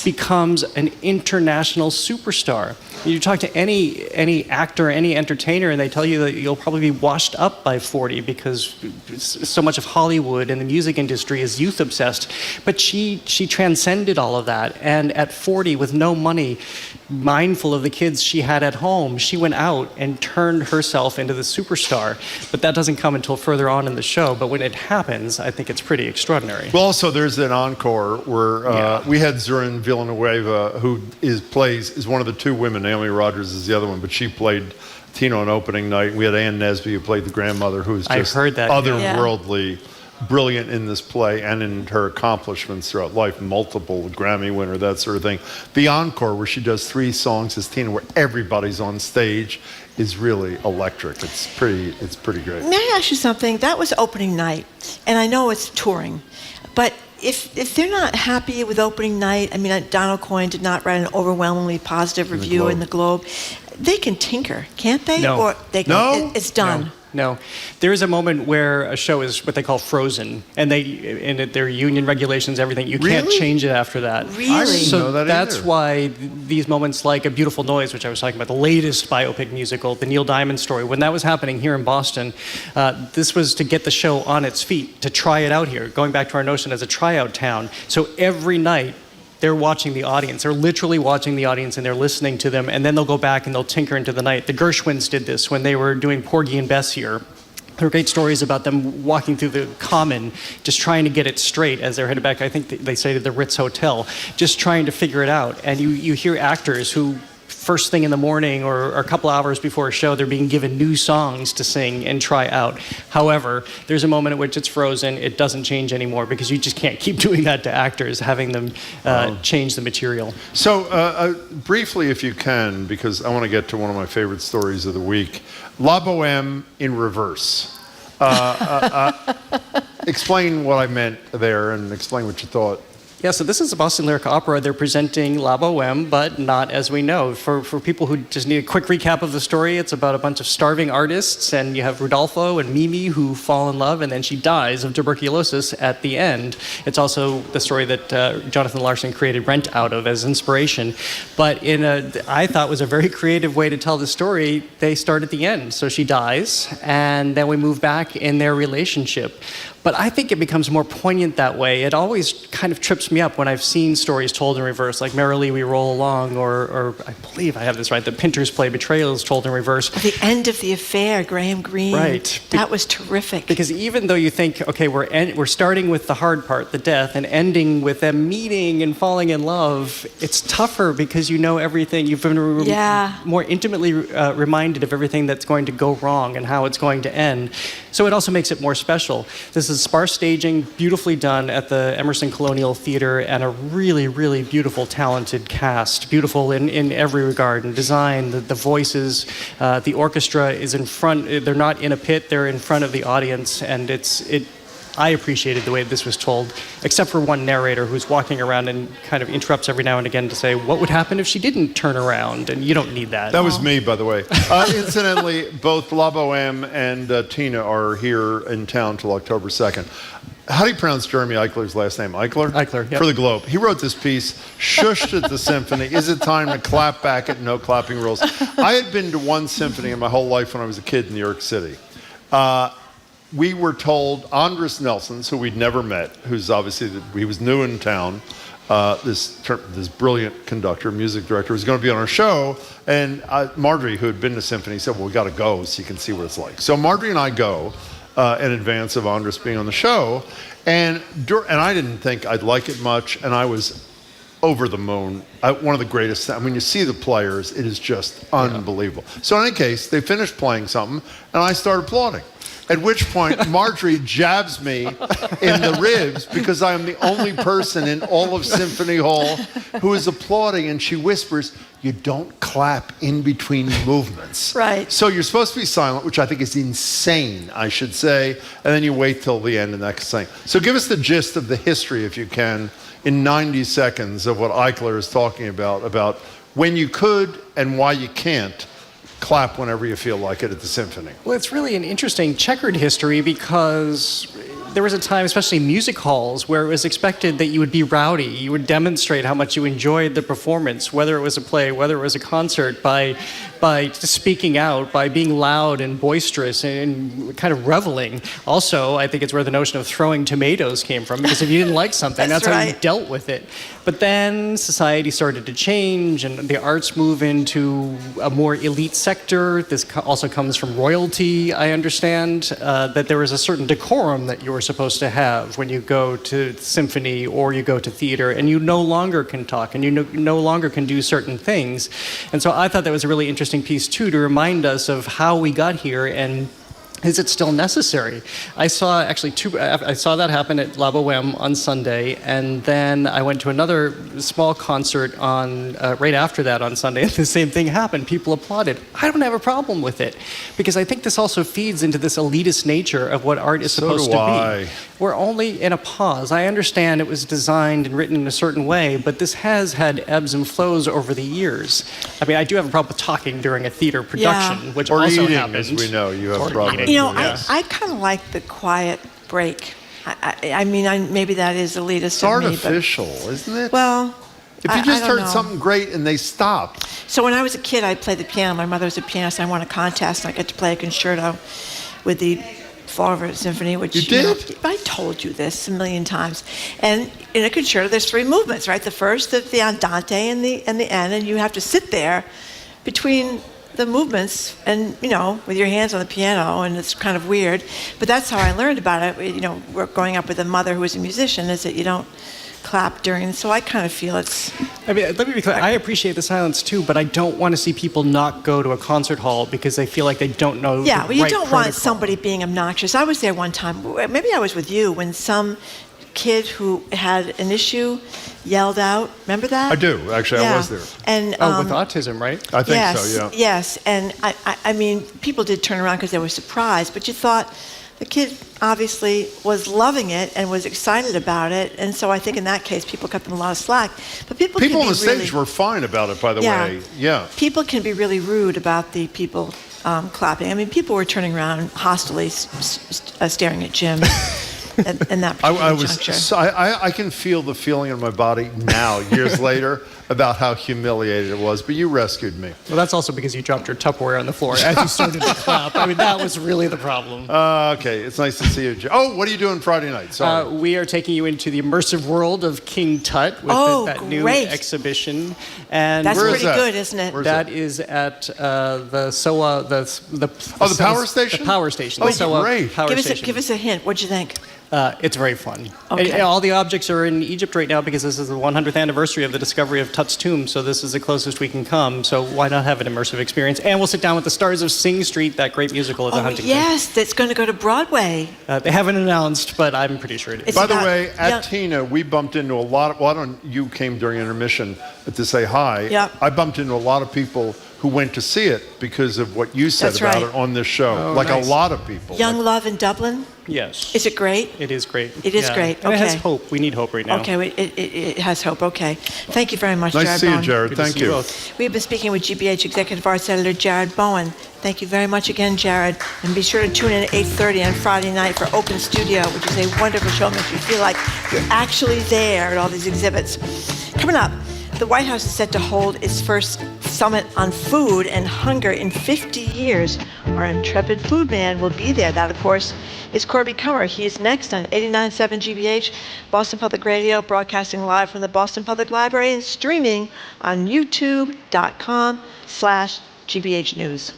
becomes an international superstar. You talk to any actor, any entertainer, and they tell you that you'll probably be washed up by 40, because so much of Hollywood and the music industry is youth obsessed. But she transcended all of that, and at 40, with no money, mindful of the kids she had at home, she went out and turned herself into the superstar. But that doesn't come until further on in the show. But when it happens, I think it's pretty extraordinary. Well, also there's an encore where we had Zorin Villanueva, who is one of the two women. Naomi Rogers is the other one, but she played Tina on opening night. We had Ann Nesby, who played the grandmother, who's just otherworldly, brilliant in this play and in her accomplishments throughout life, multiple Grammy winner, that sort of thing. The encore, where she does 3 songs as Tina, where everybody's on stage, is really electric. It's pretty great. May I ask you something? That was opening night, and I know it's touring, but if they're not happy with opening night, I mean, Donald Coyne did not write an overwhelmingly positive review in the Globe. They can tinker, can't they? No. Or they can, it's done. No. There is a moment where a show is what they call frozen, and their union regulations, everything, you can't change it after that. Really? I didn't know that that's why these moments like A Beautiful Noise, which I was talking about, the latest biopic musical, the Neil Diamond story, when that was happening here in Boston, this was to get the show on its feet, to try it out here, going back to our notion as a tryout town. So every night, they're watching the audience. They're literally watching the audience, and they're listening to them, and then they'll go back and they'll tinker into the night. The Gershwins did this when they were doing Porgy and Bess here. There are great stories about them walking through the Common, just trying to get it straight as they're headed back, I think they say, to the Ritz Hotel, just trying to figure it out. And you hear actors who first thing in the morning or a couple hours before a show, they're being given new songs to sing and try out. However, there's a moment at which it's frozen. It doesn't change anymore because you just can't keep doing that to actors, having them change the material. So briefly, if you can, because I want to get to one of my favorite stories of the week, La Boheme in reverse. Explain what I meant there and explain what you thought. Yeah, so this is a Boston Lyric Opera. They're presenting La Boheme, but not as we know. For people who just need a quick recap of the story, it's about a bunch of starving artists, and you have Rodolfo and Mimi who fall in love, and then she dies of tuberculosis at the end. It's also the story that Jonathan Larson created Rent out of as inspiration. But I thought was a very creative way to tell the story, they start at the end. So she dies, and then we move back in their relationship. But I think it becomes more poignant that way. It always kind of trips me up when I've seen stories told in reverse, like Merrily We Roll Along, or I believe I have this right, the Pinter's Play Betrayal is told in reverse. The end of the affair, Graham Greene. Right. That was terrific. Because even though you think, okay, we're starting with the hard part, the death, and ending with them meeting and falling in love, it's tougher because you know everything. You've been more intimately reminded of everything that's going to go wrong and how it's going to end. So it also makes it more special. This is sparse staging, beautifully done at the Emerson Colonial Theater, and a really, really beautiful, talented cast. Beautiful in every regard, in design, the voices, the orchestra is in front. They're not in a pit, they're in front of the audience, and I appreciated the way this was told, except for one narrator who's walking around and kind of interrupts every now and again to say, what would happen if she didn't turn around? And you don't need that. That was me, by the way. Incidentally, both La Boheme and Tina are here in town till October 2nd. How do you pronounce Jeremy Eichler's last name? Eichler? Eichler, yep. For the Globe. He wrote this piece, shushed at the symphony. Is it time to clap back at no clapping rules? I had been to one symphony in my whole life when I was a kid in New York City. We were told Andres Nelsons, who we'd never met, who's obviously, he was new in town, this brilliant conductor, music director, was going to be on our show, and Marjorie, who had been to symphony, said, well, we got to go so you can see what it's like. So Marjorie and I go in advance of Andres being on the show, and I didn't think I'd like it much, and I was over the moon. One of the greatest, when you see the players, it is just unbelievable. So in any case, they finished playing something, and I started applauding. At which point, Marjorie jabs me in the ribs because I am the only person in all of Symphony Hall who is applauding, and she whispers, you don't clap in between movements. Right. So you're supposed to be silent, which I think is insane, I should say, and then you wait till the end and that kind of thing. So give us the gist of the history, if you can, in 90 seconds of what Eichler is talking about when you could and why you can't clap whenever you feel like it at the symphony. Well, it's really an interesting checkered history because there was a time, especially in music halls, where it was expected that you would be rowdy. You would demonstrate how much you enjoyed the performance, whether it was a play, whether it was a concert, by speaking out, by being loud and boisterous and kind of reveling. Also, I think it's where the notion of throwing tomatoes came from, because if you didn't like something, that's how you dealt with it. But then society started to change, and the arts move into a more elite sector. This also comes from royalty, I understand, that there was a certain decorum that you were supposed to have when you go to symphony or you go to theater, and you no longer can talk, and you no longer can do certain things. And so I thought that was a really interesting piece too, to remind us of how we got here and is it still necessary? I saw that happen at La Boheme on Sunday, and then I went to another small concert on right after that on Sunday, and the same thing happened. People applauded. I don't have a problem with it, because I think this also feeds into this elitist nature of what art is supposed to be. We're only in a pause. I understand it was designed and written in a certain way, but this has had ebbs and flows over the years. I mean, I do have a problem with talking during a theater production, which or also eating, happens. as we know, you have problems. You know, I kind of like the quiet break. I mean, maybe that is elitist. It's artificial, isn't it? Well, if you just heard something great and they stopped. So when I was a kid, I played the piano. My mother was a pianist. I won a contest, and I got to play a concerto with the Fall River Symphony, which you did? I told you this a million times. And in a concerto, there's three movements, right? The first, the andante, and the end, and you have to sit there between the movements and, you know, with your hands on the piano, and it's kind of weird. But that's how I learned about it. You know, growing up with a mother who was a musician, is that you don't clap during. So I kind of feel it's. I mean, let me be clear. I appreciate the silence too, but I don't want to see people not go to a concert hall because they feel like they don't know. Yeah, well, you right don't protocol. want somebody being obnoxious. I was there one time. Maybe I was with you when some kid who had an issue yelled out. Remember that? I do. Actually, I was there. And with autism, right? I think yes, so, yeah. Yes, and I mean, people did turn around because they were surprised, but you thought the kid obviously was loving it and was excited about it, and so I think in that case, people cut them a lot of slack. But people on the really, stage were fine about it, by the way. Yeah. People can be really rude about the people clapping. I mean, people were turning around hostilely, staring at Jim. In that juncture. I can feel the feeling in my body now, years later, about how humiliated it was. But you rescued me. Well, that's also because you dropped your Tupperware on the floor as you started to clap. I mean, that was really the problem. Okay, it's nice to see you. Oh, what are you doing Friday night? Sorry. We are taking you into the immersive world of King Tut with that new exhibition. And that's pretty good, isn't it? That is at the SOA, the power station? The power station. Oh, the SOA great. Power station. Give us a hint. What'd you think? It's very fun. Okay. And all the objects are in Egypt right now because this is the 100th anniversary of the discovery of Tut's tomb, so this is the closest we can come. So why not have an immersive experience? And we'll sit down with the stars of Sing Street, that great musical at the Huntington. Yes, that's going to go to Broadway. They haven't announced, but I'm pretty sure it is. By the way, at Tina, we bumped into a lot of, you came during intermission to say hi. Yep. I bumped into a lot of people who went to see it because of what you said That's about right. it on this show. Oh, like nice. a lot of people. Young Love in Dublin? Yes. Is it great? It is great. It is great. And Okay. it has hope. We need hope right now. Okay, it has hope. Okay. Thank you very much, Nice Jared to see you, Bowen. Jared. Good to Thank see you. you both. We've been speaking with GBH Executive Arts Editor Jared Bowen. Thank you very much again, Jared. And be sure to tune in at 8:30 on Friday night for Open Studio, which is a wonderful show. Makes you feel like you're actually there at all these exhibits. Coming up, the White House is set to hold its first summit on food and hunger in 50 years. Our intrepid food man will be there. That, of course, is Corby Kummer. He is next on 89.7 GBH, Boston Public Radio, broadcasting live from the Boston Public Library and streaming on youtube.com/GBH News.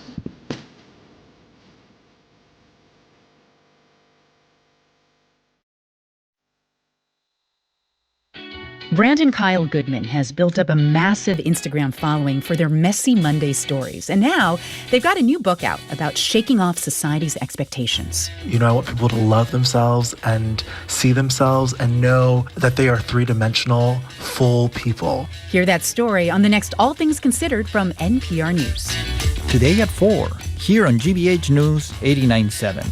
Brandon Kyle Goodman has built up a massive Instagram following for their Messy Monday stories. And now they've got a new book out about shaking off society's expectations. You know, I want people to love themselves and see themselves and know that they are three-dimensional, full people. Hear that story on the next All Things Considered from NPR News. Today at 4, here on GBH News 89.7.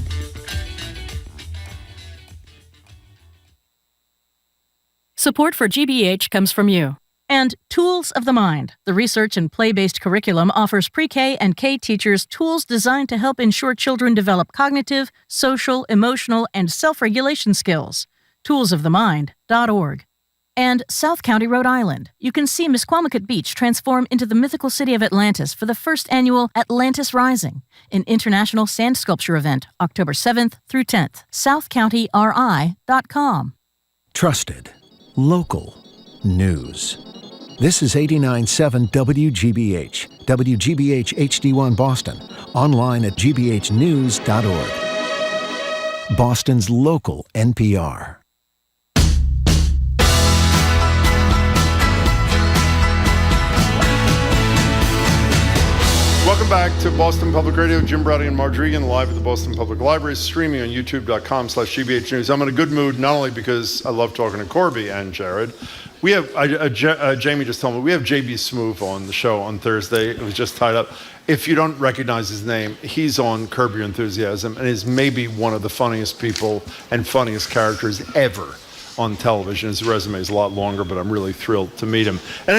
Support for GBH comes from you. And Tools of the Mind, the research and play-based curriculum offers pre-K and K teachers tools designed to help ensure children develop cognitive, social, emotional, and self-regulation skills. toolsofthemind.org. And South County, Rhode Island. You can see Misquamicut Beach transform into the mythical city of Atlantis for the first annual Atlantis Rising, an international sand sculpture event, October 7th through 10th. SouthCountyRI.com. Trusted. Local news. This is 89.7 WGBH, WGBH HD1 Boston, online at gbhnews.org. Boston's local NPR. Welcome back to Boston Public Radio. Jim Browdy and Marge Regan live at the Boston Public Library, streaming on youtube.com/GBH News. I'm in a good mood, not only because I love talking to Corby and Jared. We have, Jamie just told me, we have JB Smoove on the show on Thursday. It was just tied up. If you don't recognize his name, he's on Curb Your Enthusiasm and is maybe one of the funniest people and funniest characters ever on television. His resume is a lot longer, but I'm really thrilled to meet him. In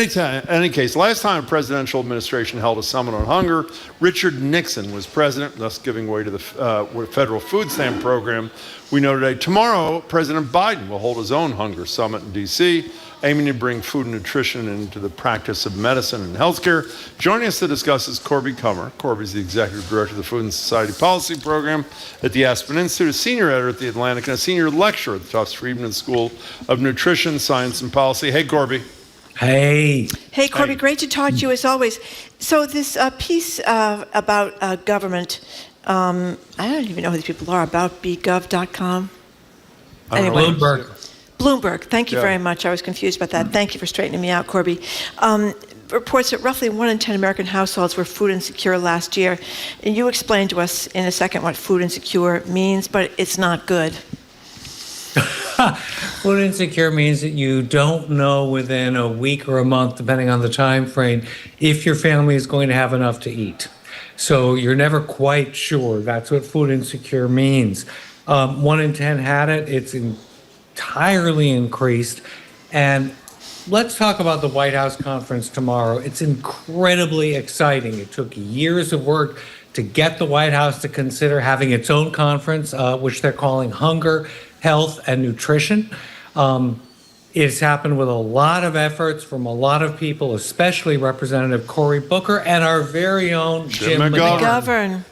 any case, last time a presidential administration held a summit on hunger, Richard Nixon was president, thus giving way to the federal food stamp program. We know today, tomorrow, President Biden will hold his own hunger summit in D.C., aiming to bring food and nutrition into the practice of medicine and healthcare. Joining us to discuss is Corby Kummer. Corby's the executive director of the Food and Society Policy Program at the Aspen Institute, a senior editor at The Atlantic, and a senior lecturer at the Tufts Friedman School of Nutrition, Science, and Policy. Hey, Corby. Hey. Hey, Corby, great to talk to you as always. So this piece about government, I don't even know who these people are, about begov.com. Anyway. Bloomberg. Thank you Yeah. very much. I was confused about that. Thank you for straightening me out, Corby. Reports that roughly 1 in 10 American households were food insecure last year. And you explained to us in a second what food insecure means, but it's not good. Food insecure means that you don't know within a week or a month, depending on the time frame, if your family is going to have enough to eat. So you're never quite sure. That's what food insecure means. 1 in 10 had it. It's entirely increased. And let's talk about the White House conference tomorrow. It's incredibly exciting. It took years of work to get the White House to consider having its own conference, which they're calling Hunger, Health, and Nutrition. It's happened with a lot of efforts from a lot of people, especially Representative Cory Booker and our very own Jim McGovern.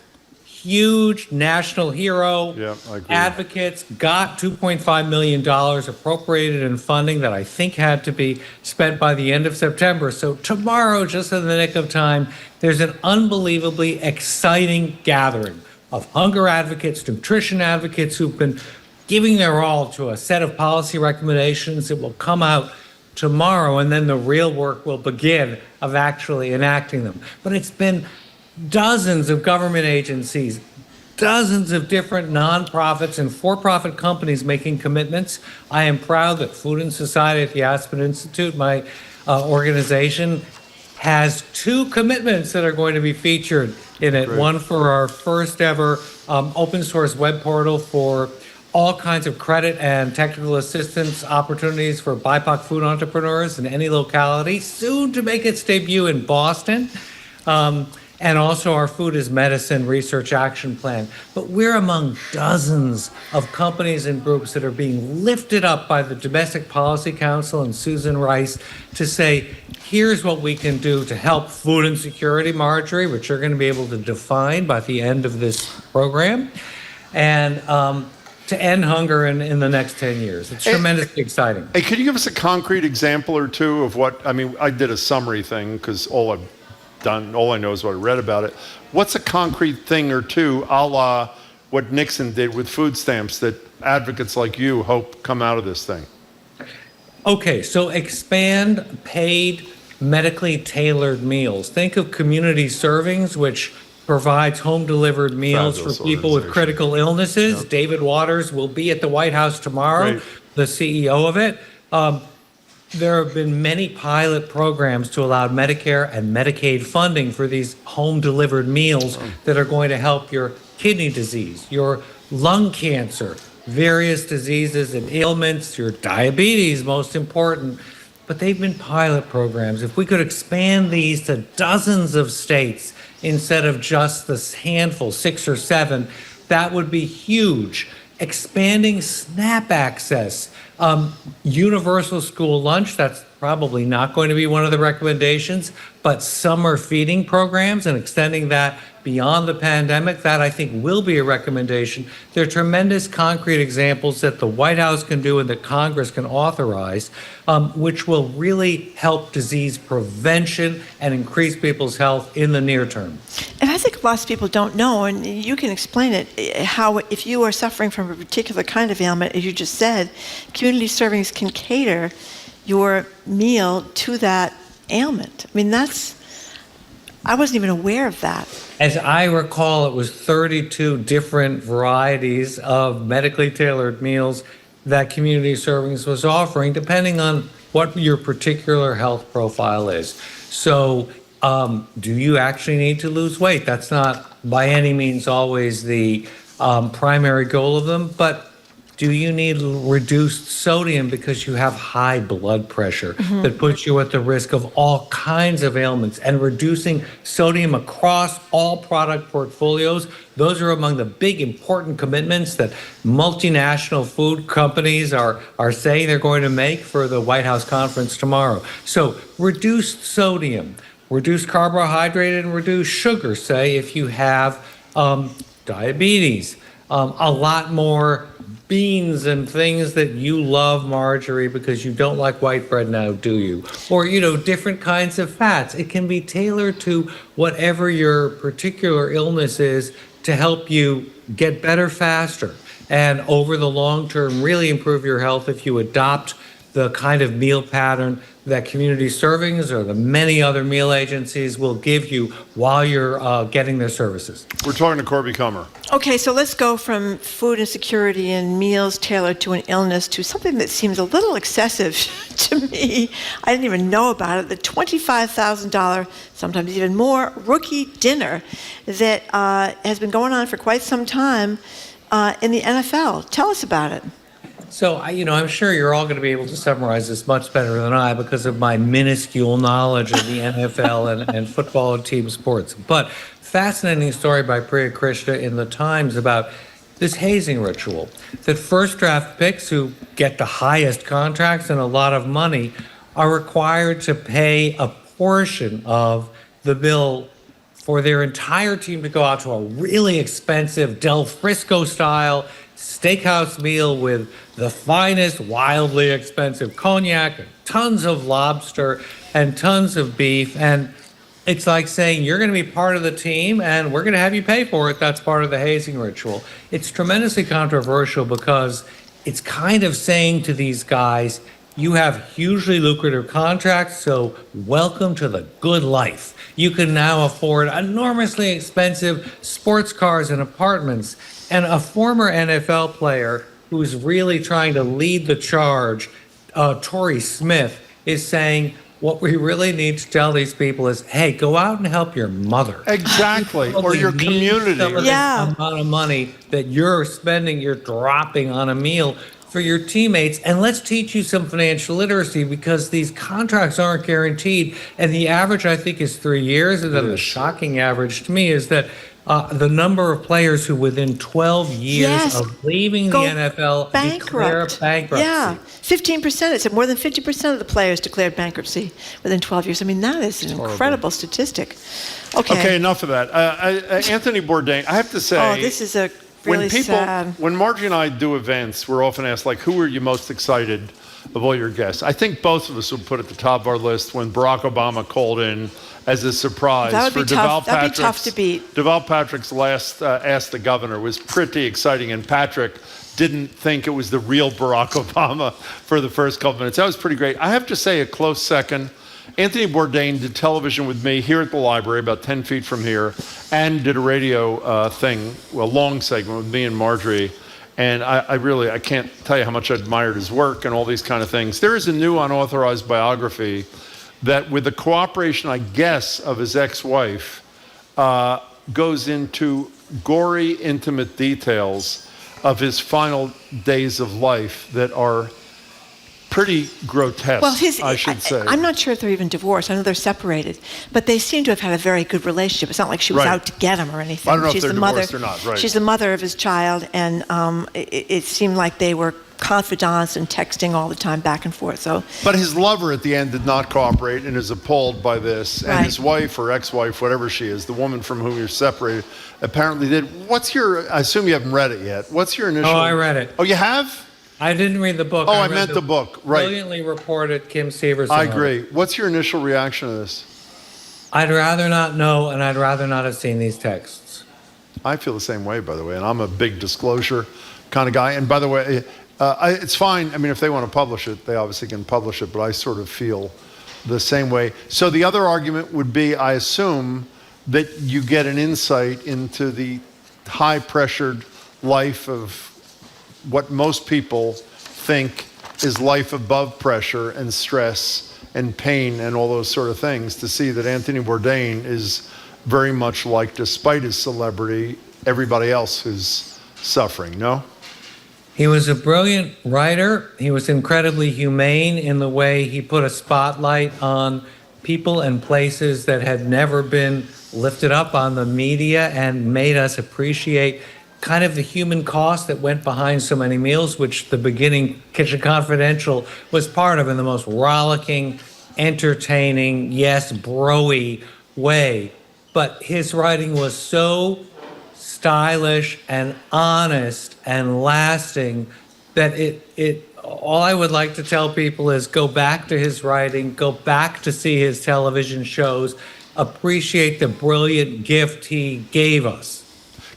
Huge national hero. Yeah, I agree. Advocates got $2.5 million appropriated in funding that I think had to be spent by the end of September. So tomorrow, just in the nick of time, there's an unbelievably exciting gathering of hunger advocates, nutrition advocates who've been giving their all to a set of policy recommendations that will come out tomorrow, and then the real work will begin of actually enacting them. But it's been dozens of government agencies, dozens of different nonprofits and for-profit companies making commitments. I am proud that Food and Society at the Aspen Institute, my organization, has 2 commitments that are going to be featured in it. Great. One for our first ever open source web portal for all kinds of credit and technical assistance opportunities for BIPOC food entrepreneurs in any locality, soon to make its debut in Boston. And also our Food is Medicine Research Action Plan. But we're among dozens of companies and groups that are being lifted up by the Domestic Policy Council and Susan Rice to say, here's what we can do to help food insecurity, Marjorie, which you're going to be able to define by the end of this program, and to end hunger in the next 10 years. It's tremendously exciting. Hey, could you give us a concrete example or two of what, I mean, I did a summary thing because all I know is what I read about it. What's a concrete thing or two, a la what Nixon did with food stamps, that advocates like you hope come out of this thing? Okay, so expand paid medically tailored meals. Think of community servings, which provides home-delivered meals for people with critical illnesses. Yep. David Waters will be at the White House tomorrow, Great. The CEO of it. There have been many pilot programs to allow Medicare and Medicaid funding for these home-delivered meals that are going to help your kidney disease, your lung cancer, various diseases and ailments, your diabetes, most important. But they've been pilot programs. If we could expand these to dozens of states instead of just this handful, 6 or 7, that would be huge. Expanding SNAP access, universal school lunch, that's probably not going to be one of the recommendations, but summer feeding programs and extending that beyond the pandemic, that I think will be a recommendation. There are tremendous concrete examples that the White House can do and that Congress can authorize, which will really help disease prevention and increase people's health in the near term. And I think lots of people don't know, and you can explain it, how if you are suffering from a particular kind of ailment, as you just said, community servings can cater your meal to that ailment. I mean, I wasn't even aware of that. As I recall, it was 32 different varieties of medically tailored meals that Community Servings was offering, depending on what your particular health profile is. So, do you actually need to lose weight? That's not by any means always the primary goal of them, but do you need reduced sodium because you have high blood pressure that puts you at the risk of all kinds of ailments? And reducing sodium across all product portfolios, those are among the big important commitments that multinational food companies are saying they're going to make for the White House conference tomorrow. So reduced sodium, reduce carbohydrate, and reduce sugar, say, if you have diabetes. A lot more beans and things that you love, Marjorie, because you don't like white bread now, do you? Or, different kinds of fats. It can be tailored to whatever your particular illness is to help you get better faster. and over the long term really improve your health if you adopt the kind of meal pattern that Community Servings or the many other meal agencies will give you while you're getting their services. We're talking to Corby Comer. Okay, so let's go from food insecurity and meals tailored to an illness to something that seems a little excessive to me. I didn't even know about it. The $25,000, sometimes even more, rookie dinner that has been going on for quite some time in the NFL. Tell us about it. So, I'm sure you're all going to be able to summarize this much better than I because of my minuscule knowledge of the NFL and football and team sports. But fascinating story by Priya Krishna in the Times about this hazing ritual, that first draft picks who get the highest contracts and a lot of money are required to pay a portion of the bill for their entire team to go out to a really expensive Del Frisco style steakhouse meal with the finest, wildly expensive cognac, and tons of lobster and tons of beef. And it's like saying, you're going to be part of the team and we're going to have you pay for it. That's part of the hazing ritual. It's tremendously controversial because it's kind of saying to these guys, you have hugely lucrative contracts, so welcome to the good life. You can now afford enormously expensive sports cars and apartments. And a former NFL player who's really trying to lead the charge, Torrey Smith, is saying, what we really need to tell these people is, hey, go out and help your mother. Exactly, or your community. Some of this amount of money that you're spending, you're dropping on a meal for your teammates, and let's teach you some financial literacy because these contracts aren't guaranteed. And the average, I think, is 3 years. And then the shocking average to me is that the number of players who within 12 years of leaving the NFL declare bankruptcy. Yeah, 15%. It said more than 50% of the players declared bankruptcy within 12 years. I mean, that is an incredible statistic. Okay, enough of that. Anthony Bourdain, I have to say... Oh, this is a really sad... When Margie and I do events, we're often asked, like, who are you most excited of all your guests? I think both of us would put at the top of our list when Barack Obama called in as a surprise for Deval Patrick's. That would be tough to beat. Deval Patrick's last Ask the Governor was pretty exciting, and Patrick didn't think it was the real Barack Obama for the first couple minutes. That was pretty great. I have to say a close second. Anthony Bourdain did television with me here at the library, about 10 feet from here, and did a radio thing, a long segment with me and Marjorie. And I can't tell you how much I admired his work and all these kind of things. There is a new unauthorized biography that, with the cooperation, I guess, of his ex-wife, goes into gory, intimate details of his final days of life that are pretty grotesque, I should say. I'm not sure if they're even divorced. I know they're separated, but they seem to have had a very good relationship. It's not like she was out to get him or anything. I don't know if they're divorced or not. Right. She's the mother of his child, and it seemed like they were confidants and texting all the time back and forth. But his lover at the end did not cooperate and is appalled by this. And his wife or ex-wife, whatever she is, the woman from whom you're separated, apparently did. I assume you haven't read it yet. What's your initial? Oh, I read it. Oh, you have? I didn't read the book. Oh, I meant the book. Right. Brilliantly reported, Kim Severson. I agree. What's your initial reaction to this? I'd rather not know, and I'd rather not have seen these texts. I feel the same way, by the way, and I'm a big disclosure kind of guy. And by the way, it's fine. I mean, if they want to publish it, they obviously can publish it, but I sort of feel the same way. So the other argument would be, I assume, that you get an insight into the high-pressured life of what most people think is life above pressure and stress and pain and all those sort of things, to see that Anthony Bourdain is very much like, despite his celebrity, everybody else who's suffering, no? He was a brilliant writer. He was incredibly humane in the way he put a spotlight on people and places that had never been lifted up on the media and made us appreciate kind of the human cost that went behind so many meals, which the beginning Kitchen Confidential was part of in the most rollicking, entertaining, yes, bro-y way. But his writing was so stylish and honest and lasting that all I would like to tell people is go back to his writing, go back to see his television shows, appreciate the brilliant gift he gave us.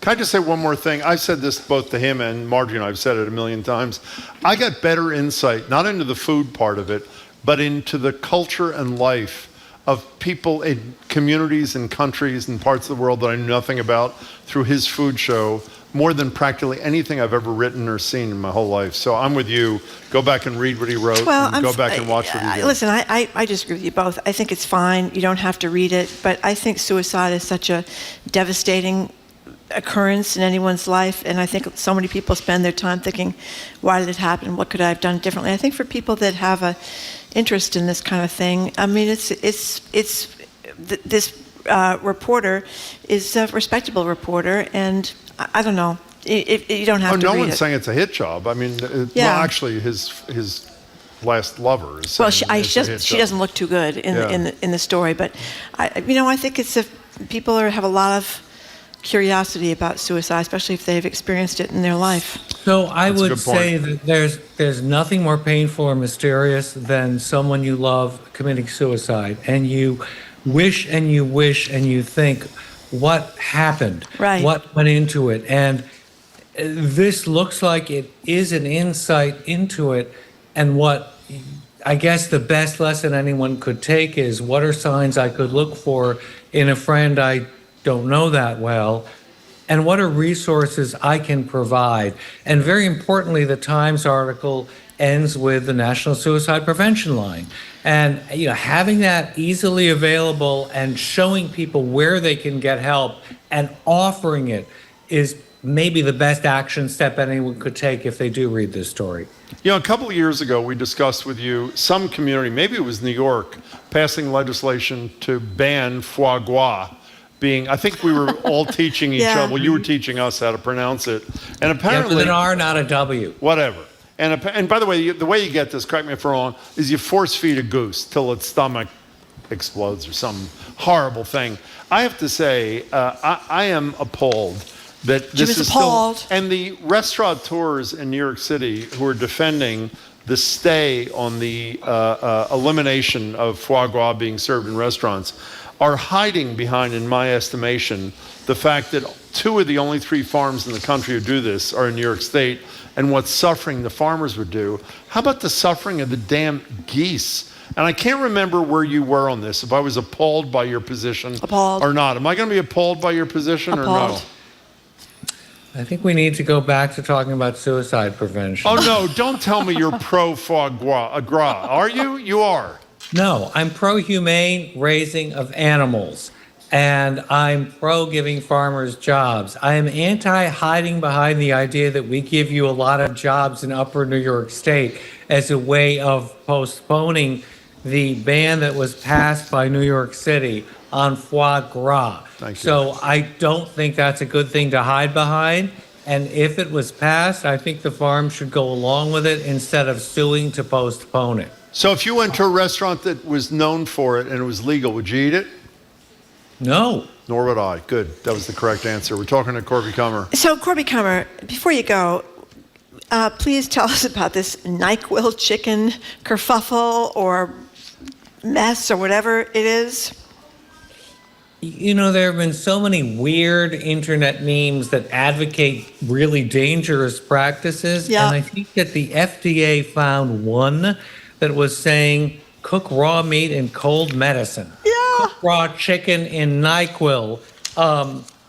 Can I just say one more thing? I said this both to him and Margie, and I've said it a million times. I got better insight, not into the food part of it, but into the culture and life of people in communities and countries and parts of the world that I knew nothing about through his food show, more than practically anything I've ever written or seen in my whole life. So I'm with you. Go back and read what he wrote, and go back and watch what he did. Listen, I disagree with you both. I think it's fine. You don't have to read it. But I think suicide is such a devastating occurrence in anyone's life. And I think so many people spend their time thinking, why did it happen? What could I have done differently? I think for people that have a interest in this kind of thing, I mean, this reporter is a respectable reporter, and I don't know. You don't have to read it. No one's saying it's a hit job. I mean, well, actually, his last lover is saying she doesn't look too good in the story, but I think people have a lot of curiosity about suicide, especially if they've experienced it in their life. So I would say that there's nothing more painful or mysterious than someone you love committing suicide, and you wish and you wish and you think, what happened? Right. What went into it? And this looks like it is an insight into it. And what I guess the best lesson anyone could take is, what are signs I could look for in a friend I don't know that well? And what are resources I can provide? And very importantly, the Times article ends with the National Suicide Prevention Line. And having that easily available and showing people where they can get help and offering it is maybe the best action step anyone could take if they do read this story. A couple of years ago, we discussed with you some community, maybe it was New York, passing legislation to ban foie gras. I think we were all teaching each other. Well, you were teaching us how to pronounce it. And apparently... with an R, not a W. Whatever. And by the way you get this, correct me if I'm wrong, is you force feed a goose till its stomach explodes or some horrible thing. I have to say, I am appalled that this is appalled. Still... And the restaurateurs in New York City who are defending the stay on the elimination of foie gras being served in restaurants are hiding behind, in my estimation, the fact that 2 of the only 3 farms in the country who do this are in New York State, and what suffering the farmers would do. How about the suffering of the damn geese? And I can't remember where you were on this, if I was appalled by your position or not. Am I going to be appalled by your position or no? I think we need to go back to talking about suicide prevention. Oh, no, don't tell me you're pro foie gras. Are you? You are. No, I'm pro-humane raising of animals, and I'm pro-giving farmers jobs. I am anti-hiding behind the idea that we give you a lot of jobs in upper New York State as a way of postponing the ban that was passed by New York City on foie gras. Thank you. So I don't think that's a good thing to hide behind. And if it was passed, I think the farm should go along with it instead of suing to postpone it. So if you went to a restaurant that was known for it and it was legal, would you eat it? No. Nor would I. Good. That was the correct answer. We're talking to Corby Kummer. So, Corby Kummer, before you go, please tell us about this NyQuil chicken kerfuffle or mess or whatever it is. There have been so many weird internet memes that advocate really dangerous practices. Yeah. And I think that the FDA found one that was saying cook raw meat in cold medicine. Yeah. Cook raw chicken in NyQuil.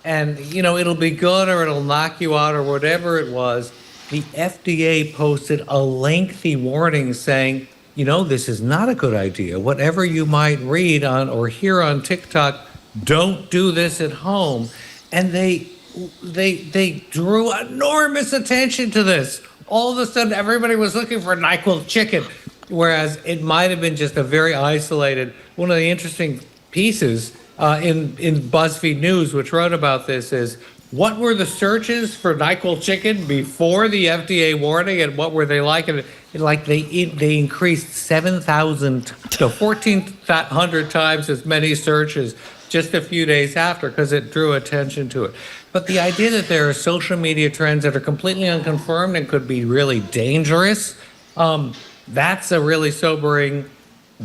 And, it'll be good or it'll knock you out or whatever it was. The FDA posted a lengthy warning saying, this is not a good idea. Whatever you might read on or hear on TikTok, don't do this at home. And they drew enormous attention to this. All of a sudden, everybody was looking for NyQuil chicken, whereas it might have been just a very isolated. One of the interesting pieces in BuzzFeed News, which wrote about this, is what were the searches for NyQuil chicken before the FDA warning, and what were they like? And they increased 7,000 to 1,400 times as many searches just a few days after, because it drew attention to it. But the idea that there are social media trends that are completely unconfirmed and could be really dangerous, that's a really sobering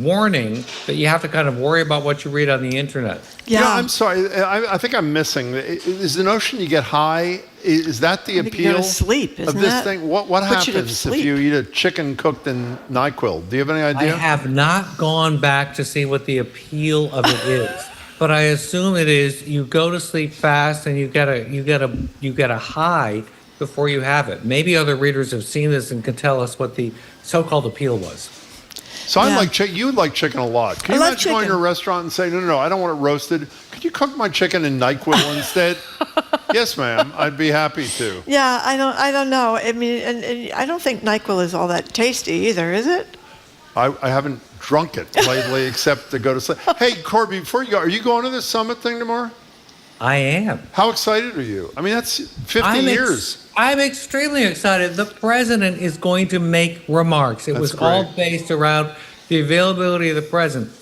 warning that you have to kind of worry about what you read on the internet. Yeah, I'm sorry. I think I'm missing. Is the notion you get high? Is that the appeal you go to sleep, of isn't this that? thing? What Puts you to happens if sleep. you eat a chicken cooked in NyQuil? Do you have any idea? I have not gone back to see what the appeal of it is, but I assume it is you go to sleep fast and you get a high before you have it. Maybe other readers have seen this and can tell us what the so-called appeal was. So I like chicken. You would like chicken a lot. Can you I love imagine going to a chicken. restaurant and saying, no, I don't want it roasted. Could you cook my chicken in NyQuil instead? Yes, ma'am. I'd be happy to. Yeah, I don't know. I mean, and I don't think NyQuil is all that tasty either, is it? I haven't drunk it lately except to go to sleep. Hey, Corby, before you go, are you going to this summit thing tomorrow? I am. How excited are you? I mean, that's 50 years. I'm extremely excited. The president is going to make remarks. It was all based around the availability of the president.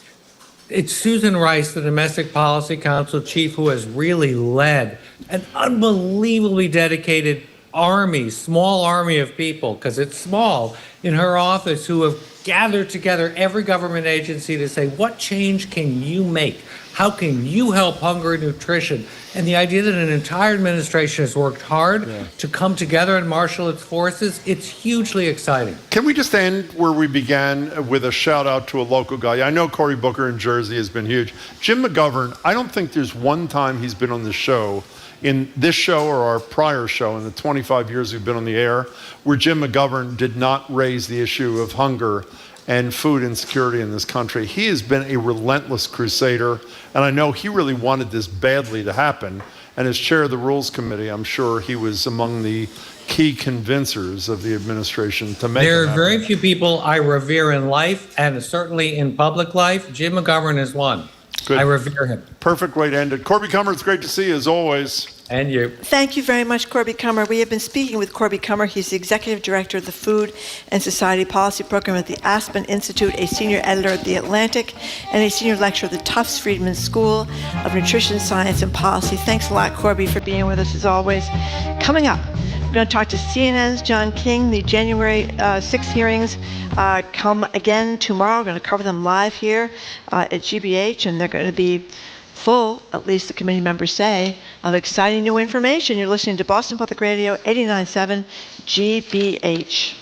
It's Susan Rice, the Domestic Policy Council chief, who has really led an unbelievably dedicated army, small army of people, because it's small, in her office, who have gathered together every government agency to say, what change can you make? How can you help hunger and nutrition? And the idea that an entire administration has worked hard to come together and marshal its forces, it's hugely exciting. Can we just end where we began with a shout out to a local guy? I know Cory Booker in Jersey has been huge. Jim McGovern, I don't think there's one time he's been on the show, in this show or our prior show in the 25 years we've been on the air, where Jim McGovern did not raise the issue of hunger and food insecurity in this country. He has been a relentless crusader, and I know he really wanted this badly to happen. And as chair of the Rules Committee, I'm sure he was among the key convincers of the administration to make it There are happen. very few people I revere in life, and certainly in public life. Jim McGovern is one. Good. I revere him. Perfect way to end it. Corby Kummer, it's great to see you as always. And you. Thank you very much, Corby Kummer. We have been speaking with Corby Kummer. He's the Executive Director of the Food and Society Policy Program at the Aspen Institute, a Senior Editor at The Atlantic, and a Senior Lecturer at the Tufts Friedman School of Nutrition Science and Policy. Thanks a lot, Corby, for being with us as always. Coming up, we're going to talk to CNN's John King. The January 6th hearings come again tomorrow. We're going to cover them live here at GBH, and they're going to be full, at least the committee members say, of exciting new information. You're listening to Boston Public Radio 89.7 GBH.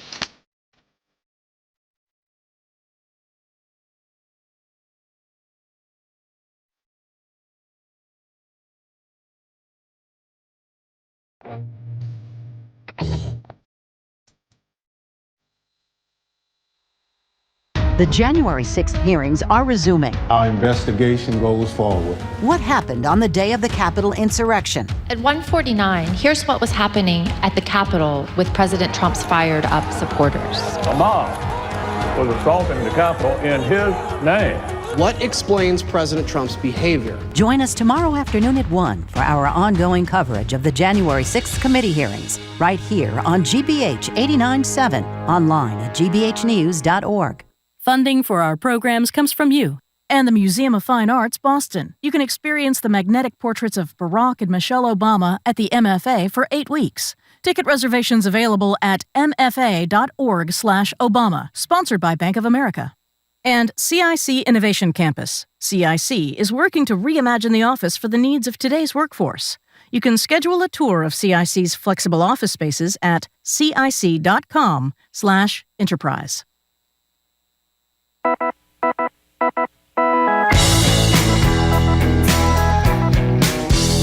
The January 6th hearings are resuming. Our investigation goes forward. What happened on the day of the Capitol insurrection? At 1:49, here's what was happening at the Capitol with President Trump's fired up supporters. A mob was assaulting the Capitol in his name. What explains President Trump's behavior? Join us tomorrow afternoon at 1 for our ongoing coverage of the January 6th committee hearings, right here on GBH 89.7, online at gbhnews.org. Funding for our programs comes from you and the Museum of Fine Arts, Boston. You can experience the magnetic portraits of Barack and Michelle Obama at the MFA for 8 weeks. Ticket reservations available at mfa.org/Obama, sponsored by Bank of America. And CIC Innovation Campus. CIC is working to reimagine the office for the needs of today's workforce. You can schedule a tour of CIC's flexible office spaces at cic.com/enterprise.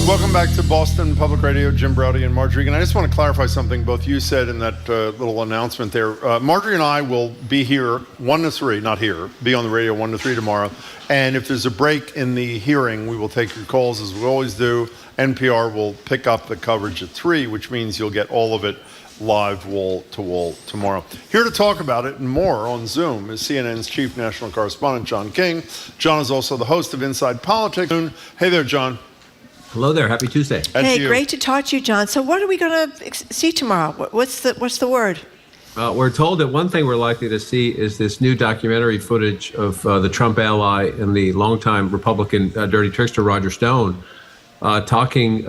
Welcome back to Boston Public Radio. Jim Braude and Marjorie. And I just want to clarify something both you said in that little announcement there. Marjorie and I will be here 1 to 3, not here, be on the radio 1 to 3 tomorrow. And if there's a break in the hearing, we will take your calls as we always do. NPR will pick up the coverage at 3, which means you'll get all of it live wall to wall tomorrow. Here to talk about it and more on Zoom is CNN's chief national correspondent, John King. John is also the host of Inside Politics. Hey there, John. Hello there. Happy Tuesday. Hey, great to talk to you, John. So what are we going to see tomorrow? What's the word? We're told that one thing we're likely to see is this new documentary footage of the Trump ally and the longtime Republican dirty trickster Roger Stone talking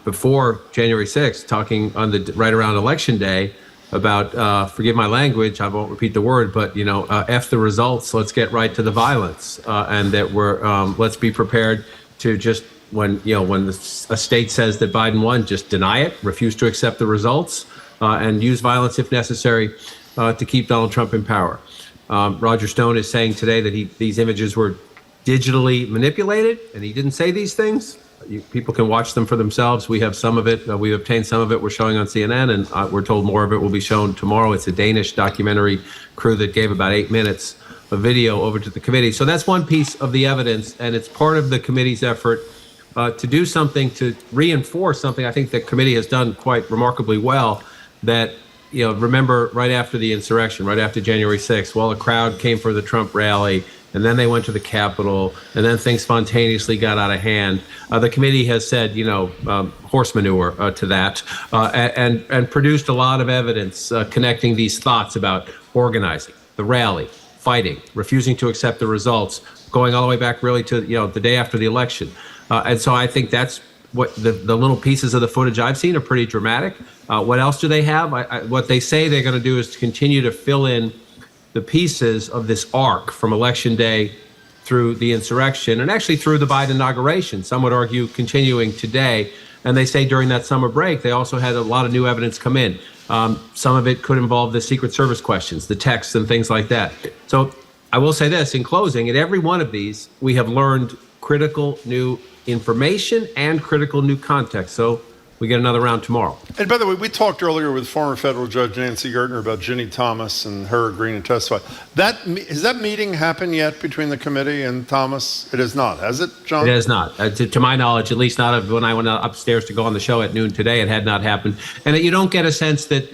before January 6th, talking on right around Election Day about forgive my language, I won't repeat the word, but F the results, let's get right to the violence, and that let's be prepared to just when a state says that Biden won, just deny it, refuse to accept the results, and use violence if necessary to keep Donald Trump in power. Roger Stone is saying today that these images were digitally manipulated, and he didn't say these things. People can watch them for themselves. We have some of it. We've obtained some of it. We're showing on CNN, and we're told more of it will be shown tomorrow. It's a Danish documentary crew that gave about 8 minutes of video over to the committee. So that's one piece of the evidence, and it's part of the committee's effort to do something to reinforce something I think the committee has done quite remarkably well. That, remember right after the insurrection, right after January 6th, a crowd came for the Trump rally, and then they went to the Capitol, and then things spontaneously got out of hand. The committee has said, horse manure to that, and produced a lot of evidence connecting these thoughts about organizing, the rally, fighting, refusing to accept the results, going all the way back really to the day after the election. And so I think that's what the little pieces of the footage I've seen are pretty dramatic. What else do they have? What they say they're going to do is to continue to fill in the pieces of this arc from Election Day through the insurrection and actually through the Biden inauguration. Some would argue continuing today. And they say during that summer break, they also had a lot of new evidence come in. Some of it could involve the Secret Service questions, the texts and things like that. So I will say this in closing, at every one of these, we have learned critical new information and critical new context. So we get another round tomorrow. And by the way, we talked earlier with former federal judge Nancy Gertner about Ginny Thomas and her agreeing to testify. Has that meeting happened yet between the committee and Thomas? It has not, has it, John? It has not. To my knowledge, at least not of when I went upstairs to go on the show at noon today, it had not happened. And you don't get a sense that,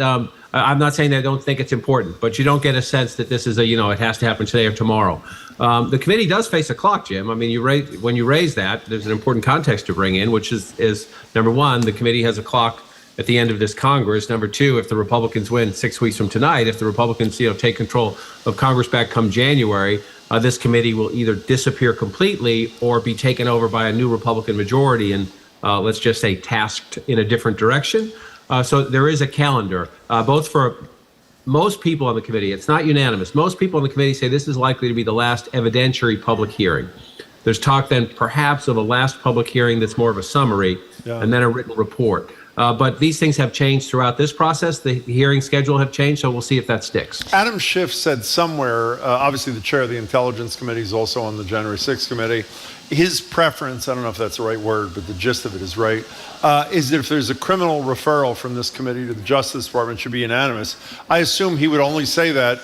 I'm not saying that I don't think it's important, but you don't get a sense that this is it has to happen today or tomorrow. The committee does face a clock, Jim. I mean, when you raise that, there's an important context to bring in, which is number one, the committee has a clock at the end of this Congress. Number two, if the Republicans win 6 weeks from tonight, if the Republicans take control of Congress back come January, this committee will either disappear completely or be taken over by a new Republican majority and let's just say tasked in a different direction. So there is a calendar, both for most people on the committee. It's not unanimous. Most people on the committee say this is likely to be the last evidentiary public hearing. There's talk then perhaps of a last public hearing that's more of a summary and then a written report. But these things have changed throughout this process. The hearing schedule have changed, so we'll see if that sticks. Adam Schiff said somewhere, obviously the chair of the Intelligence Committee is also on the January 6th committee. His preference, I don't know if that's the right word, but the gist of it is right, is that if there's a criminal referral from this committee to the Justice Department, it should be unanimous. I assume he would only say that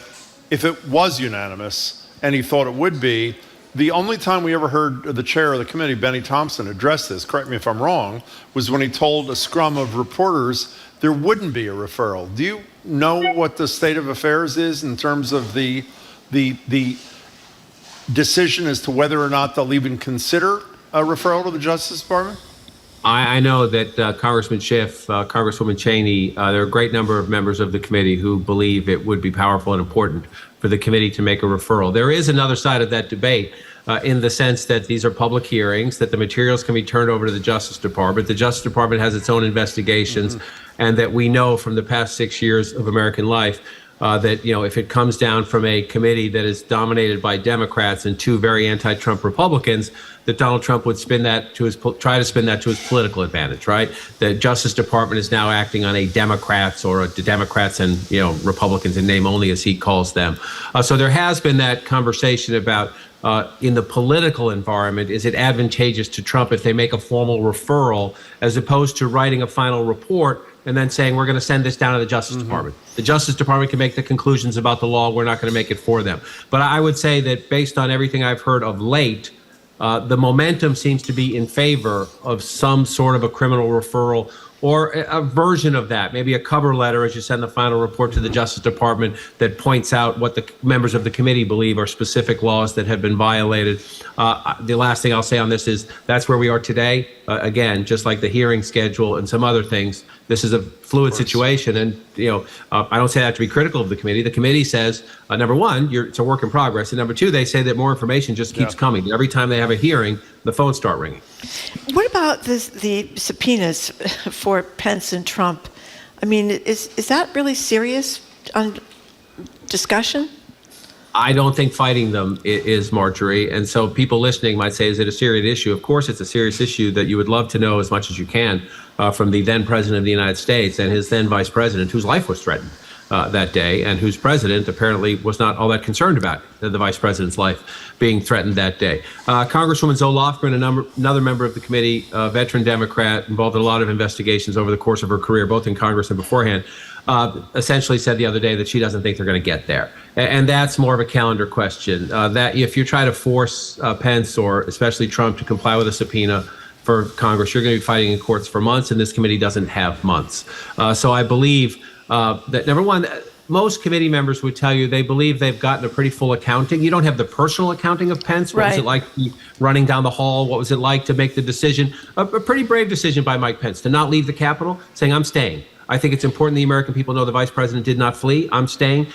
if it was unanimous, and he thought it would be. The only time we ever heard the chair of the committee, Benny Thompson, address this, correct me if I'm wrong, was when he told a scrum of reporters there wouldn't be a referral. Do you know what the state of affairs is in terms of the decision as to whether or not they'll even consider a referral to the Justice Department? I know that Congressman Schiff, Congresswoman Cheney, there are a great number of members of the committee who believe it would be powerful and important for the committee to make a referral. There is another side of that debate in the sense that these are public hearings, that the materials can be turned over to the Justice Department. The Justice Department has its own investigations, and that we know from the past 6 years of American life that, if it comes down from a committee that is dominated by Democrats and two very anti-Trump Republicans, that Donald Trump would try to spin that to his political advantage, right? The Justice Department is now acting on a Democrats and, Republicans in name only, as he calls them. So there has been that conversation about in the political environment, is it advantageous to Trump if they make a formal referral as opposed to writing a final report and then saying, we're going to send this down to the Justice Department. The Justice Department can make the conclusions about the law. We're not going to make it for them. But I would say that based on everything I've heard of late, the momentum seems to be in favor of some sort of a criminal referral or a version of that, maybe a cover letter as you send the final report to the Justice Department that points out what the members of the committee believe are specific laws that have been violated. The last thing I'll say on this is that's where we are today. Again, just like the hearing schedule and some other things, this is a fluid situation. And, I don't say that to be critical of the committee. The committee says, number one, it's a work in progress. And number two, they say that more information just keeps coming. Every time they have a hearing, the phones start ringing. What about the subpoenas for Pence and Trump? I mean, is that really serious discussion? I don't think fighting them is, Marjorie. And so people listening might say, is it a serious issue? Of course, it's a serious issue that you would love to know as much as you can from the then president of the United States and his then vice president, whose life was threatened that day, and whose president apparently was not all that concerned about the vice president's life being threatened that day. Congresswoman Zoe Lofgren, another member of the committee, a veteran Democrat, involved in a lot of investigations over the course of her career, both in Congress and beforehand, essentially said the other day that she doesn't think they're going to get there. And that's more of a calendar question, that if you try to force Pence or especially Trump to comply with a subpoena for Congress, you're going to be fighting in courts for months, and this committee doesn't have months. So I believe that, number one, most committee members would tell you they believe they've gotten a pretty full accounting. You don't have the personal accounting of Pence. What was it like running down the hall? What was it like to make the decision? A pretty brave decision by Mike Pence to not leave the Capitol, saying, I'm staying. I think it's important the American people know the vice president did not flee. I'm staying.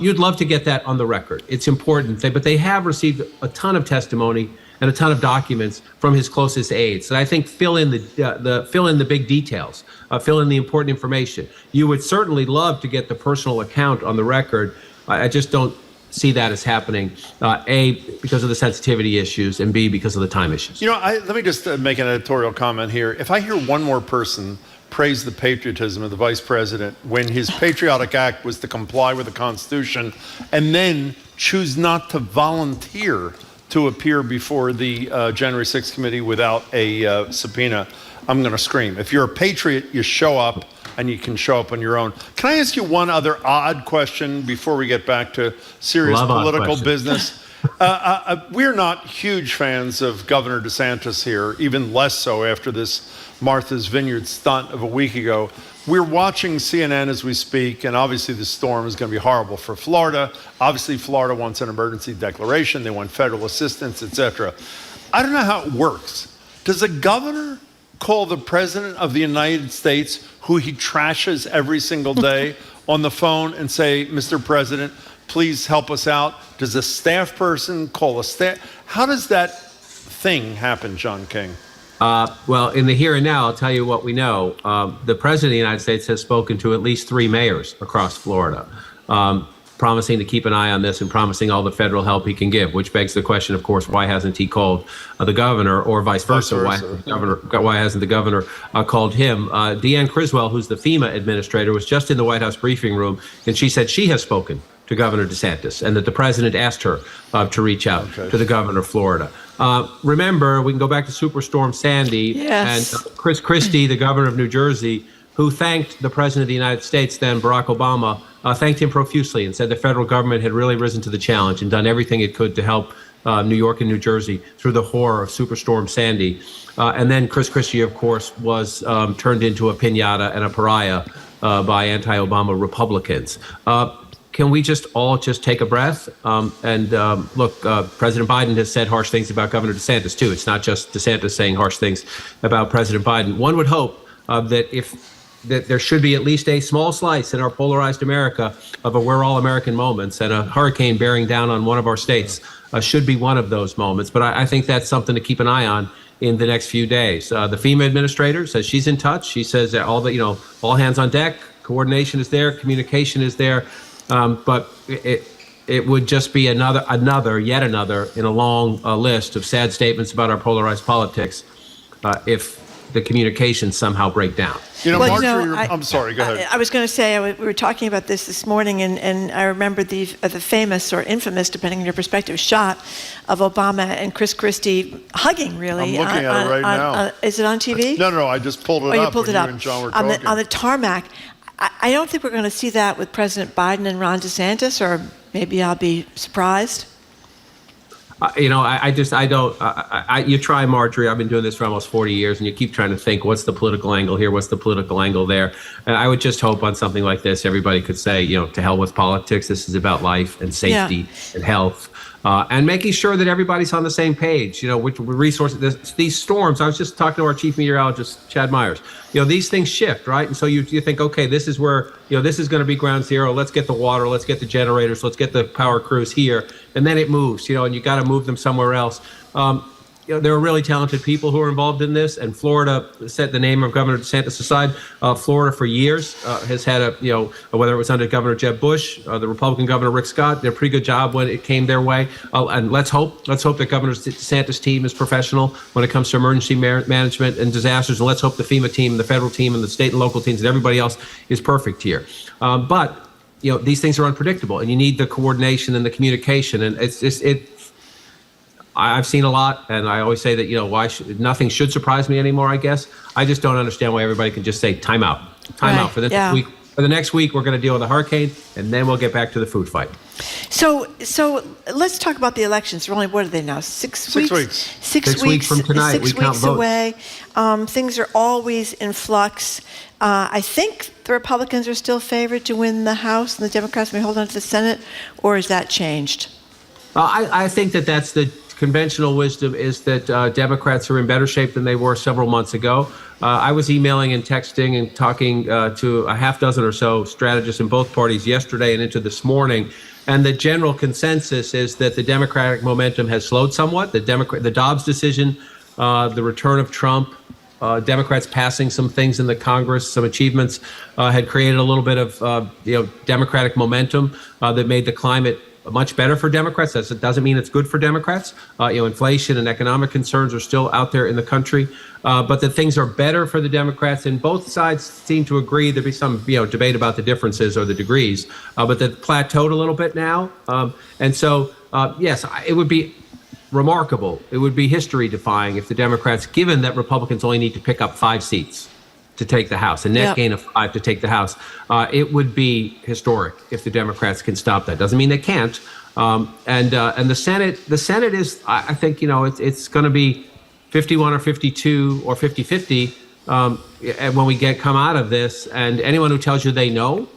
You'd love to get that on the record. It's important. But they have received a ton of testimony and a ton of documents from his closest aides that I think fill in the big details, fill in the important information. You would certainly love to get the personal account on the record. I just don't see that as happening, A, because of the sensitivity issues, and B, because of the time issues. Let me just make an editorial comment here. If I hear one more person praise the patriotism of the vice president when his patriotic act was to comply with the Constitution and then choose not to volunteer to appear before the January 6th committee without a subpoena, I'm going to scream. If you're a patriot, you show up, and you can show up on your own. Can I ask you one other odd question before we get back to serious political business? We're not huge fans of Governor DeSantis here, even less so after this Martha's Vineyard stunt of a week ago. We're watching CNN as we speak, and obviously the storm is going to be horrible for Florida. Obviously, Florida wants an emergency declaration. They want federal assistance, etc. I don't know how it works. Does a governor call the president of the United States, who he trashes every single day, on the phone and say, Mr. President, please help us out? Does a staff person call a staff? How does that thing happen, John King? Well, in the here and now, I'll tell you what we know. The president of the United States has spoken to at least 3 mayors across Florida, promising to keep an eye on this and promising all the federal help he can give, which begs the question, of course, why hasn't he called the governor, or vice versa? Why hasn't the governor called him? Deanne Criswell, who's the FEMA administrator, was just in the White House briefing room, and she said she has spoken to Governor DeSantis and that the president asked her to reach out to the governor of Florida. Remember, we can go back to Superstorm Sandy and Chris Christie, the governor of New Jersey, who thanked the president of the United States, then Barack Obama, thanked him profusely and said the federal government had really risen to the challenge and done everything it could to help New York and New Jersey through the horror of Superstorm Sandy. And then Chris Christie, of course, was turned into a piñata and a pariah by anti-Obama Republicans. Can we just all take a breath? Look, President Biden has said harsh things about Governor DeSantis, too. It's not just DeSantis saying harsh things about President Biden. One would hope that there should be at least a small slice in our polarized America of a we're all American moments, and a hurricane bearing down on one of our states should be one of those moments. But I think that's something to keep an eye on in the next few days. The FEMA administrator says she's in touch. She says that all hands on deck, coordination is there, communication is there. But it would just be yet another in a long list of sad statements about our polarized politics if the communications somehow break down. Marjorie, I'm sorry, go ahead. I was going to say, we were talking about this morning, and I remember the famous or infamous, depending on your perspective, shot of Obama and Chris Christie hugging, really. I'm looking at it right now. Is it on TV? No, I just pulled it up. You pulled it up. You and John were talking. On the tarmac. I don't think we're going to see that with President Biden and Ron DeSantis, or maybe I'll be surprised. You try, Marjorie. I've been doing this for almost 40 years, and you keep trying to think, what's the political angle here? What's the political angle there? And I would just hope on something like this, everybody could say, to hell with politics. This is about life and safety and health. And making sure that everybody's on the same page, which resources, these storms. I was just talking to our chief meteorologist, Chad Myers. These things shift, right? And so you think, okay, this is where, this is going to be ground zero. Let's get the water. Let's get the generators. Let's get the power crews here. And then it moves, and you got to move them somewhere else. there are really talented people who are involved in this, and Florida set the name of Governor DeSantis aside. Florida for years has had whether it was under Governor Jeb Bush, the Republican Governor Rick Scott, did a pretty good job when it came their way. And let's hope that Governor DeSantis' team is professional when it comes to emergency management and disasters, and let's hope the FEMA team, the federal team, and the state and local teams, and everybody else is perfect here. But these things are unpredictable, and you need the coordination and the communication, and I've seen a lot, and I always say that, nothing should surprise me anymore, I guess. I just don't understand why everybody can just say time out for the next week. For the next week, we're going to deal with a hurricane, and then we'll get back to the food fight. So let's talk about the elections. We're only, what are they now, 6 weeks? 6 weeks. 6 weeks from tonight, 6 we count weeks votes. away. Things are always in flux. I think the Republicans are still favored to win the House, and the Democrats may hold on to the Senate, or has that changed? I think that's the conventional wisdom, is that Democrats are in better shape than they were several months ago. I was emailing and texting and talking to a half dozen or so strategists in both parties yesterday and into this morning, and the general consensus is that the Democratic momentum has slowed somewhat. The Dobbs decision, the return of Trump, Democrats passing some things in the Congress, some achievements, had created a little bit of Democratic momentum that made the climate much better for Democrats. That doesn't mean it's good for Democrats. Inflation and economic concerns are still out there in the country, but that things are better for the Democrats, and both sides seem to agree. There'll be some debate about the differences or the degrees, but they've plateaued a little bit now. And so, yes, it would be remarkable. It would be history-defying if the Democrats, given that Republicans only need to pick up 5 seats to take the House, a net gain of 5 to take the House. It would be historic if the Democrats can stop that. Doesn't mean they can't. And the Senate is, I think, it's going to be 51 or 52 or 50-50 when we come out of this. And anyone who tells you they know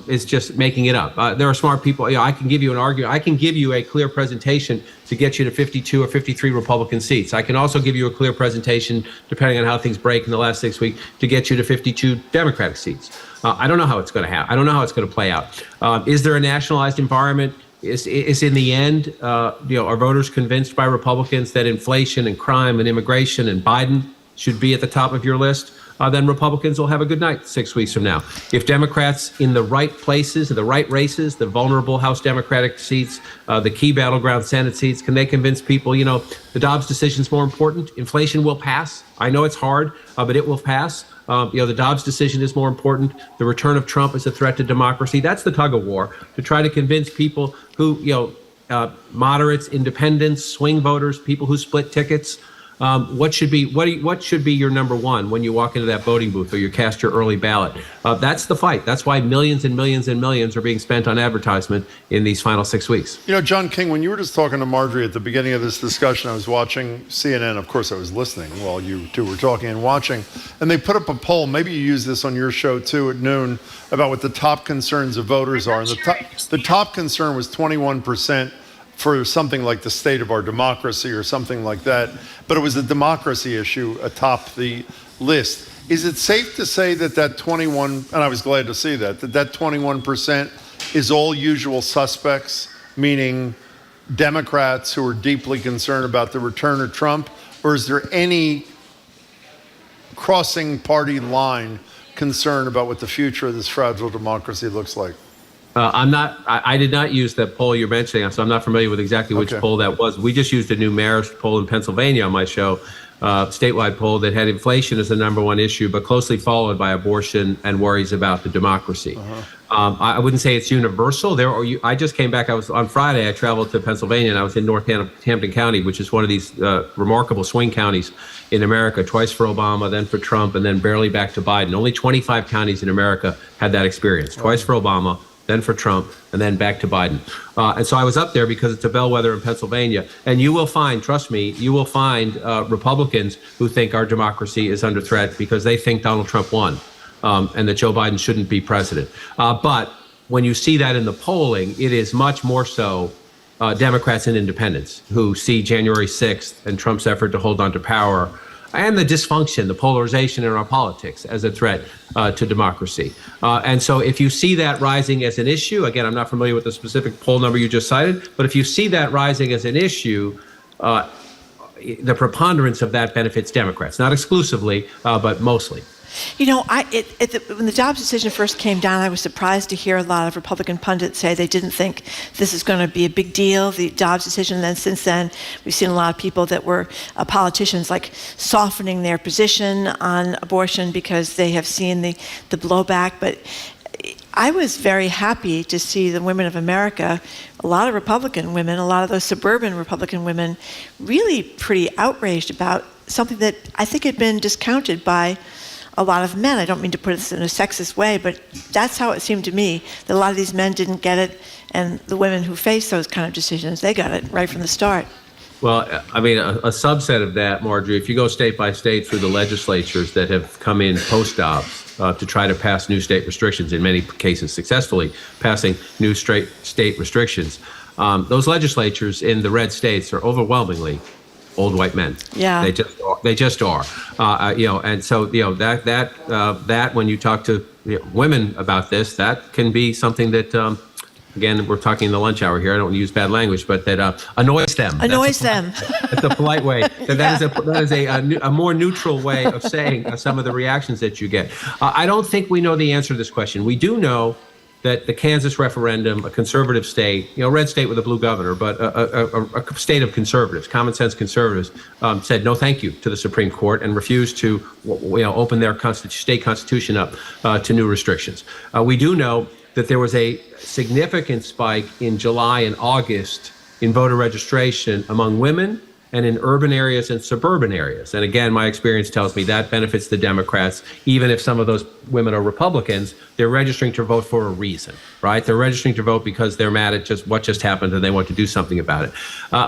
is just making it up. There are smart people. I can give you an argument. I can give you a clear presentation to get you to 52 or 53 Republican seats. I can also give you a clear presentation, depending on how things break in the last 6 weeks, to get you to 52 Democratic seats. I don't know how it's going to happen. I don't know how it's going to play out. Is there a nationalized environment? Is in the end, are voters convinced by Republicans that inflation and crime and immigration and Biden should be at the top of your list? Then Republicans will have a good night 6 weeks from now. If Democrats in the right places, in the right races, the vulnerable House Democratic seats, the key battleground Senate seats, can they convince people, the Dobbs decision is more important? Inflation will pass. I know it's hard, but it will pass. The Dobbs decision is more important. The return of Trump is a threat to democracy. That's the tug of war, to try to convince people who, moderates, independents, swing voters, people who split tickets. What should be your number one when you walk into that voting booth or you cast your early ballot? That's the fight. That's why millions and millions and millions are being spent on advertisement in these final 6 weeks. John King, when you were just talking to Marjorie at the beginning of this discussion, I was watching CNN. Of course, I was listening while you two were talking and watching. And they put up a poll. Maybe you use this on your show too at noon, about what the top concerns of voters are. And the top concern was 21%. For something like the state of our democracy or something like that. But it was the democracy issue atop the list. Is it safe to say that 21, and I was glad to see that 21% is all usual suspects, meaning Democrats who are deeply concerned about the return of Trump? Or is there any crossing party line concern about what the future of this fragile democracy looks like? I did not use that poll you're mentioning, so I'm not familiar with exactly which poll that was. We just used a new mayor's poll in Pennsylvania on my show, statewide poll that had inflation as the number one issue, but closely followed by abortion and worries about the democracy. I wouldn't say it's universal. I just came back. On Friday, I traveled to Pennsylvania, and I was in Northampton County, which is one of these remarkable swing counties in America, twice for Obama, then for Trump, and then barely back to Biden. Only 25 counties in America had that experience, twice for Obama, then for Trump, and then back to Biden. And so I was up there because it's a bellwether in Pennsylvania. And you will find, trust me, Republicans who think our democracy is under threat because they think Donald Trump won and that Joe Biden shouldn't be president. But when you see that in the polling, it is much more so Democrats and independents who see January 6th and Trump's effort to hold on to power and the dysfunction, the polarization in our politics as a threat to democracy. And so if you see that rising as an issue, again, I'm not familiar with the specific poll number you just cited, but if you see that rising as an issue, the preponderance of that benefits Democrats, not exclusively, but mostly. You know, when the Dobbs decision first came down, I was surprised to hear a lot of Republican pundits say they didn't think this is going to be a big deal, the Dobbs decision. And then since then, we've seen a lot of people that were politicians like softening their position on abortion because they have seen the blowback. But I was very happy to see the women of America, a lot of Republican women, a lot of those suburban Republican women, really pretty outraged about something that I think had been discounted by a lot of men. I don't mean to put this in a sexist way, but that's how it seemed to me, that a lot of these men didn't get it, and the women who faced those kind of decisions, they got it right from the start. Well, I mean, a subset of that, Marjorie, if you go state by state through the legislatures that have come in post-Dobbs to try to pass new state restrictions, in many cases successfully passing new state restrictions, those legislatures in the red states are overwhelmingly old white men. Yeah, they just are. And so that when you talk to women about this, that can be something that. Again, we're talking in the lunch hour here. I don't use bad language, but that annoys them. That's a polite way. That is a more neutral way of saying some of the reactions that you get. I don't think we know the answer to this question. We do know that the Kansas referendum, a conservative state, red state with a blue governor, but a state of conservatives, common sense conservatives, said no thank you to the Supreme Court and refused to open their state constitution up to new restrictions. We do know that there was a significant spike in July and August in voter registration among women and in urban areas and suburban areas. And again, my experience tells me that benefits the Democrats. Even if some of those women are Republicans, they're registering to vote for a reason, right? They're registering to vote because they're mad at what just happened and they want to do something about it.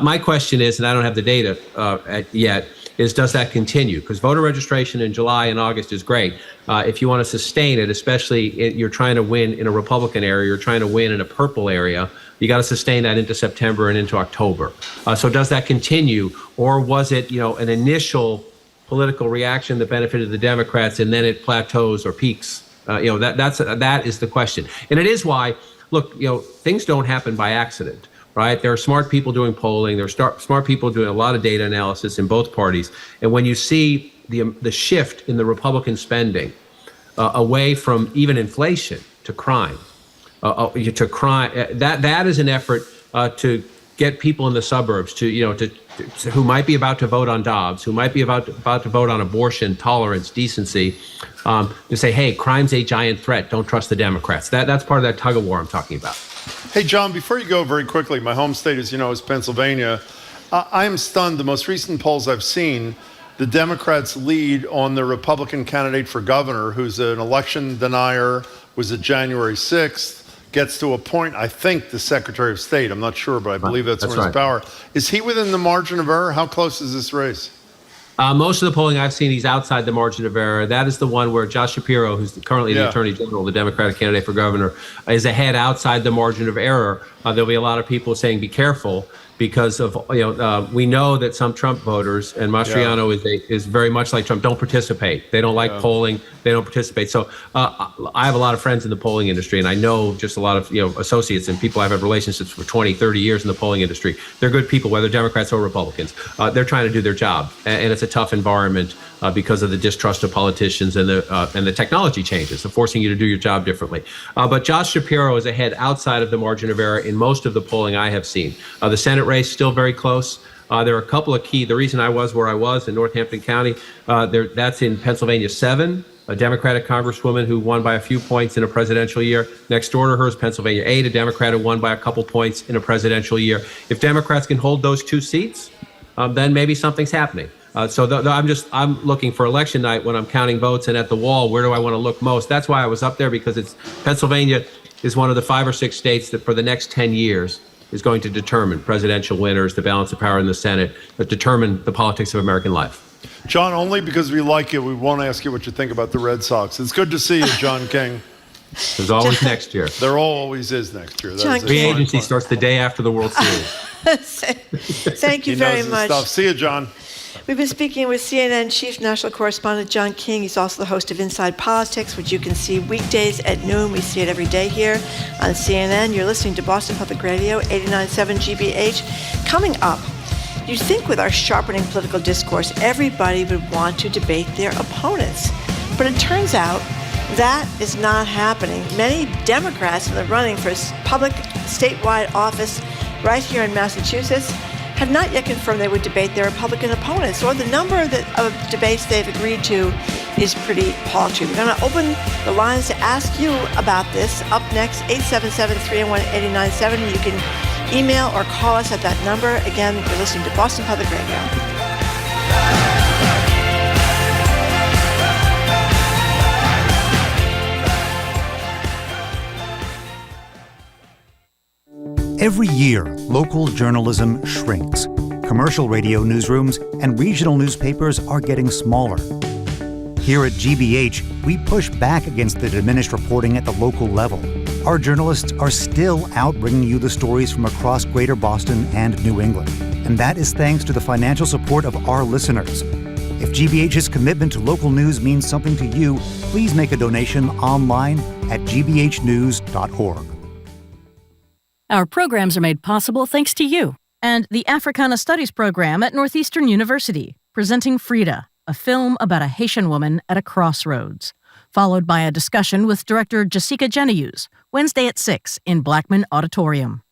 My question is, and I don't have the data yet, is does that continue? Because voter registration in July and August is great. If you want to sustain it, especially you're trying to win in a Republican area, you're trying to win in a purple area, you got to sustain that into September and into October. So does that continue, or was it, an initial political reaction that benefited the Democrats and then it plateaus or peaks? That is the question. And it is why, look, things don't happen by accident. Right? There are smart people doing polling. There are smart people doing a lot of data analysis in both parties. And when you see the shift in the Republican spending away from even inflation to crime, that is an effort to get people in the suburbs who might be about to vote on Dobbs, who might be about to vote on abortion, tolerance, decency, to say, hey, crime's a giant threat. Don't trust the Democrats. That's part of that tug of war I'm talking about. Hey, John, before you go, very quickly, my home state, as you know, is Pennsylvania. I am stunned. The most recent polls I've seen, the Democrats lead on the Republican candidate for governor, who's an election denier, was at January 6th, gets to appoint, I think, the Secretary of State. I'm not sure, but I believe that's when his power. Is he within the margin of error? How close is this race? Most of the polling I've seen, he's outside the margin of error. That is the one where Josh Shapiro, who's currently the Attorney General, the Democratic candidate for governor, is ahead outside the margin of error. There'll be a lot of people saying, be careful, because of, we know that some Trump voters, and Mastriano is very much like Trump, don't participate. They don't like polling. They don't participate. So I have a lot of friends in the polling industry, and I know just a lot of associates and people I've had relationships for 20, 30 years in the polling industry. They're good people, whether Democrats or Republicans. They're trying to do their job, and it's a tough environment because of the distrust of politicians and the technology changes, forcing you to do your job differently. But Josh Shapiro is ahead outside of the margin of error in most of the polling I have seen. The Senate race still very close. There are a couple of key. The reason I was where I was in Northampton County, that's in Pennsylvania 7. A Democratic congresswoman who won by a few points in a presidential year. Next door to her is Pennsylvania 8, a Democrat who won by a couple points in a presidential year. If Democrats can hold those two seats, then maybe something's happening. I'm looking for election night when I'm counting votes and at the wall, where do I want to look most? That's why I was up there, because Pennsylvania is one of the 5 or 6 states that for the next 10 years is going to determine presidential winners, the balance of power in the Senate, that determine the politics of American life. John, only because we like you, we won't ask you what you think about the Red Sox. It's good to see you, John King. There's always next year. There always is next year. Free agency starts the day after the World Series. Thank you very much. Stuff. See you, John. We've been speaking with CNN Chief National Correspondent John King. He's also the host of Inside Politics, which you can see weekdays at noon. We see it every day here on CNN. You're listening to Boston Public Radio, 89.7 GBH. Coming up, You'd think with our sharpening political discourse, everybody would want to debate their opponents. But it turns out that is not happening. Many Democrats in the running for public statewide office right here in Massachusetts have not yet confirmed they would debate their Republican opponents, or the number of debates they've agreed to is pretty paltry. We're going to open the lines to ask you about this. Up next, 877-301-8097. You can email or call us at that number. Again, you're listening to Boston Public Radio. Every year, local journalism shrinks. Commercial radio newsrooms and regional newspapers are getting smaller. Here at GBH, we push back against the diminished reporting at the local level. Our journalists are still out bringing you the stories from across Greater Boston and New England. And that is thanks to the financial support of our listeners. If GBH's commitment to local news means something to you, please make a donation online at gbhnews.org. Our programs are made possible thanks to you and the Africana Studies program at Northeastern University, presenting Frida, a film about a Haitian woman at a crossroads, followed by a discussion with director Jessica Geneuse, Wednesday at 6 in Blackman Auditorium.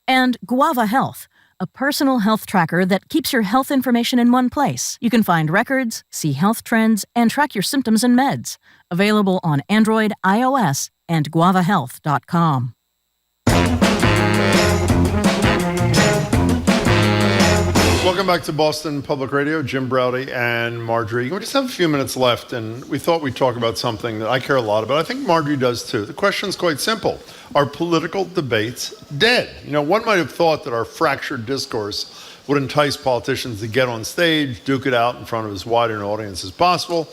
And Guava Health, a personal health tracker that keeps your health information in one place. You can find records, see health trends, and track your symptoms and meds. Available on Android, iOS, and guavahealth.com. Welcome back to Boston Public Radio. Jim Browdy and Marjorie. We just have a few minutes left, and we thought we'd talk about something that I care a lot about. I think Marjorie does too. The question's quite simple. Are political debates dead? You know, one might have thought that our fractured discourse would entice politicians to get on stage, duke it out in front of as wide an audience as possible.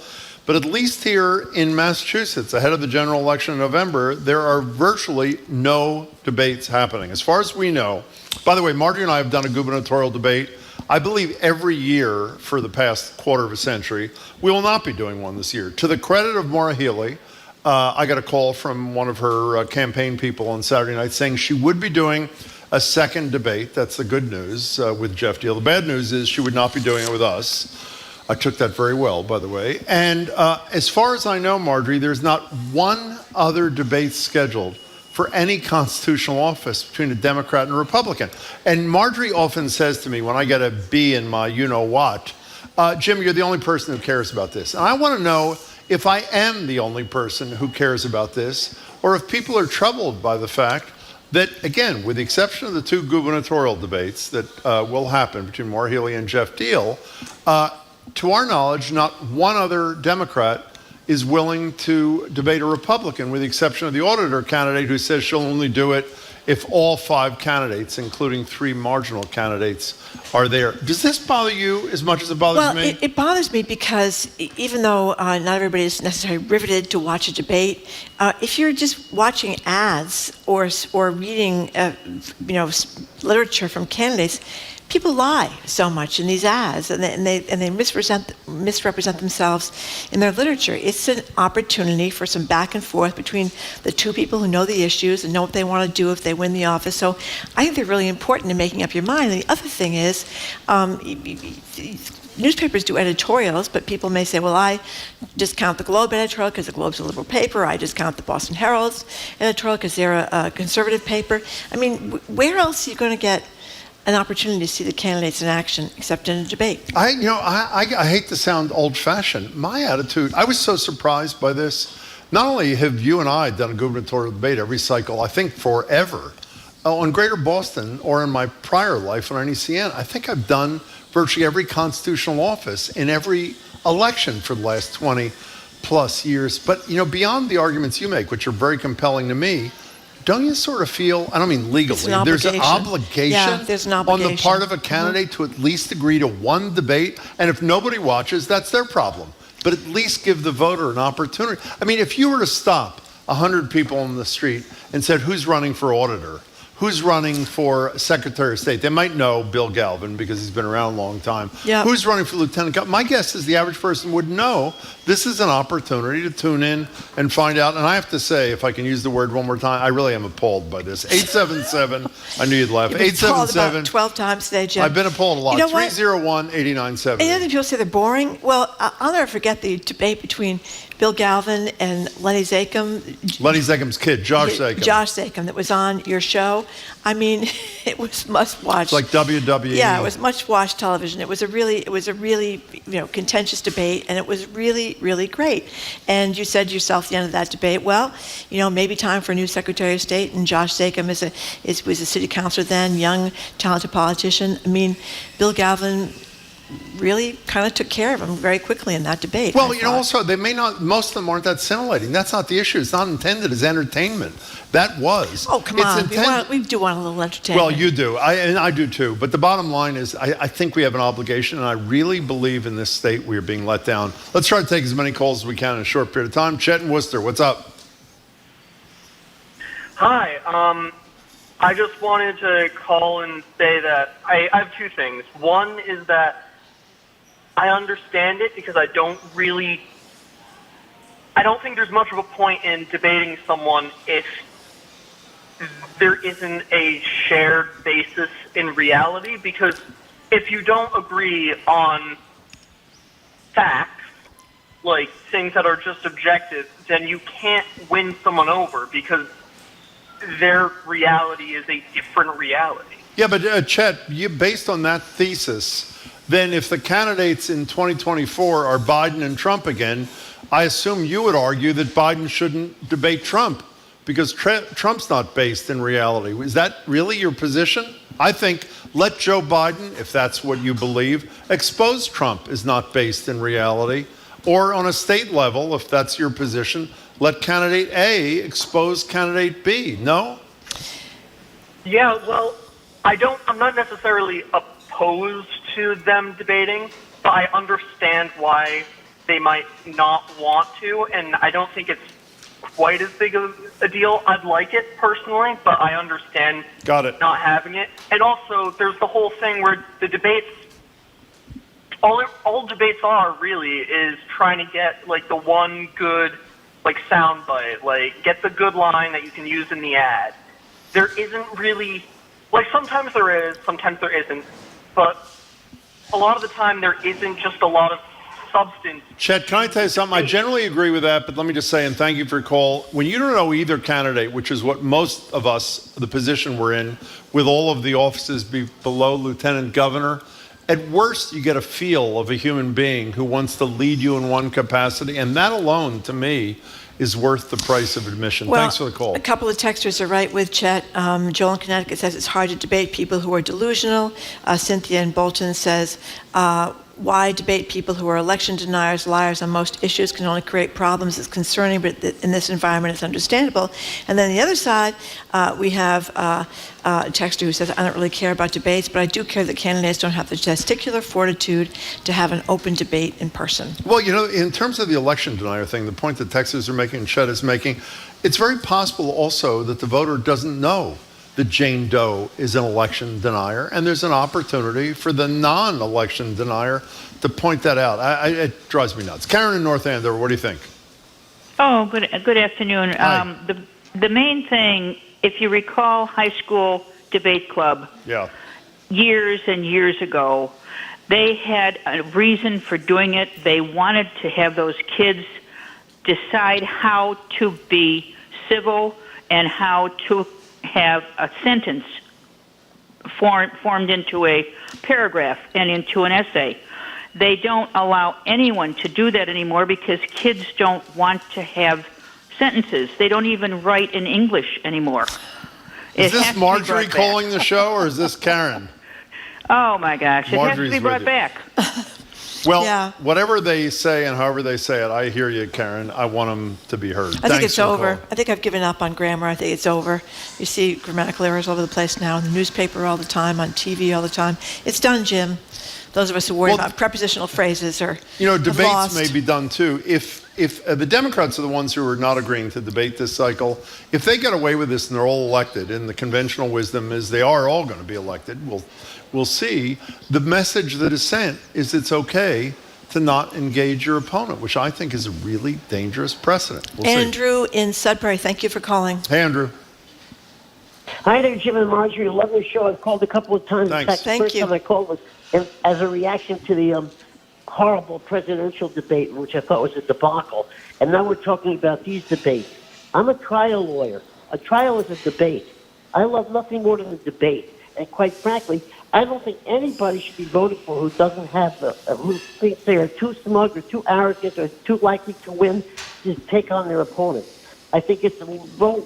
But at least here in Massachusetts, ahead of the general election in November, there are virtually no debates happening. As far as we know, by the way, Marjorie and I have done a gubernatorial debate, I believe, every year for the past quarter of a century. We will not be doing one this year. To the credit of Maura Healey, I got a call from one of her campaign people on Saturday night saying she would be doing a second debate. That's the good news with Jeff Deal. The bad news is she would not be doing it with us. I took that very well, by the way. And as far as I know, Marjorie, there's not one other debate scheduled for any constitutional office between a Democrat and a Republican. And Marjorie often says to me when I get a B in my you-know-what, Jim, you're the only person who cares about this. And I want to know if I am the only person who cares about this, or if people are troubled by the fact that, again, with the exception of the two gubernatorial debates that will happen between Maura Healey and Jeff Deal, to our knowledge, not one other Democrat is willing to debate a Republican, with the exception of the auditor candidate who says she'll only do it if all 5 candidates, including 3 marginal candidates, are there. Does this bother you as much as it bothers me? Well, it bothers me because even though not everybody is necessarily riveted to watch a debate, if you're just watching ads or reading literature from candidates, people lie so much in these ads, and they misrepresent themselves in their literature. It's an opportunity for some back and forth between the two people who know the issues and know what they want to do if they win the office. So I think they're really important in making up your mind. And the other thing is, newspapers do editorials, but people may say, well, I discount the Globe editorial because the Globe's a liberal paper. I discount the Boston Herald's editorial because they're a conservative paper. I mean, where else are you going to get an opportunity to see the candidates in action except in a debate? I hate to sound old-fashioned. My attitude, I was so surprised by this. Not only have you and I done a gubernatorial debate every cycle, I think forever, on Greater Boston or in my prior life on NECN, I think I've done virtually every constitutional office in every election for the last 20 plus years. But, you know, beyond the arguments you make, which are very compelling to me, don't you sort of feel, I don't mean legally, there's an obligation, yeah, there's an obligation on the part of a candidate to at least agree to one debate, and if nobody watches, that's their problem. But at least give the voter an opportunity. I mean, if you were to stop 100 people on the street and said, who's running for auditor? who's running for Secretary of State. They might know Bill Galvin because he's been around a long time. Yep. Who's running for Lieutenant Governor? My guess is the average person would know this is an opportunity to tune in and find out. And I have to say, if I can use the word one more time, I really am appalled by this. 877, I knew you'd laugh. You've been appalled 877. about 12 times today, Jim. I've been appalled a lot. You know what? 301-8970. And the other people say they're boring. Well, I'll never forget the debate between Bill Galvin and Lenny Zakem. Lenny Zakem's kid, Josh Zakem. Josh Zakem, that was on your show. I mean, it was must-watch. It's like WWE. Yeah, it was much-watched television. It was a really contentious debate, and it was really, really great. And you said to yourself at the end of that debate, well, maybe time for a new Secretary of State. And Josh Zakem was a city councilor then, young, talented politician. I mean, Bill Galvin really kind of took care of him very quickly in that debate. Well, also, they may not, most of them aren't that scintillating. That's not the issue. It's not intended as entertainment. That was. Oh, come on. We do want a little entertainment. Well, you do. And I do too. But the bottom line is, I think we have an obligation, and I really believe in this state we are being let down. Let's try to take as many calls as we can in a short period of time. Chet in Worcester, what's up? Hi. I just wanted to call and say that I have two things. One is that I understand it because I don't think there's much of a point in debating someone if there isn't a shared basis in reality, because if you don't agree on facts, like things that are just objective, then you can't win someone over because their reality is a different reality. Yeah, but Chet, based on that thesis, then if the candidates in 2024 are Biden and Trump again, I assume you would argue that Biden shouldn't debate Trump because Trump's not based in reality. Is that really your position? I think let Joe Biden, if that's what you believe, expose Trump is not based in reality. Or on a state level, if that's your position, let candidate A expose candidate B. No? Yeah, well, I'm not necessarily opposed to them debating, but I understand why they might not want to, and I don't think it's quite as big of a deal. I'd like it personally, but I understand not having it. And also, there's the whole thing where the debates, all debates are really is trying to get like the one good sound bite, get the good line that you can use in the ad. There isn't really, sometimes there is, sometimes there isn't, but a lot of the time there isn't just a lot of substance. Chet, can I tell you something? I generally agree with that, but let me just say, and thank you for your call, when you don't know either candidate, which is what most of us, the position we're in, with all of the offices below lieutenant governor, at worst you get a feel of a human being who wants to lead you in one capacity, and that alone, to me, is worth the price of admission. Well, thanks for the call. A couple of texters are right with Chet. Joel in Connecticut says it's hard to debate people who are delusional. Cynthia in Bolton says, why debate people who are election deniers, liars on most issues, can only create problems. It's concerning, but in this environment it's understandable. And then on the other side, we have a texter who says, I don't really care about debates, but I do care that candidates don't have the testicular fortitude to have an open debate in person. Well, in terms of the election denier thing, the point that texters are making and Chet is making, it's very possible also that the voter doesn't know that Jane Doe is an election denier, and there's an opportunity for the non-election denier to point that out. It drives me nuts. Karen in North Andover, what do you think? Oh, good afternoon. The main thing, if you recall high school debate club, years and years ago, they had a reason for doing it. They wanted to have those kids decide how to be civil and how to have a sentence formed into a paragraph and into an essay. They don't allow anyone to do that anymore because kids don't want to have sentences. They don't even write in English anymore. Is this Marjorie calling the show, or is this Karen? Oh, my gosh. It has to be brought back. Well, whatever they say and however they say it, I hear you, Karen. I want them to be heard. I think it's over. I think I've given up on grammar. I think it's over. You see grammatical errors all over the place now, in the newspaper all the time, on TV all the time. It's done, Jim. Those of us who worry about prepositional phrases are debates may be done too. If if the Democrats are the ones who are not agreeing to debate this cycle, if they get away with this and they're all elected, and the conventional wisdom is they are all going to be elected, we'll see. The message that is sent is it's okay to not engage your opponent, which I think is a really dangerous precedent. We'll Andrew in Sudbury, thank you for calling. Hey, Andrew. Hi there, Jim and Marjorie. Love the show. I've called a couple of times. Thanks. In fact, the Thank first you. time I called was as a reaction to the horrible presidential debate, which I thought was a debacle. And now we're talking about these debates. I'm a trial lawyer. A trial is a debate. I love nothing more than a debate. And quite frankly, I don't think anybody should be voted for who doesn't have who thinks they are too smug or too arrogant or too likely to win to take on their opponent. I think it's a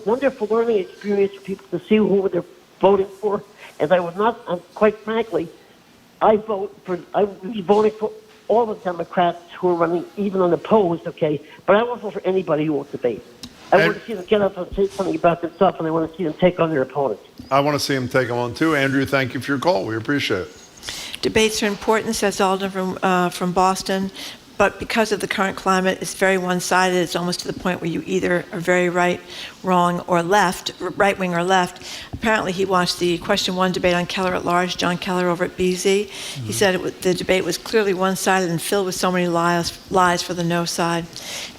wonderful learning experience for people to see who they're voting for. And I would not, quite frankly, I was voting for all the Democrats who are running, even unopposed, okay? But I won't vote for anybody who won't debate. I want to see them get up and say something about themselves, and I want to see them take on their opponents. I want to see them take them on too. Andrew, thank you for your call. We appreciate it. Debates are important, says Alden from Boston, but because of the current climate, it's very one-sided. It's almost to the point where you either are very right, wrong, or left, right-wing or left. Apparently, he watched the Question 1 debate on Keller at Large, John Keller over at BZ. He said the debate was clearly one-sided and filled with so many lies for the no side.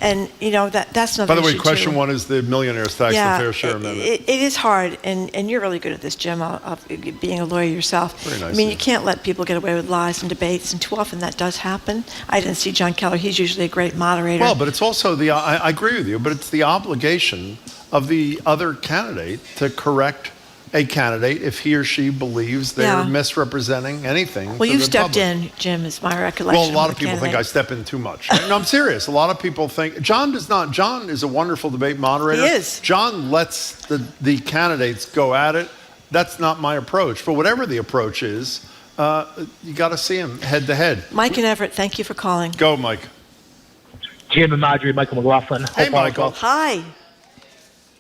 And, you know, that's another By the way, issue, Question too. 1 is the millionaire's tax, the fair share amendment. It is hard, and you're really good at this, Jim, being a lawyer yourself. Very nice, I mean, yeah. you can't let people get away with lies in debates, and too often that does happen. I didn't see John Keller. He's usually a great moderator. Well, but it's also I agree with you, but it's the obligation of the other candidate to correct a candidate if he or she believes they're misrepresenting anything. Well, to you the stepped public. in, Jim, is my recollection. Well, a lot of of the people think I candidate. step in too much. No, I'm serious. A lot of people think John does not. John is a wonderful debate moderator. He is. John lets the candidates go at it. That's not my approach. But whatever the approach is, you got to see him head to head. Mike and Everett, thank you for calling. Go, Mike. Jim and Marjorie, Michael McLaughlin. Hey, Michael. Hi.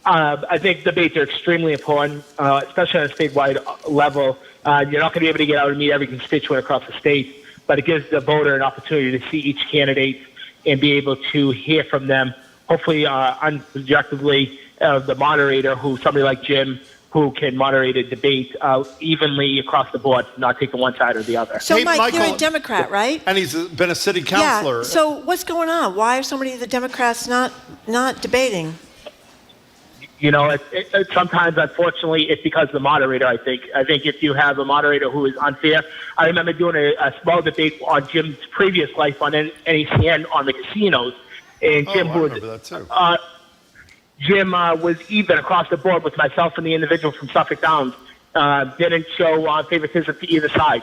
I think debates are extremely important, especially on a statewide level. You're not going to be able to get out and meet every constituent across the state, but it gives the voter an opportunity to see each candidate and be able to hear from them, hopefully unobjectively, the moderator, somebody like Jim, who can moderate a debate evenly across the board, not taking one side or the other. So, Hey, Mike, Michael, you're a Democrat, right? And he's been a city councilor. Yeah. So what's going on? Why are so many of the Democrats not debating? You know, sometimes, unfortunately, it's because of the moderator, I think. I think if you have a moderator who is unfair. I remember doing a small debate on Jim's previous life on NECN on the casinos. And Jim, I remember that too. Jim was even across the board with myself and the individual from Suffolk Downs. Didn't show favoritism to either side.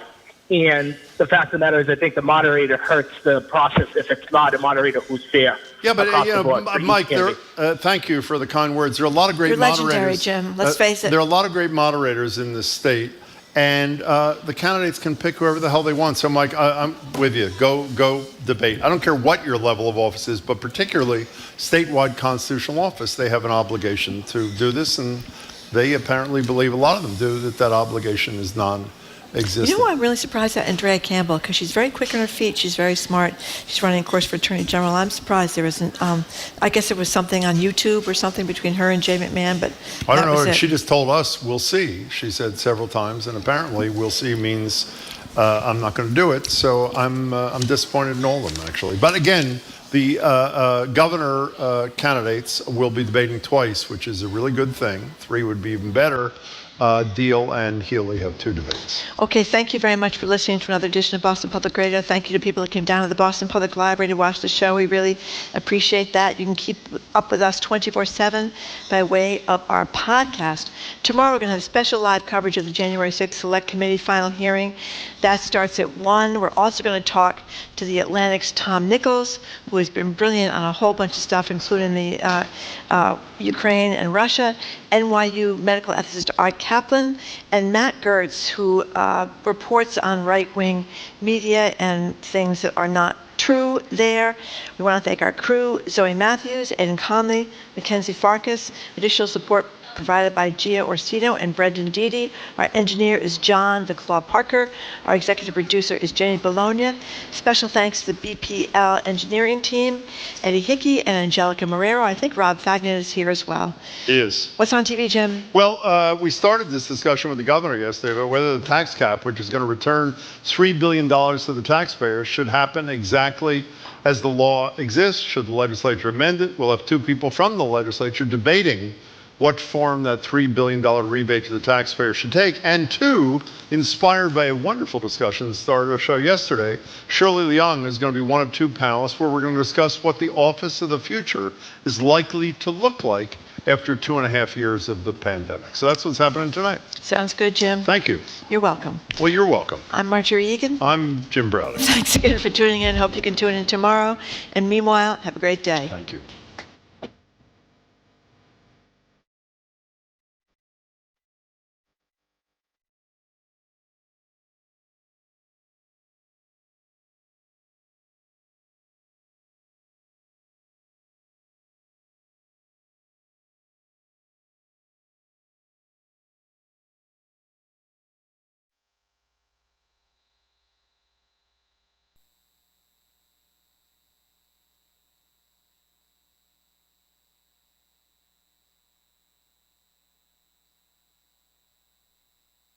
And the fact of the matter is, I think the moderator hurts the process if it's not a moderator who's fair. Yeah, but across the board for each Mike, candidate. thank you for the kind words. There are a lot of great You're moderators. legendary, Jim. Let's face it. There are a lot of great moderators in this state, and the candidates can pick whoever the hell they want. So, Mike, I'm with you. Go debate. I don't care what your level of office is, but particularly statewide constitutional office, they have an obligation to do this, and they apparently believe, a lot of them do, that obligation is non-existent. You know who I'm really surprised at? Andrea Campbell, because she's very quick on her feet. She's very smart. She's running a course for Attorney General. I'm surprised there isn't. I guess there was something on YouTube or something between her and Jay McMahon, but I don't that was know. it. She just told us, we'll see. She said several times, and apparently we'll see means I'm not going to do it. So I'm disappointed in all of them, actually. But again, the governor candidates will be debating twice, which is a really good thing. 3 would be even better. Deal and Healy have 2 debates. Okay, thank you very much for listening to another edition of Boston Public Radio. Thank you to people that came down to the Boston Public Library to watch the show. We really appreciate that. You can keep up with us 24/7 by way of our podcast. Tomorrow we're going to have special live coverage of the January 6th Select Committee final hearing. That starts at 1. We're also going to talk to the Atlantic's Tom Nichols, who has been brilliant on a whole bunch of stuff, including the Ukraine and Russia, NYU medical ethicist Art Kaplan, and Matt Gertz, who reports on right-wing media and things that are not true there. We want to thank our crew, Zoe Matthews, Aidan Conley, Mackenzie Farkas. Additional support provided by Gia Orsino and Brendan Deedy. Our engineer is John the Claw Parker. Our executive producer is Jenny Bologna. Special thanks to the BPL engineering team, Eddie Hickey and Angelica Marrero. I think Rob Fagnan is here as well. He is. What's on TV, Jim? Well, we started this discussion with the governor yesterday about whether the tax cap, which is going to return $3 billion to the taxpayers, should happen exactly as the law exists. Should the legislature amend it? We'll have two people from the legislature debating what form that $3 billion rebate to the taxpayer should take. And two, inspired by a wonderful discussion that started our show yesterday, Shirley Leung is going to be one of two panelists where we're going to discuss what the office of the future is likely to look like after 2.5 years of the pandemic. So that's what's happening tonight. Sounds good, Jim. Thank you. You're welcome. Well, you're welcome. I'm Marjorie Egan. I'm Jim Browder. Thanks again for tuning in. Hope you can tune in tomorrow. And meanwhile, have a great day. Thank you.